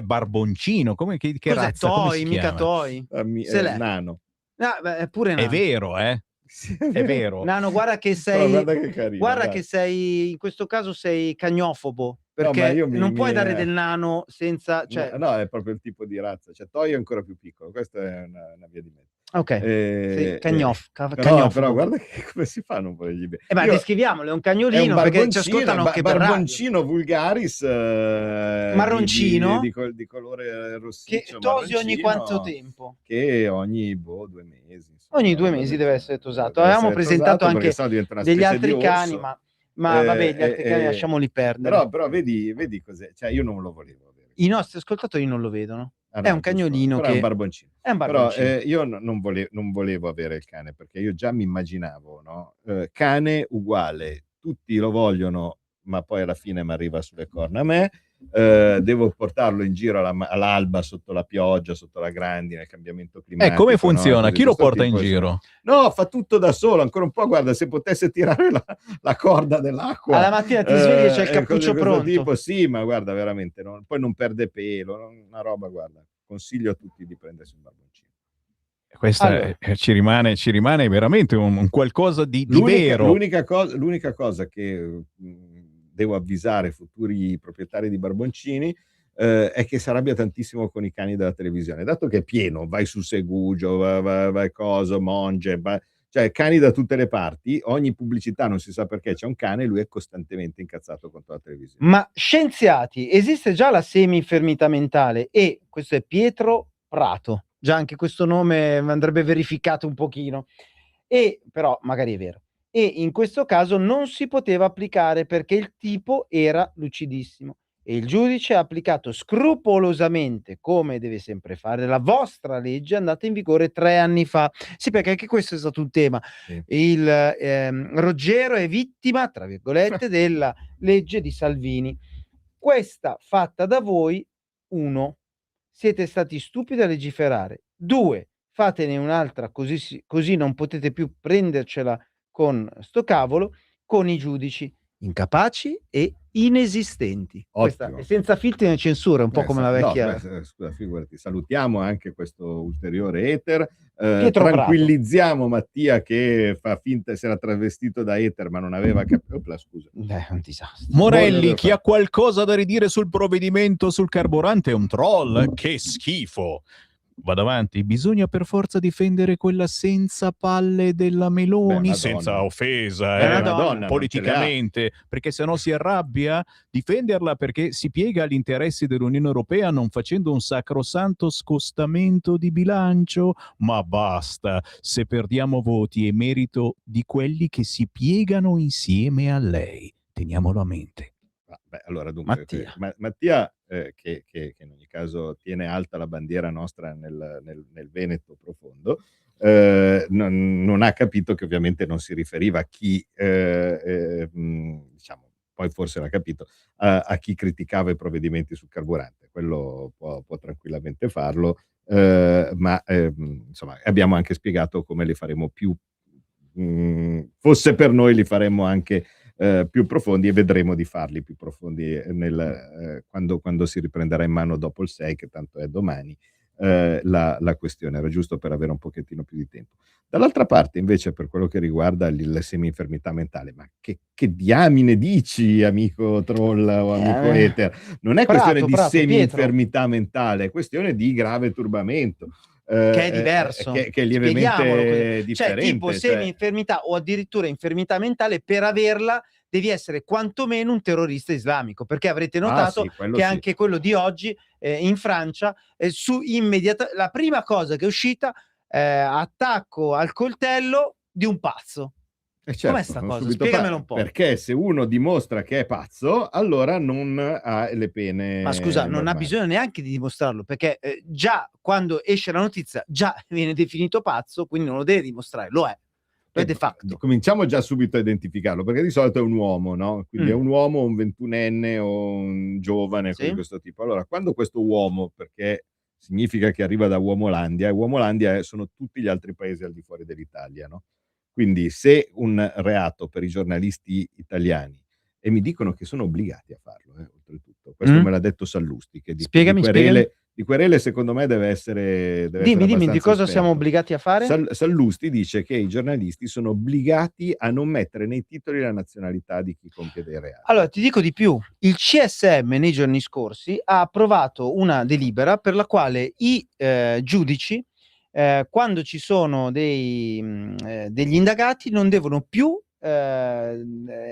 barboncino, che Cos'è? razza, come si Mica chiama? Toy? Se l'è. Nano. È pure Nano. È vero, è vero. Nano, guarda che sei, No, guarda che carino, guarda dai. che sei, in questo caso sei cagnofobo, perché ma io non puoi dare del nano senza, cioè... No, è proprio il tipo di razza, cioè Toy è ancora più piccolo, questa è una via di mezzo. Ok, sì, Però guarda come si fanno un po' gli ma descriviamolo, è un cagnolino, perché ci ascoltano anche per radio. Barboncino vulgaris, marroncino, di colore rossiccio, che tosi ogni quanto tempo? Che ogni 2 mesi. Insomma, ogni 2 mesi deve essere tosato. Avevamo presentato anche degli altri cani, ma vabbè, gli altri cani lasciamoli perdere. Però vedi cos'è, cioè io non lo volevo avere. I nostri ascoltatori non lo vedono. È un cagnolino che è un barboncino. È un barboncino. Però io non volevo avere il cane, perché io già mi immaginavo, no? Cane uguale, tutti lo vogliono, ma poi alla fine mi arriva sulle corna a me. Devo portarlo in giro all'alba, sotto la pioggia, sotto la grandine, il cambiamento climatico. Come funziona? No? Chi lo porta in giro? No, fa tutto da solo, ancora un po', guarda, se potesse tirare la corda dell'acqua. Alla mattina ti svegli e c'è il cappuccio pronto. Tipo, sì, ma guarda, veramente, poi non perde pelo, una roba, guarda, consiglio a tutti di prendersi un barboncino. Questa allora, ci rimane veramente un qualcosa di vero. L'unica cosa che devo avvisare futuri proprietari di barboncini è che si arrabbia tantissimo con i cani della televisione, dato che è pieno, vai sul Segugio, vai coso, Monge, cioè cani da tutte le parti, ogni pubblicità non si sa perché c'è un cane e lui è costantemente incazzato contro la televisione. Ma scienziati, esiste già la semi-infermità mentale, e questo è Pietro Prato, già anche questo nome andrebbe verificato un pochino, e però magari è vero. E in questo caso non si poteva applicare perché il tipo era lucidissimo e il giudice ha applicato scrupolosamente, come deve sempre fare, la vostra legge andata in vigore 3 anni fa. Sì, perché anche questo è stato un tema. Sì. Ruggero è vittima, tra virgolette, della legge di Salvini. Questa fatta da voi, 1, siete stati stupidi a legiferare, 2, fatene un'altra così non potete più prendercela con sto cavolo, con i giudici incapaci e inesistenti. Questa è senza filtri né censura, un po' come la vecchia. Scusa, figurati, salutiamo anche questo ulteriore eter. Tranquillizziamo Mattia che fa finta, si era travestito da eter ma non aveva capito. Scusa. Un disastro. Morelli, chi ha qualcosa da ridire sul provvedimento sul carburante è un troll. Che schifo. Vado avanti, bisogna per forza difendere quella senza palle della Meloni, senza offesa, Madonna, politicamente, perché sennò si arrabbia, difenderla perché si piega agli interessi dell'Unione Europea non facendo un sacrosanto scostamento di bilancio, ma basta, se perdiamo voti è merito di quelli che si piegano insieme a lei, teniamolo a mente. Allora dunque Mattia che in ogni caso tiene alta la bandiera nostra nel Veneto profondo, non ha capito che ovviamente non si riferiva a chi diciamo, poi forse l'ha capito, a chi criticava i provvedimenti sul carburante. Quello può tranquillamente farlo, ma insomma abbiamo anche spiegato come li faremo più, fosse per noi li faremmo anche più profondi, e vedremo di farli più profondi quando si riprenderà in mano dopo il 6, che tanto è domani, la questione. Era giusto per avere un pochettino più di tempo. Dall'altra parte invece, per quello che riguarda la semi-infermità mentale, ma che diamine dici, amico troll o amico eter? Non è questione di semi-infermità mentale, è questione di grave turbamento. Che è diverso, che è lievemente differente, cioè tipo semi-infermità o addirittura infermità mentale. Per averla devi essere quantomeno un terrorista islamico, perché avrete notato che anche quello di oggi in Francia la prima cosa che è uscita attacco al coltello di un pazzo. Certo, com'è sta cosa? Spiegamelo un po'. Perché se uno dimostra che è pazzo, allora non ha le pene. Ma scusa, normali. Non ha bisogno neanche di dimostrarlo, perché già quando esce la notizia già viene definito pazzo, quindi non lo deve dimostrare, lo è de facto. Cominciamo già subito a identificarlo, perché di solito è un uomo, no? Quindi è un uomo, un 21enne o un giovane di questo tipo. Allora, quando questo uomo, perché significa che arriva da Uomolandia, e Uomolandia sono tutti gli altri paesi al di fuori dell'Italia, no? Quindi se un reato per i giornalisti italiani e mi dicono che sono obbligati a farlo, oltretutto. Questo me l'ha detto Sallusti, che Spiegami. di querele secondo me deve essere Dimmi, di cosa esperto. siamo obbligati a fare? Sallusti dice che i giornalisti sono obbligati a non mettere nei titoli la nazionalità di chi compie dei reati. Allora, ti dico di più. Il CSM nei giorni scorsi ha approvato una delibera per la quale i giudici, quando ci sono degli indagati, non devono più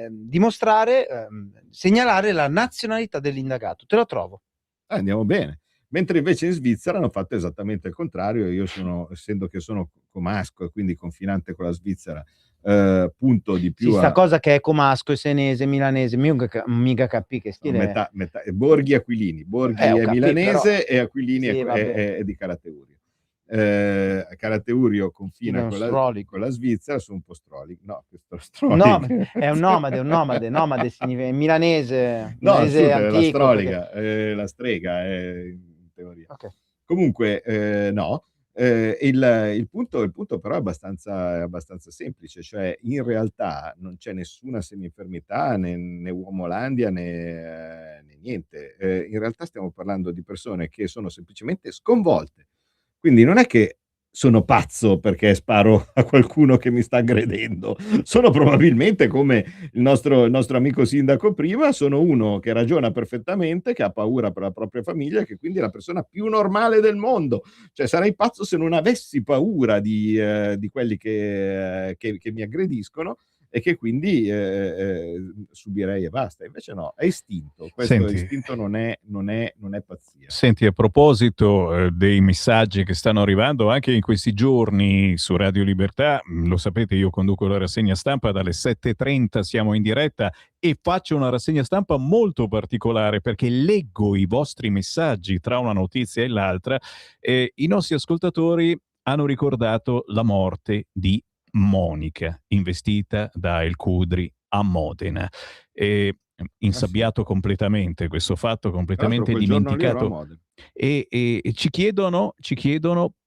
dimostrare, segnalare la nazionalità dell'indagato. Te lo trovo. Andiamo bene. Mentre invece in Svizzera hanno fatto esattamente il contrario. Io essendo che sono comasco e quindi confinante con la Svizzera, punto di più sta cosa che è comasco, senese, milanese, mica capì che stile metà Borghi e Aquilini. Borghi è milanese e Aquilini è di Calateurio. Calateurio confina con la Svizzera, sono un po' strolico. No, è un nomade significa milanese. No, antico, la strolica, la strega in teoria. Okay. Comunque no. Il punto però è abbastanza semplice, cioè in realtà non c'è nessuna semi-infermità né uomolandia né niente. In realtà stiamo parlando di persone che sono semplicemente sconvolte. Quindi non è che sono pazzo perché sparo a qualcuno che mi sta aggredendo, sono probabilmente come il nostro amico sindaco prima, sono uno che ragiona perfettamente, che ha paura per la propria famiglia e che quindi è la persona più normale del mondo. Cioè sarei pazzo se non avessi paura di quelli che mi aggrediscono e che quindi subirei e basta. Invece no, è istinto. Questo istinto non è pazzia. Senti, a proposito dei messaggi che stanno arrivando anche in questi giorni su Radio Libertà, lo sapete, io conduco la rassegna stampa dalle 7:30, siamo in diretta e faccio una rassegna stampa molto particolare perché leggo i vostri messaggi tra una notizia e l'altra. I nostri ascoltatori hanno ricordato la morte di Monica, investita da El Cudri a Modena. Insabbiato completamente questo fatto, completamente dimenticato. E ci chiedono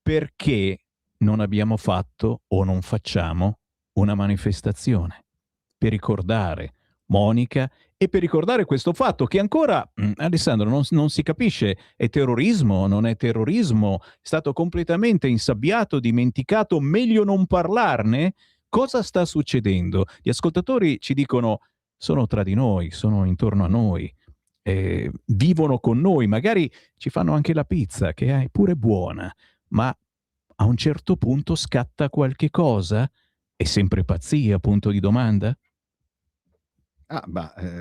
perché non abbiamo fatto o non facciamo una manifestazione per ricordare Monica e per ricordare questo fatto che ancora, Alessandro, non si capisce, è terrorismo, non è terrorismo, è stato completamente insabbiato, dimenticato, meglio non parlarne? Cosa sta succedendo? Gli ascoltatori ci dicono sono tra di noi, sono intorno a noi, vivono con noi, magari ci fanno anche la pizza, che è pure buona, ma a un certo punto scatta qualche cosa? È sempre pazzia, punto di domanda?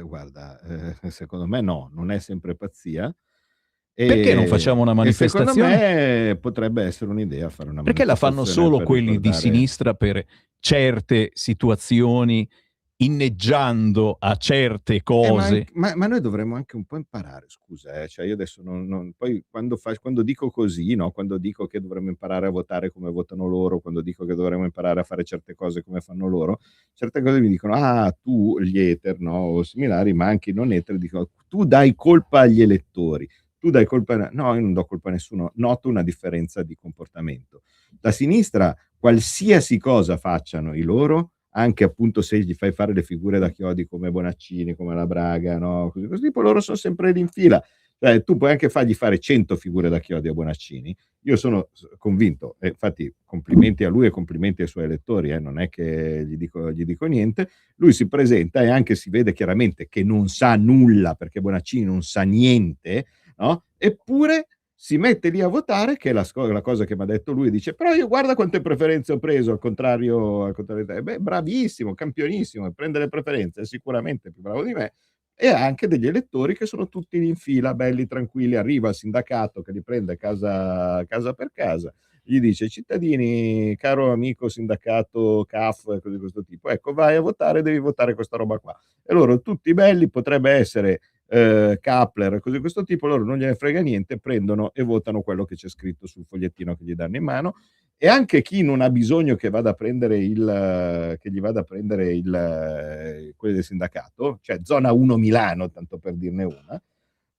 Guarda, secondo me no, non è sempre pazzia. Perché non facciamo una manifestazione? Secondo me potrebbe essere un'idea fare una perché manifestazione. Perché la fanno solo quelli di sinistra per certe situazioni, inneggiando a certe cose? Ma noi dovremmo anche un po' imparare, scusa, cioè io adesso poi quando dico così, no? Quando dico che dovremmo imparare a votare come votano loro, quando dico che dovremmo imparare a fare certe cose come fanno loro, certe cose mi dicono tu, gli ether, no? O similari, ma anche i non ether dicono tu dai colpa agli elettori, tu dai colpa. No, io non do colpa a nessuno, noto una differenza di comportamento. Da sinistra qualsiasi cosa facciano i loro, anche appunto se gli fai fare le figure da chiodi come Bonaccini, come la Braga, no? Così tipo, loro sono sempre lì in fila. Cioè, tu puoi anche fargli fare 100 figure da chiodi a Bonaccini. Io sono convinto, e infatti complimenti a lui e complimenti ai suoi elettori, non è che gli dico niente. Lui si presenta e anche si vede chiaramente che non sa nulla, perché Bonaccini non sa niente, no? Eppure si mette lì a votare, che è la cosa che mi ha detto lui, dice però io guarda quante preferenze ho preso, al contrario di te. Bravissimo, campionissimo, prende le preferenze, è sicuramente più bravo di me, e ha anche degli elettori che sono tutti in fila, belli, tranquilli, arriva il sindacato che li prende casa per casa, gli dice cittadini, caro amico sindacato CAF, cose di questo tipo, ecco vai a votare, devi votare questa roba qua, e loro tutti belli, potrebbe essere Kappler, così di questo tipo, loro non gliene frega niente, prendono e votano quello che c'è scritto sul fogliettino che gli danno in mano. E anche chi non ha bisogno che vada a prendere quelli del sindacato, cioè zona 1 Milano, tanto per dirne una,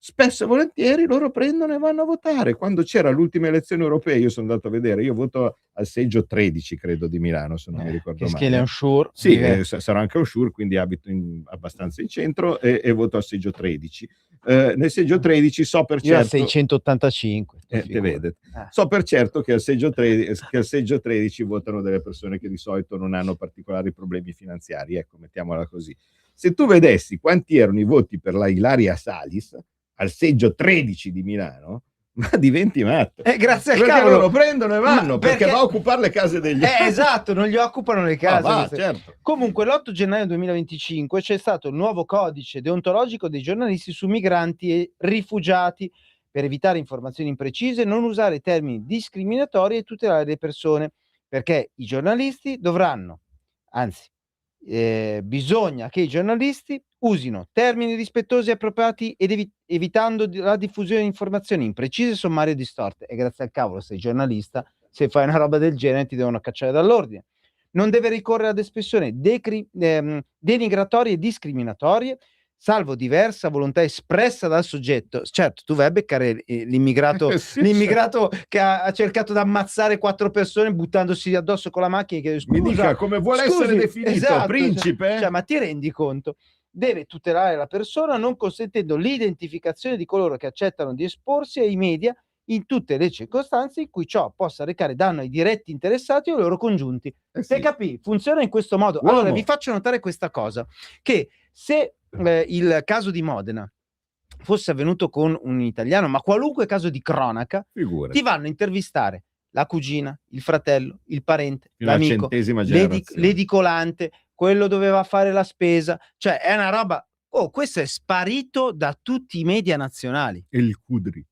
spesso e volentieri loro prendono e vanno a votare. Quando c'era l'ultima elezione europea, io sono andato a vedere, io voto al seggio 13, credo, di Milano, se non mi ricordo male. Che è un sure. Sì, sarò anche un sure, quindi abito abbastanza in centro e voto al seggio 13. Nel seggio 13 so per certo... Io al 685. te vede. So per certo che al seggio 13 votano delle persone che di solito non hanno particolari problemi finanziari, ecco, mettiamola così. Se tu vedessi quanti erano i voti per la Ilaria Salis al seggio 13 di Milano, ma diventi matto. Grazie al perché cavolo. loro prendono e vanno, perché va a occupare le case degli altri. Esatto, non gli occupano le case. Certo. Comunque l'8 gennaio 2025 c'è stato il nuovo codice deontologico dei giornalisti su migranti e rifugiati per evitare informazioni imprecise, non usare termini discriminatori e tutelare le persone, perché i giornalisti dovranno, anzi bisogna che i giornalisti usino termini rispettosi e appropriati ed evitando la diffusione di informazioni imprecise, sommarie e distorte. E grazie al cavolo, sei giornalista, se fai una roba del genere ti devono cacciare dall'ordine. Non deve ricorrere ad espressioni denigratorie e discriminatorie, salvo diversa volontà espressa dal soggetto. Certo, tu vai a beccare l'immigrato che ha cercato di ammazzare 4 persone buttandosi addosso con la macchina, che mi dica come vuole essere definito, esatto, principe? Cioè, ma ti rendi conto? Deve tutelare la persona non consentendo l'identificazione di coloro che accettano di esporsi ai media in tutte le circostanze in cui ciò possa recare danno ai diretti interessati o ai loro congiunti. Se capì, funziona in questo modo. Allora vi faccio notare questa cosa, che se il caso di Modena fosse avvenuto con un italiano, ma qualunque caso di cronaca, ti vanno a intervistare la cugina, il fratello, il parente, l'amico, l'edicolante, quello doveva fare la spesa, cioè è una roba, questo è sparito da tutti i media nazionali. Il Cudri.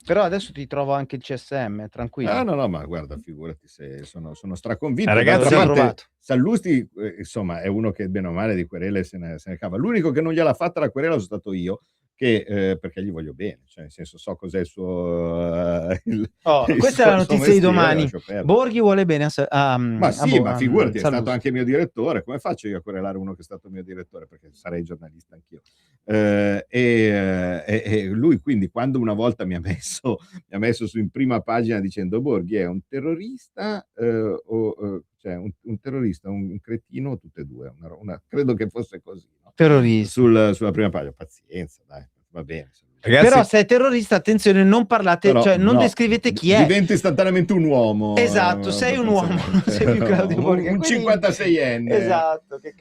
Però adesso ti trovo anche il CSM, tranquillo. No, ma guarda, figurati, se sono straconvinto. Ragazzi, Sallusti, insomma, è uno che bene o male di querele se ne cava. L'unico che non gliel'ha fatta la querela sono stato io, che perché gli voglio bene, cioè nel senso so cos'è il suo questa è la notizia di domani. Borghi vuole bene ma figurati, è stato anche mio direttore, come faccio io a querelare uno che è stato mio direttore, perché sarei giornalista anch'io. E lui quindi quando una volta mi ha messo su in prima pagina dicendo Borghi è un terrorista cioè un terrorista, un cretino, tutte e due, credo che fosse così, no? Terrorista sulla prima pagina. Pazienza, dai, va bene. Ragazzi, però se è terrorista, attenzione, non parlate, cioè non descrivete chi è. Diventi istantaneamente un uomo. Esatto, sei un uomo, sei più Claudio Borghi, un 56enne. Esatto, che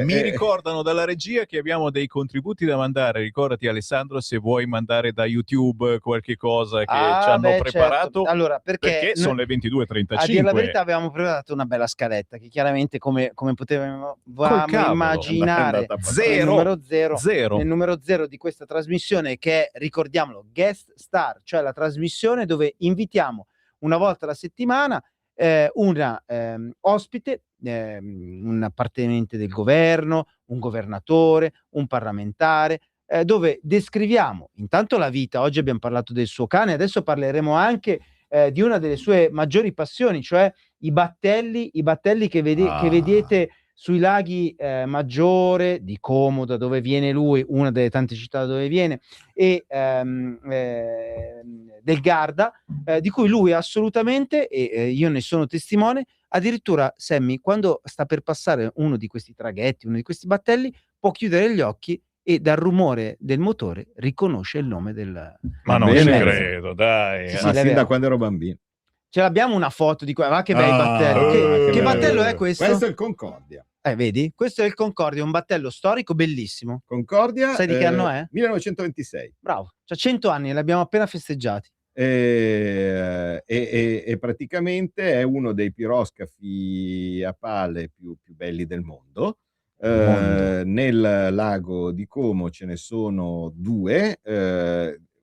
mi ricordano dalla regia che abbiamo dei contributi da mandare. Ricordati, Alessandro, se vuoi mandare da YouTube qualche cosa che ci hanno preparato. Certo. Allora, perché sono le 22:35. A dire la verità avevamo preparato una bella scaletta che chiaramente come potevamo immaginare il numero 0 di questa trasmissione, che è, ricordiamolo, Guest Star, cioè la trasmissione dove invitiamo una volta alla settimana una ospite, un appartenente del governo, un governatore, un parlamentare, dove descriviamo intanto la vita. Oggi abbiamo parlato del suo cane, adesso parleremo anche di una delle sue maggiori passioni, cioè i battelli che vedete sui laghi Maggiore, di Como, da dove viene lui, una delle tante città da dove viene, e del Garda, di cui lui assolutamente, e io ne sono testimone, addirittura Sammy, quando sta per passare uno di questi traghetti, uno di questi battelli, può chiudere gli occhi e dal rumore del motore riconosce il nome del... Ma non ci credo, dai. Sì, da quando ero bambino. Ce l'abbiamo una foto di qua, va che bei battelli. Che battello è questo? Questo è il Concordia. Vedi? Questo è il Concordia, un battello storico bellissimo. Concordia. Sai di che anno è? 1926. Bravo, c'ha 100 anni, l'abbiamo appena festeggiati. E praticamente è uno dei piroscafi a pale più belli del mondo. Nel lago di Como ce ne sono 2,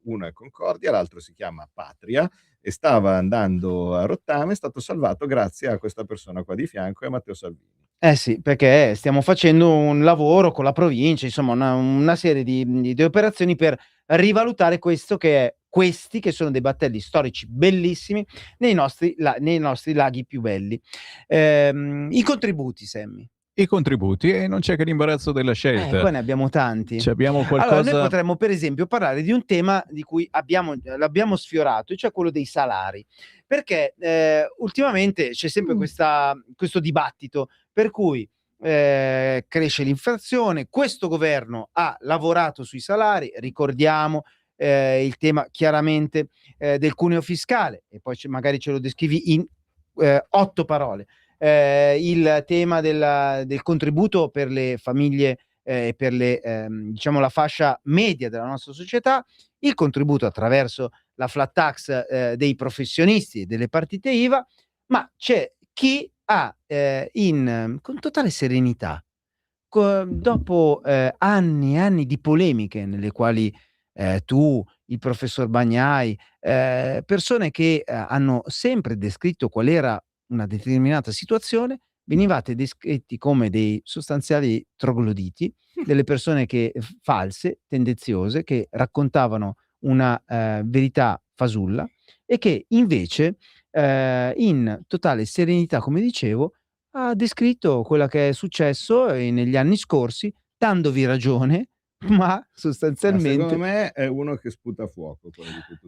uno è Concordia, l'altro si chiama Patria, e stava andando a rottame, è stato salvato grazie a questa persona qua di fianco, è Matteo Salvini. Sì, perché stiamo facendo un lavoro con la provincia, insomma una serie di operazioni per rivalutare questi che sono dei battelli storici bellissimi nei nostri laghi più belli. I contributi, Sammy. I contributi, e non c'è che l'imbarazzo della scelta. Poi ne abbiamo tanti. Abbiamo qualcosa... Allora, noi potremmo per esempio parlare di un tema di cui l'abbiamo sfiorato, cioè quello dei salari, perché ultimamente c'è sempre questo dibattito per cui cresce l'inflazione, questo governo ha lavorato sui salari, ricordiamo il tema chiaramente del cuneo fiscale, e poi magari ce lo descrivi in 8 parole. Il tema del contributo per le famiglie, per diciamo la fascia media della nostra società, il contributo attraverso la flat tax dei professionisti e delle partite IVA, ma c'è chi ha con totale serenità, dopo anni e anni di polemiche nelle quali tu, il professor Bagnai, persone che hanno sempre descritto qual era una determinata situazione, venivate descritti come dei sostanziali trogloditi, delle persone false, tendenziose, che raccontavano una verità fasulla e che invece in totale serenità, come dicevo, ha descritto quello che è successo negli anni scorsi, dandovi ragione, ma sostanzialmente... Secondo me è uno che sputa fuoco.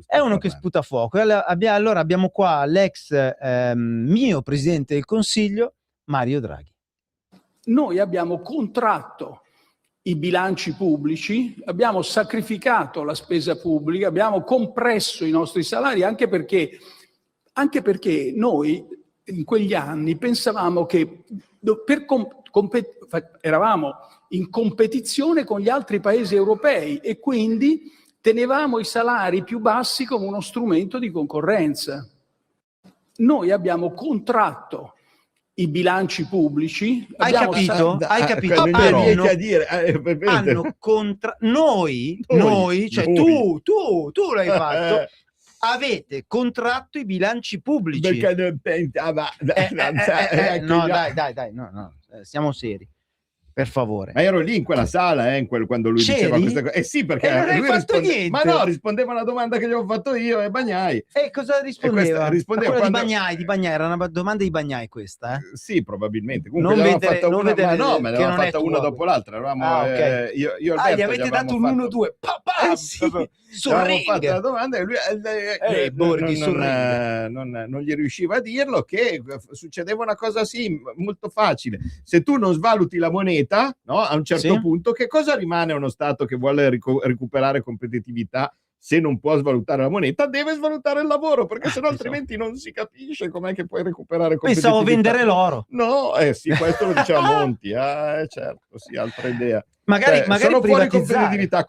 È uno che sputa fuoco. Allora abbiamo qua l'ex mio presidente del Consiglio, Mario Draghi. Noi abbiamo contratto i bilanci pubblici, abbiamo sacrificato la spesa pubblica, abbiamo compresso i nostri salari, anche perché noi in quegli anni pensavamo che eravamo in competizione con gli altri paesi europei e quindi tenevamo i salari più bassi come uno strumento di concorrenza. Noi abbiamo contratto i bilanci pubblici. Hai capito? Noi, cioè tu l'hai fatto. Avete contratto i bilanci pubblici. Perché non pensava... no, dai, no, siamo seri, per favore. Ma ero lì in quella sala quando lui diceva questa cosa. Sì, perché non hai fatto niente. Ma no, rispondeva a una domanda che gli ho fatto io e Bagnai. E cosa rispondeva? Rispondeva quando... di Bagnai, era una domanda di Bagnai questa, Sì, probabilmente. Comunque me ne avevamo fatta una dopo l'altra. Eravamo, okay. Io gli avete dato un 1-2. Sì. Avevamo fatto la domanda e lui non gli riusciva a dirlo, che succedeva una cosa molto facile. Se tu non svaluti la moneta, no, a un certo punto, che cosa rimane a uno Stato che vuole recuperare competitività? Se non può svalutare la moneta, deve svalutare il lavoro, perché sennò altrimenti non si capisce com'è che puoi recuperare competitività. Pensavo vendere l'oro. No, sì, questo lo diceva Monti, certo, sì, altra idea. Magari sono fuori privatizzare. competitività.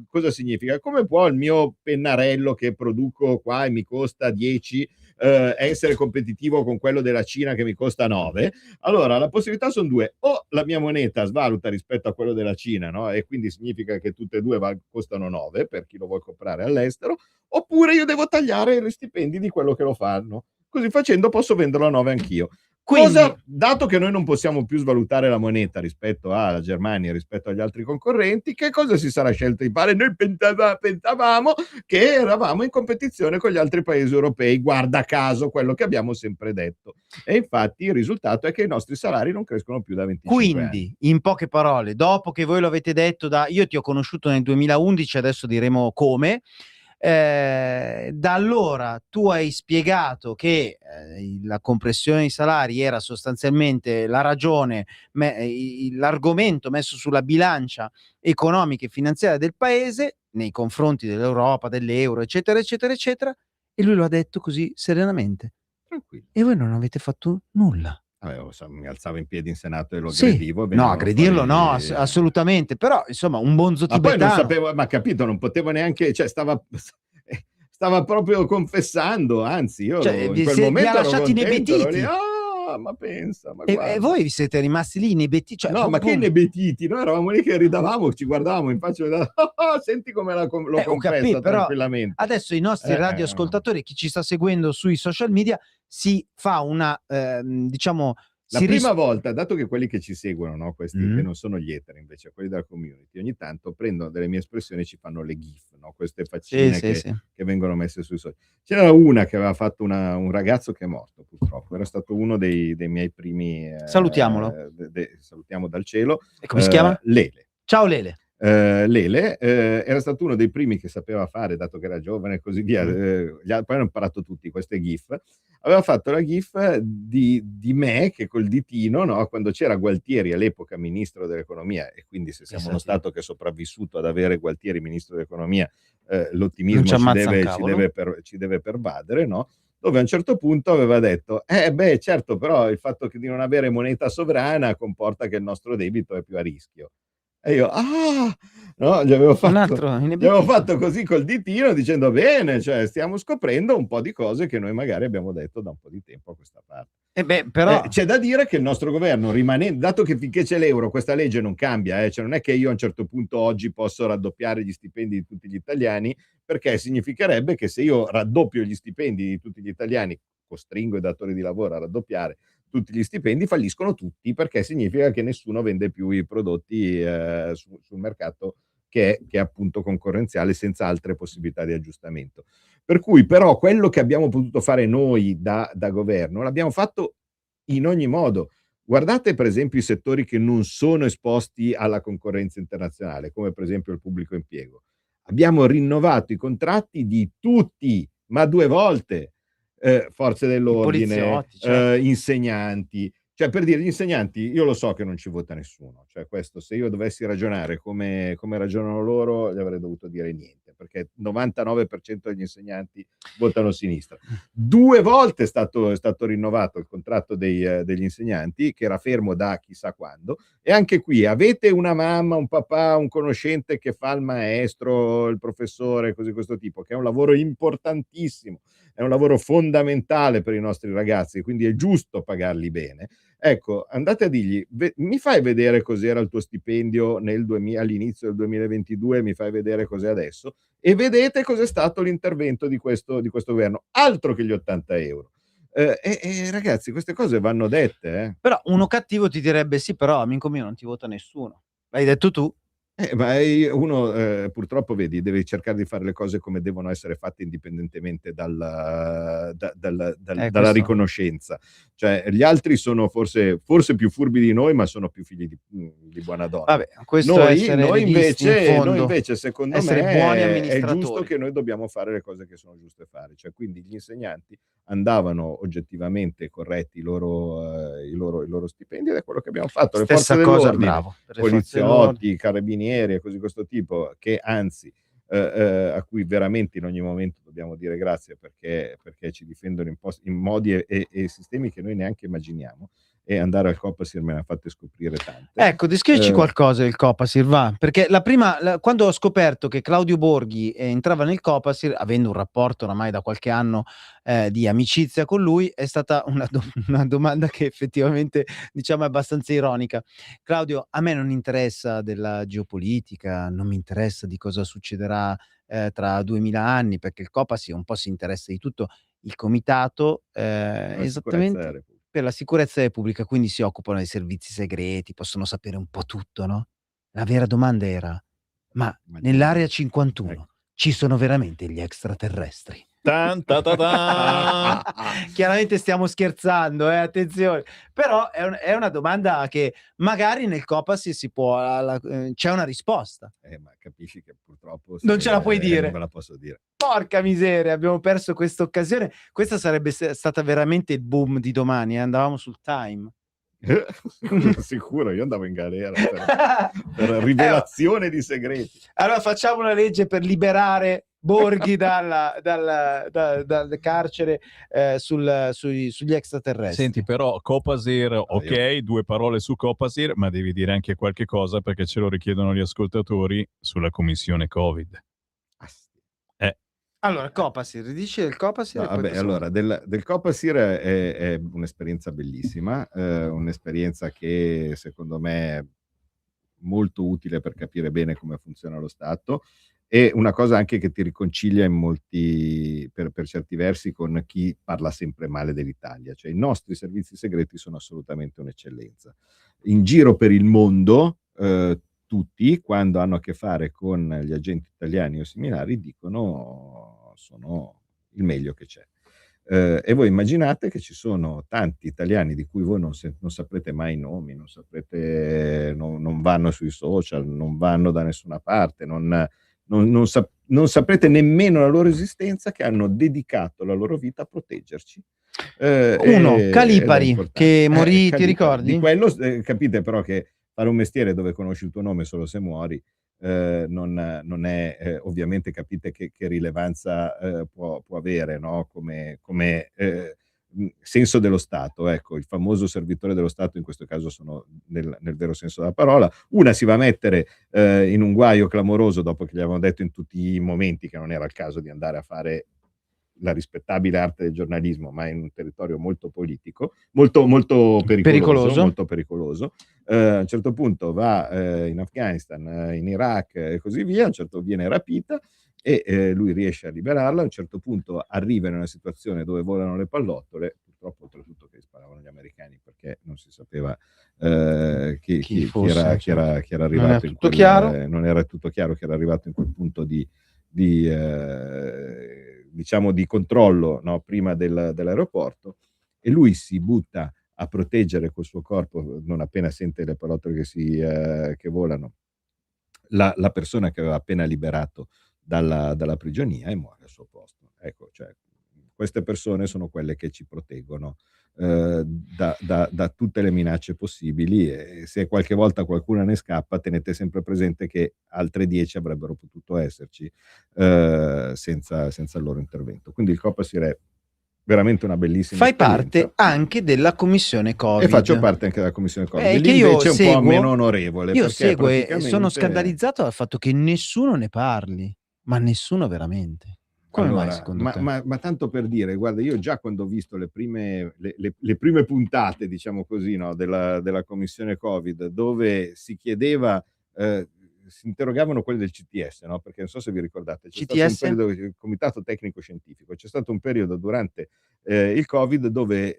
Cosa significa? Come può il mio pennarello che produco qua e mi costa 10 essere competitivo con quello della Cina che mi costa 9? Allora la possibilità sono due: o la mia moneta svaluta rispetto a quello della Cina, no? E quindi significa che tutte e due costano 9 per chi lo vuole comprare all'estero, oppure io devo tagliare gli stipendi di quello che lo fanno. Così facendo posso venderlo a 9 anch'io. Quindi, dato che noi non possiamo più svalutare la moneta rispetto alla Germania, rispetto agli altri concorrenti, che cosa si sarà scelto di fare? Noi pensavamo che eravamo in competizione con gli altri paesi europei, guarda caso, quello che abbiamo sempre detto. E infatti il risultato è che i nostri salari non crescono più da 25 anni. Quindi, in poche parole, dopo che voi lo avete detto, io ti ho conosciuto nel 2011, adesso diremo come. Da allora tu hai spiegato che la compressione dei salari era sostanzialmente la ragione, l'argomento messo sulla bilancia economica e finanziaria del paese nei confronti dell'Europa, dell'euro, eccetera, eccetera, eccetera, e lui lo ha detto così serenamente. Tranquillo. E voi non avete fatto nulla. Mi alzavo in piedi in Senato e lo aggredivo. No, aggredirlo no, assolutamente, però insomma un bonzo tibetano. Ma poi non sapevo, ma capito, non potevo neanche, cioè stava proprio confessando, anzi io in quel momento ero lasciati inebetiti. Ma pensa, ma e voi siete rimasti lì inebetiti? Cioè, no, ma che inebetiti? Noi eravamo lì che ridavamo, ci guardavamo in faccia e senti come l'ho confessa tranquillamente. Però adesso i nostri radioascoltatori, chi ci sta seguendo sui social media, si fa una diciamo La prima volta, dato che quelli che ci seguono, no, questi che non sono gli eteri, invece quelli della community, ogni tanto prendono delle mie espressioni e ci fanno le gif, no? Queste faccine che vengono messe sui social. C'era una che aveva fatto un ragazzo che è morto, purtroppo, era stato uno dei miei primi... Salutiamolo. Salutiamo dal cielo. E come si chiama? Lele. Ciao Lele. Lele era stato uno dei primi che sapeva fare, dato che era giovane e così via. Poi hanno imparato tutti queste gif. Aveva fatto la gif di me che col ditino, no, quando c'era Gualtieri all'epoca ministro dell'economia, e quindi se siamo uno Stato che è sopravvissuto ad avere Gualtieri ministro dell'economia, l'ottimismo ci deve pervadere, no? Dove a un certo punto aveva detto certo, però il fatto di non avere moneta sovrana comporta che il nostro debito è più a rischio. E io, no, gli avevo fatto così col ditino dicendo bene, cioè stiamo scoprendo un po' di cose che noi magari abbiamo detto da un po' di tempo a questa parte. Però c'è da dire che il nostro governo rimane, dato che finché c'è l'euro questa legge non cambia, cioè non è che io a un certo punto oggi posso raddoppiare gli stipendi di tutti gli italiani, perché significherebbe che se io raddoppio gli stipendi di tutti gli italiani, costringo i datori di lavoro a raddoppiare tutti gli stipendi, falliscono tutti, perché significa che nessuno vende più i prodotti sul mercato che è appunto concorrenziale, senza altre possibilità di aggiustamento. Per cui però quello che abbiamo potuto fare noi da governo l'abbiamo fatto in ogni modo. Guardate per esempio i settori che non sono esposti alla concorrenza internazionale, come per esempio il pubblico impiego. Abbiamo rinnovato i contratti di tutti, ma 2 volte. Forze dell'ordine, insegnanti. Cioè, per dire, gli insegnanti, io lo so che non ci vota nessuno, cioè questo, se io dovessi ragionare come ragionano loro, gli avrei dovuto dire niente, perché il 99% degli insegnanti votano sinistra. 2 volte è stato rinnovato il contratto degli insegnanti, che era fermo da chissà quando, e anche qui avete una mamma, un papà, un conoscente che fa il maestro, il professore, così questo tipo, che è un lavoro importantissimo, è un lavoro fondamentale per i nostri ragazzi, quindi è giusto pagarli bene. Ecco, andate a dirgli, mi fai vedere cos'era il tuo stipendio all'inizio del 2022, mi fai vedere cos'è adesso, e vedete cos'è stato l'intervento di questo governo, altro che gli 80 euro. Ragazzi, queste cose vanno dette. Però uno cattivo ti direbbe sì, però amico mio non ti vota nessuno. L'hai detto tu? Ma uno purtroppo, vedi, deve cercare di fare le cose come devono essere fatte, indipendentemente dalla riconoscenza. Cioè, gli altri sono forse più furbi di noi, ma sono più figli di buona donna. Vabbè, questo noi invece, secondo me, buoni è giusto che noi dobbiamo fare le cose che sono giuste fare. Cioè, quindi gli insegnanti andavano oggettivamente corretti i loro stipendi, ed è quello che abbiamo fatto. Le forze dell'ordine, poliziotti, carabinieri e così questo tipo, che anzi a cui veramente in ogni momento dobbiamo dire grazie, perché ci difendono in modi e sistemi che noi neanche immaginiamo, e andare al Copasir me ne ha fatte scoprire tante. Ecco, descrivici qualcosa del Copasir, va, perché quando ho scoperto che Claudio Borghi entrava nel Copasir, avendo un rapporto oramai da qualche anno di amicizia con lui, è stata una domanda che effettivamente, diciamo, è abbastanza ironica. Claudio, a me non interessa della geopolitica, non mi interessa di cosa succederà tra 2000 anni, perché il Copasir un po' si interessa di tutto. Il comitato esattamente per la sicurezza pubblica, quindi si occupano dei servizi segreti, possono sapere un po' tutto, no? La vera domanda era, ma nell'area 51 ci sono veramente gli extraterrestri? Chiaramente stiamo scherzando, attenzione, però è una domanda che magari nel Copasir c'è una risposta. Ma capisci che purtroppo non ce la puoi dire. Non me la posso dire. Porca miseria, abbiamo perso questa occasione. Questa sarebbe stata veramente il boom di domani, andavamo sul Time. Sicuro, io andavo in galera per rivelazione di segreti. Allora facciamo una legge per liberare Borghi dal carcere sugli extraterrestri. Senti, però Copasir, ok, 2 parole su Copasir, ma devi dire anche qualche cosa, perché ce lo richiedono gli ascoltatori, sulla commissione Covid. Allora, Copasir, dici del Copasir? No, vabbè, allora, del Copasir è un'esperienza bellissima, un'esperienza che secondo me è molto utile per capire bene come funziona lo Stato, è una cosa anche che ti riconcilia in molti, per certi versi, con chi parla sempre male dell'Italia. Cioè, i nostri servizi segreti sono assolutamente un'eccellenza. In giro per il mondo, tutti, quando hanno a che fare con gli agenti italiani o similari, dicono sono il meglio che c'è. E voi immaginate che ci sono tanti italiani di cui voi non saprete mai i nomi, non vanno sui social, non vanno da nessuna parte, non saprete nemmeno la loro esistenza, che hanno dedicato la loro vita a proteggerci. Calipari, che morì, ti ricordi? Di quello, capite però che fare un mestiere dove conosci il tuo nome solo se muori, non è ovviamente, capite che rilevanza può avere, no? Come senso dello Stato. Ecco, il famoso servitore dello Stato in questo caso sono nel vero senso della parola. Una si va a mettere in un guaio clamoroso dopo che gli avevano detto in tutti i momenti che non era il caso di andare a fare la rispettabile arte del giornalismo, ma in un territorio molto politico, molto pericoloso. Molto pericoloso. A un certo punto va in Afghanistan, in Iraq e così via, a un certo viene rapita e lui riesce a liberarla. A un certo punto arriva in una situazione dove volano le pallottole, purtroppo oltretutto che sparavano gli americani, perché non si sapeva chi era arrivato in quel, non era tutto chiaro che era arrivato in quel punto di diciamo di controllo, no? Prima dell'aeroporto, e lui si butta a proteggere col suo corpo, non appena sente le pallottole che volano, la persona che aveva appena liberato dalla prigionia, e muore al suo posto. Ecco, cioè, queste persone sono quelle che ci proteggono da tutte le minacce possibili, e se qualche volta qualcuna ne scappa, tenete sempre presente che altre 10 avrebbero potuto esserci senza il loro intervento. Quindi il Copasir è veramente una bellissima esperienza. Parte anche della commissione Covid. E faccio parte anche della commissione Covid. Lì invece è un po' meno onorevole. Io seguo e sono scandalizzato dal fatto che nessuno ne parli, ma nessuno veramente. Come mai, secondo te? Ma tanto per dire, guarda, io già quando ho visto le prime puntate, diciamo così, no, della commissione Covid, dove si chiedeva, si interrogavano quelli del CTS, no? Perché non so se vi ricordate, CTS? Stato un periodo, il Comitato Tecnico Scientifico, c'è stato un periodo durante il Covid dove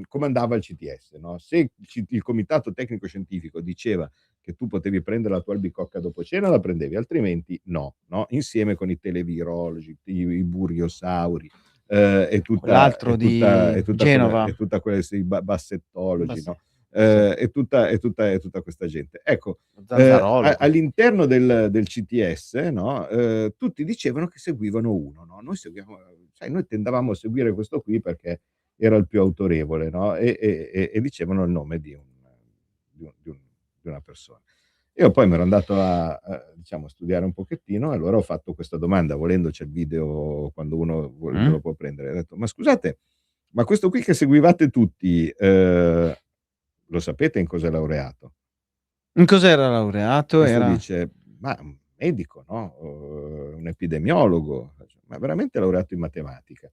comandava il CTS, no? Se il Comitato Tecnico Scientifico diceva che tu potevi prendere la tua albicocca dopo cena, la prendevi, altrimenti no? Insieme con i televirologi, i buriosauri, e tutta Genova, e tutta quella i bassettologi, no? E tutta questa gente. Ecco, all'interno del CTS, no? Tutti dicevano che seguivano uno, no? Noi tendavamo a seguire questo qui perché era il più autorevole, no? E dicevano il nome di una persona. Io poi mi ero andato a studiare un pochettino, e allora ho fatto questa domanda, volendo c'è il video quando uno lo può prendere. Ho detto: ma scusate, ma questo qui che seguivate tutti, lo sapete in cosa è laureato? In cos'era laureato? Questo dice: ma un medico, no? Un epidemiologo. Ma veramente laureato in matematica?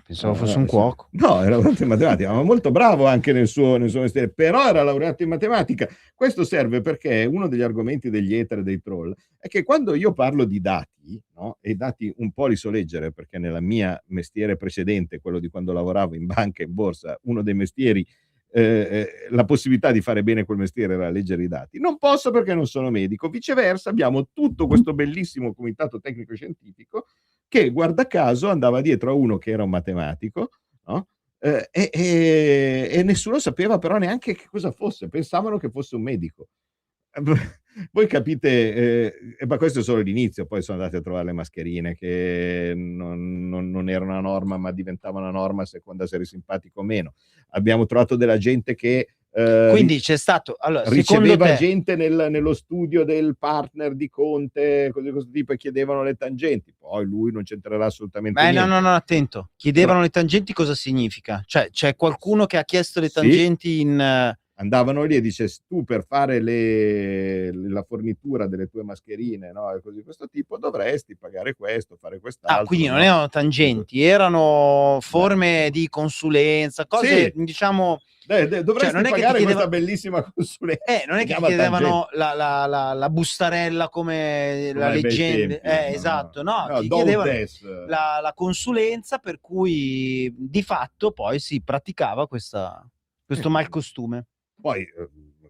Pensavo fosse un cuoco. No, era laureato in matematica, ma molto bravo anche nel suo mestiere, però era laureato in matematica. Questo serve perché uno degli argomenti degli hater e dei troll è che quando io parlo di dati, no? E i dati un po' li so leggere, perché nella mia mestiere precedente, quello di quando lavoravo in banca e in borsa, uno dei mestieri, la possibilità di fare bene quel mestiere era leggere i dati. Non posso perché non sono medico. Viceversa, abbiamo tutto questo bellissimo comitato tecnico scientifico che, guarda caso, andava dietro a uno che era un matematico, no? E nessuno sapeva però neanche che cosa fosse, pensavano che fosse un medico. Voi capite, ma questo è solo l'inizio. Poi sono andati a trovare le mascherine che non erano una norma, ma diventavano una norma a seconda se eri simpatico o meno. Abbiamo trovato della gente che quindi c'è stato, riceveva gente nello studio del partner di Conte, cose di questo tipo, e chiedevano le tangenti. Poi lui non c'entrerà assolutamente niente. No, attento. Chiedevano le tangenti, cosa significa? Cioè c'è qualcuno che ha chiesto le tangenti in andavano lì e dice tu per fare la fornitura delle tue mascherine, no? E così di questo tipo dovresti pagare questo, fare quest'altro. Quindi non erano tangenti, erano forme di consulenza, cose diciamo... dovresti non è pagare che questa bellissima consulenza. non è che ti chiedevano la bustarella come la leggenda, esatto, no, ti chiedevano la consulenza, per cui di fatto poi si praticava questo malcostume. Poi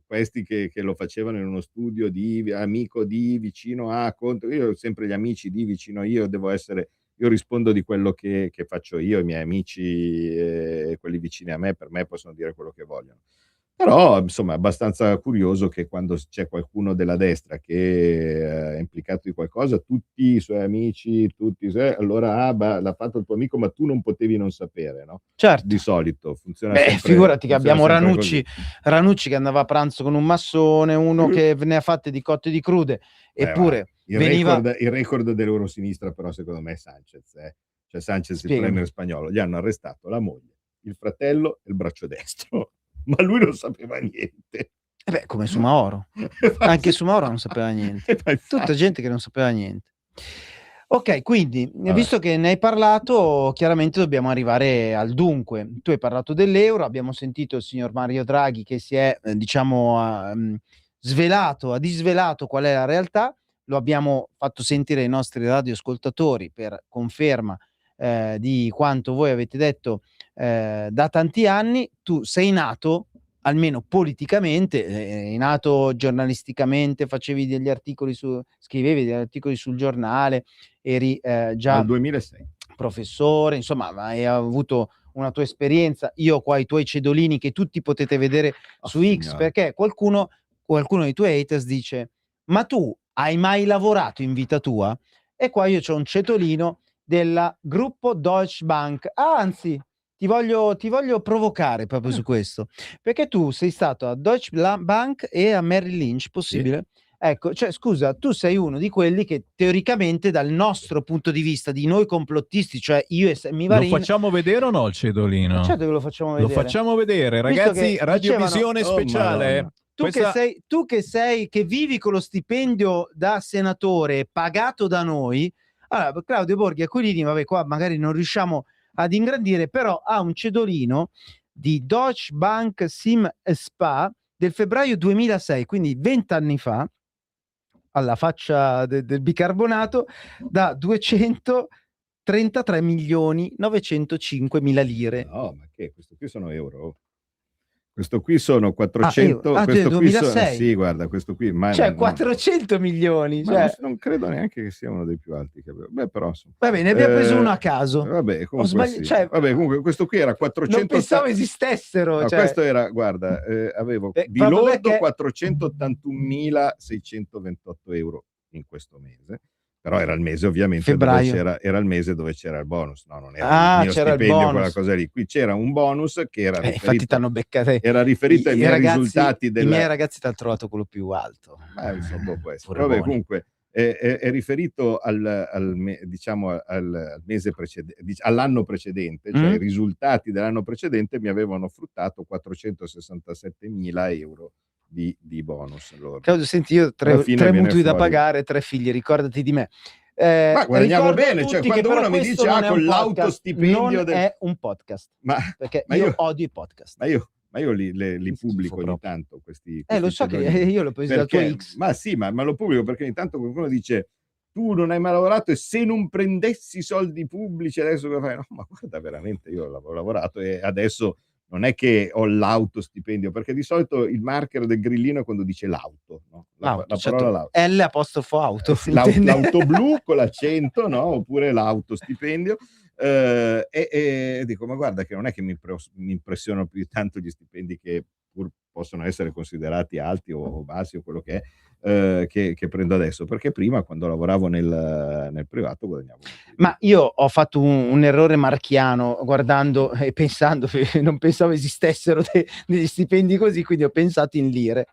questi che lo facevano in uno studio di amico di vicino a contro, io ho sempre gli amici di vicino, io rispondo di quello che faccio io, i miei amici, quelli vicini a me, per me possono dire quello che vogliono. Però insomma è abbastanza curioso che quando c'è qualcuno della destra che è implicato di qualcosa, tutti i suoi amici, allora l'ha fatto il tuo amico, ma tu non potevi non sapere, no? Certo. Di solito funziona sempre. Figurati che abbiamo Ranucci che andava a pranzo con un massone, uno che ne ha fatte di cotte e di crude, eppure il record dell'Eurosinistra però secondo me è Sanchez, cioè Sanchez, il premier spagnolo, gli hanno arrestato la moglie, il fratello e il braccio destro. Ma lui non sapeva niente. Come su Mauro. Anche su Mauro non sapeva niente. Tutta gente che non sapeva niente. Ok, quindi, visto che ne hai parlato, chiaramente dobbiamo arrivare al dunque. Tu hai parlato dell'euro, abbiamo sentito il signor Mario Draghi che si è, ha disvelato qual è la realtà, lo abbiamo fatto sentire ai nostri radioascoltatori per conferma di quanto voi avete detto da tanti anni. Tu sei nato, almeno politicamente, nato giornalisticamente, scrivevi degli articoli sul giornale, eri già nel 2006 professore, insomma, hai avuto una tua esperienza. Io ho qua i tuoi cedolini che tutti potete vedere su X, perché qualcuno dei tuoi haters dice: ma tu hai mai lavorato in vita tua? E qua io c'ho un cedolino della gruppo Deutsche Bank. Anzi, ti voglio provocare proprio su questo, perché tu sei stato a Deutsche Bank e a Merrill Lynch, possibile? Sì. Ecco, cioè scusa, tu sei uno di quelli che teoricamente dal nostro punto di vista, di noi complottisti, cioè io e Sammy Varin... Lo facciamo vedere o no il cedolino? Certo che lo facciamo vedere. Lo facciamo vedere, ragazzi, radiovisione speciale. Tu che vivi con lo stipendio da senatore pagato da noi, allora Claudio Borghi Aquilini, vabbè, qua magari non riusciamo ad ingrandire, però ha un cedolino di Deutsche Bank Sim Spa del febbraio 2006, quindi 20 anni fa, alla faccia del bicarbonato, da 233.905.000 lire. No, ma che? Questo qui sono euro. Questo qui sono 400. Questo 2006. Sì, guarda, questo qui. Cioè 400 milioni. Cioè... non credo neanche che sia uno dei più alti che avevo. Beh, però. Vabbè, ne abbiamo preso uno a caso. Vabbè, comunque, comunque questo qui era 400. Non pensavo esistessero. No, cioè... Questo era, guarda, avevo di lordo 481.628 euro in questo mese. Però era il mese ovviamente dove era il mese dove c'era il bonus, no, non era il mio stipendio, quella cosa lì. Qui c'era un bonus che era riferito, infatti t'hanno beccate. Era riferito ai miei risultati I miei ragazzi ti hanno trovato quello più alto. Può essere. Vabbè, comunque è riferito al mese precedente, all'anno precedente, cioè i risultati dell'anno precedente mi avevano fruttato 467.000 euro di bonus. Claudio, senti, io tre mutui da pagare, 3 figli, ricordati di me. Ma guadagniamo bene, cioè quando uno mi dice con l'autostipendio non è un podcast, perché io odio i podcast. Ma io li pubblico ogni tanto questi lo so che io l'ho preso dal tuo X. Ma sì, ma lo pubblico perché ogni tanto qualcuno dice: tu non hai mai lavorato e se non prendessi soldi pubblici adesso cosa fai? No, ma guarda, veramente io ho lavorato e adesso non è che ho l'autostipendio, perché di solito il marker del grillino è quando dice l'auto, no? La parola l'auto. L''auto. L'auto blu con l'accento, no? Oppure l'autostipendio. E dico, ma guarda che non è che mi impressionano più tanto gli stipendi che pur possono essere considerati alti o bassi o quello che è, che prendo adesso, perché prima quando lavoravo nel privato guadagnavo. Ma io ho fatto un errore marchiano guardando e pensando, non pensavo esistessero degli stipendi così, quindi ho pensato in lire.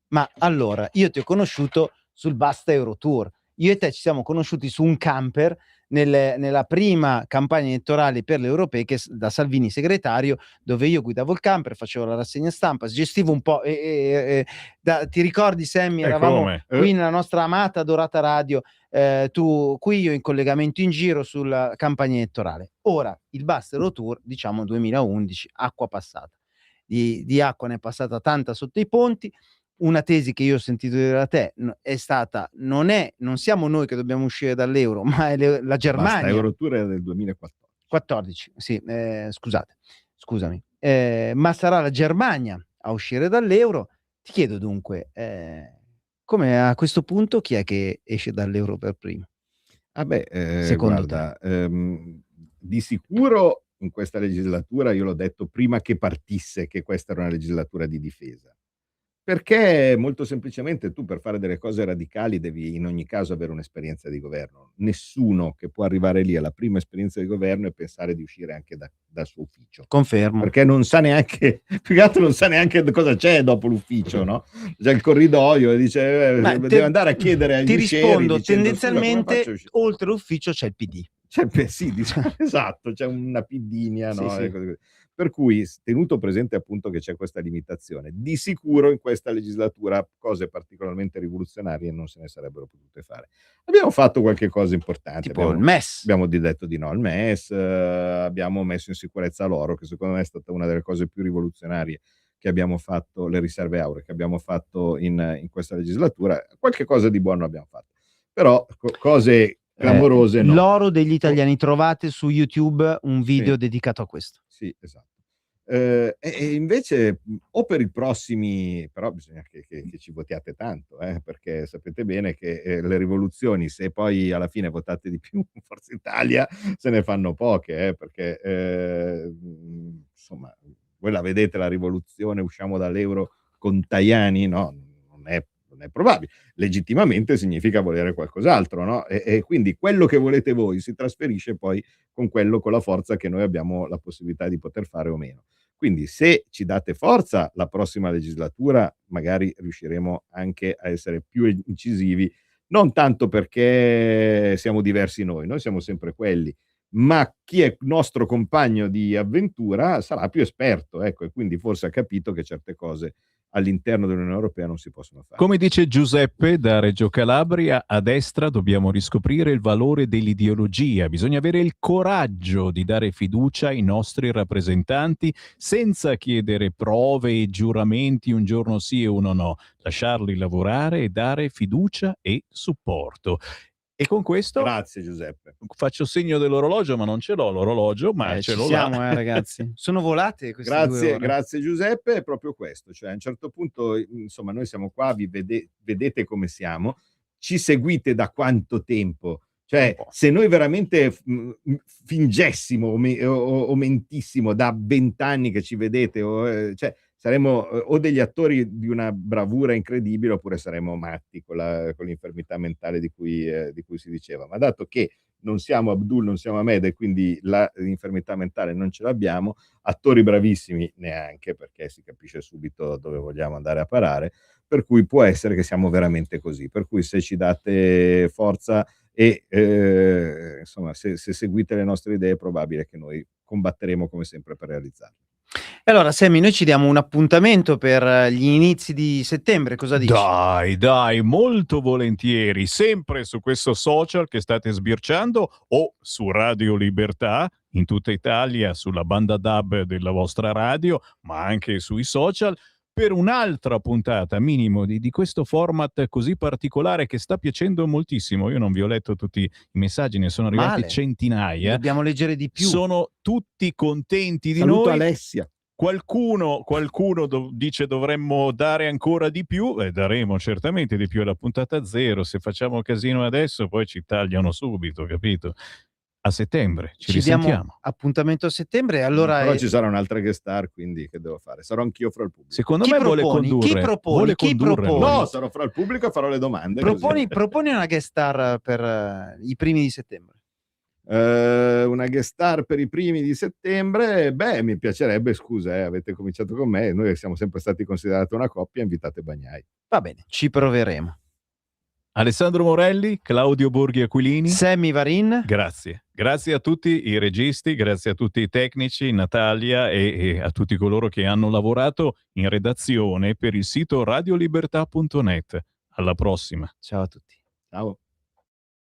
Ma allora, io ti ho conosciuto sul Basta Eurotour, io e te ci siamo conosciuti su un camper nella prima campagna elettorale per le europee, che da Salvini segretario, dove io guidavo il camper, facevo la rassegna stampa, gestivo un po'. Ti ricordi, Sammy? Eravamo qui nella nostra amata adorata radio, tu qui, io in collegamento in giro sulla campagna elettorale. Ora il Bus Eurotour, diciamo 2011, acqua passata. Di acqua ne è passata tanta sotto i ponti. Una tesi che io ho sentito dire da te è stata: non siamo noi che dobbiamo uscire dall'euro, ma è la Germania. Basta, Eurotour è del 2014. Sì, scusami. Ma sarà la Germania a uscire dall'euro. Ti chiedo dunque, come a questo punto chi è che esce dall'euro per primo? Secondo te? Di sicuro in questa legislatura, io l'ho detto prima che partisse, che questa era una legislatura di difesa. Perché molto semplicemente tu, per fare delle cose radicali, devi in ogni caso avere un'esperienza di governo. Nessuno che può arrivare lì alla prima esperienza di governo e pensare di uscire anche dal suo ufficio. Confermo. Perché non sa neanche, più che altro non sa neanche cosa c'è dopo l'ufficio, no? C'è il corridoio e dice deve andare a chiedere agli uscieri. Ti rispondo, tendenzialmente oltre l'ufficio c'è il PD. Sì, esatto, c'è una pidinia, no? Sì. Per cui, tenuto presente appunto che c'è questa limitazione, di sicuro in questa legislatura cose particolarmente rivoluzionarie non se ne sarebbero potute fare. Abbiamo fatto qualche cosa importante. Tipo il MES. Abbiamo detto di no al MES, abbiamo messo in sicurezza l'oro, che secondo me è stata una delle cose più rivoluzionarie che abbiamo fatto, le riserve auree che abbiamo fatto in questa legislatura. Qualche cosa di buono abbiamo fatto. Però cose clamorose no. L'oro degli italiani, trovate su YouTube un video dedicato a questo. Sì, esatto. E invece o per i prossimi, però bisogna che ci votiate tanto, perché sapete bene che le rivoluzioni, se poi alla fine votate di più Forza Italia, se ne fanno poche, perché insomma, voi la vedete la rivoluzione, usciamo dall'euro con Tajani? No, non è probabile. Legittimamente significa volere qualcos'altro, no? E quindi quello che volete voi si trasferisce poi con la forza che noi abbiamo la possibilità di poter fare o meno. Quindi se ci date forza la prossima legislatura, magari riusciremo anche a essere più incisivi, non tanto perché siamo diversi noi siamo sempre quelli, ma chi è nostro compagno di avventura sarà più esperto, ecco, e quindi forse ha capito che certe cose all'interno dell'Unione Europea non si possono fare. Come dice Giuseppe da Reggio Calabria, a destra dobbiamo riscoprire il valore dell'ideologia, bisogna avere il coraggio di dare fiducia ai nostri rappresentanti senza chiedere prove e giuramenti un giorno sì e uno no, lasciarli lavorare e dare fiducia e supporto. E con questo grazie Giuseppe. Faccio segno dell'orologio, ma non ce l'ho l'orologio, ma ce l'ho siamo, ragazzi. Sono volate queste 2 ore. Grazie Giuseppe, è proprio questo, cioè a un certo punto, insomma, noi siamo qua, vi vedete come siamo, ci seguite da quanto tempo? Cioè, se noi veramente fingessimo o mentissimo da 20 anni che ci vedete, cioè saremmo o degli attori di una bravura incredibile oppure saremmo matti con l'infermità mentale di cui si diceva. Ma dato che non siamo Abdul, non siamo Ahmed e quindi l'infermità mentale non ce l'abbiamo, attori bravissimi neanche, perché si capisce subito dove vogliamo andare a parare, per cui può essere che siamo veramente così. Per cui se ci date forza e insomma se seguite le nostre idee è probabile che noi combatteremo come sempre per realizzarle. Allora Sammy, noi ci diamo un appuntamento per gli inizi di settembre, cosa dici? Dai, molto volentieri, sempre su questo social che state sbirciando o su Radio Libertà in tutta Italia, sulla banda DAB della vostra radio, ma anche sui social, per un'altra puntata minimo di questo format così particolare che sta piacendo moltissimo. Io non vi ho letto tutti i messaggi, ne sono arrivati centinaia. Dobbiamo leggere di più. Sono tutti contenti di Saluto noi. Alessia. Qualcuno dice dovremmo dare ancora di più, daremo certamente di più alla puntata 0. Se facciamo casino adesso poi ci tagliano subito, capito? A settembre ci risentiamo. Diamo appuntamento a settembre. Allora però ci sarà un'altra guest star, quindi che devo fare? Sarò anch'io fra il pubblico. Secondo me vuole condurre. Chi proponi? No, sarò fra il pubblico e farò le domande. Proponi una guest star per i primi di settembre. Una guest star per i primi di settembre, mi piacerebbe, scusa, avete cominciato con me, noi siamo sempre stati considerati una coppia, invitate Bagnai. Va bene, ci proveremo. Alessandro Morelli, Claudio Borghi Aquilini, Sammy Varin. Grazie a tutti i registi, grazie a tutti i tecnici, Natalia e a tutti coloro che hanno lavorato in redazione per il sito radiolibertà.net. Alla prossima. Ciao a tutti. Ciao.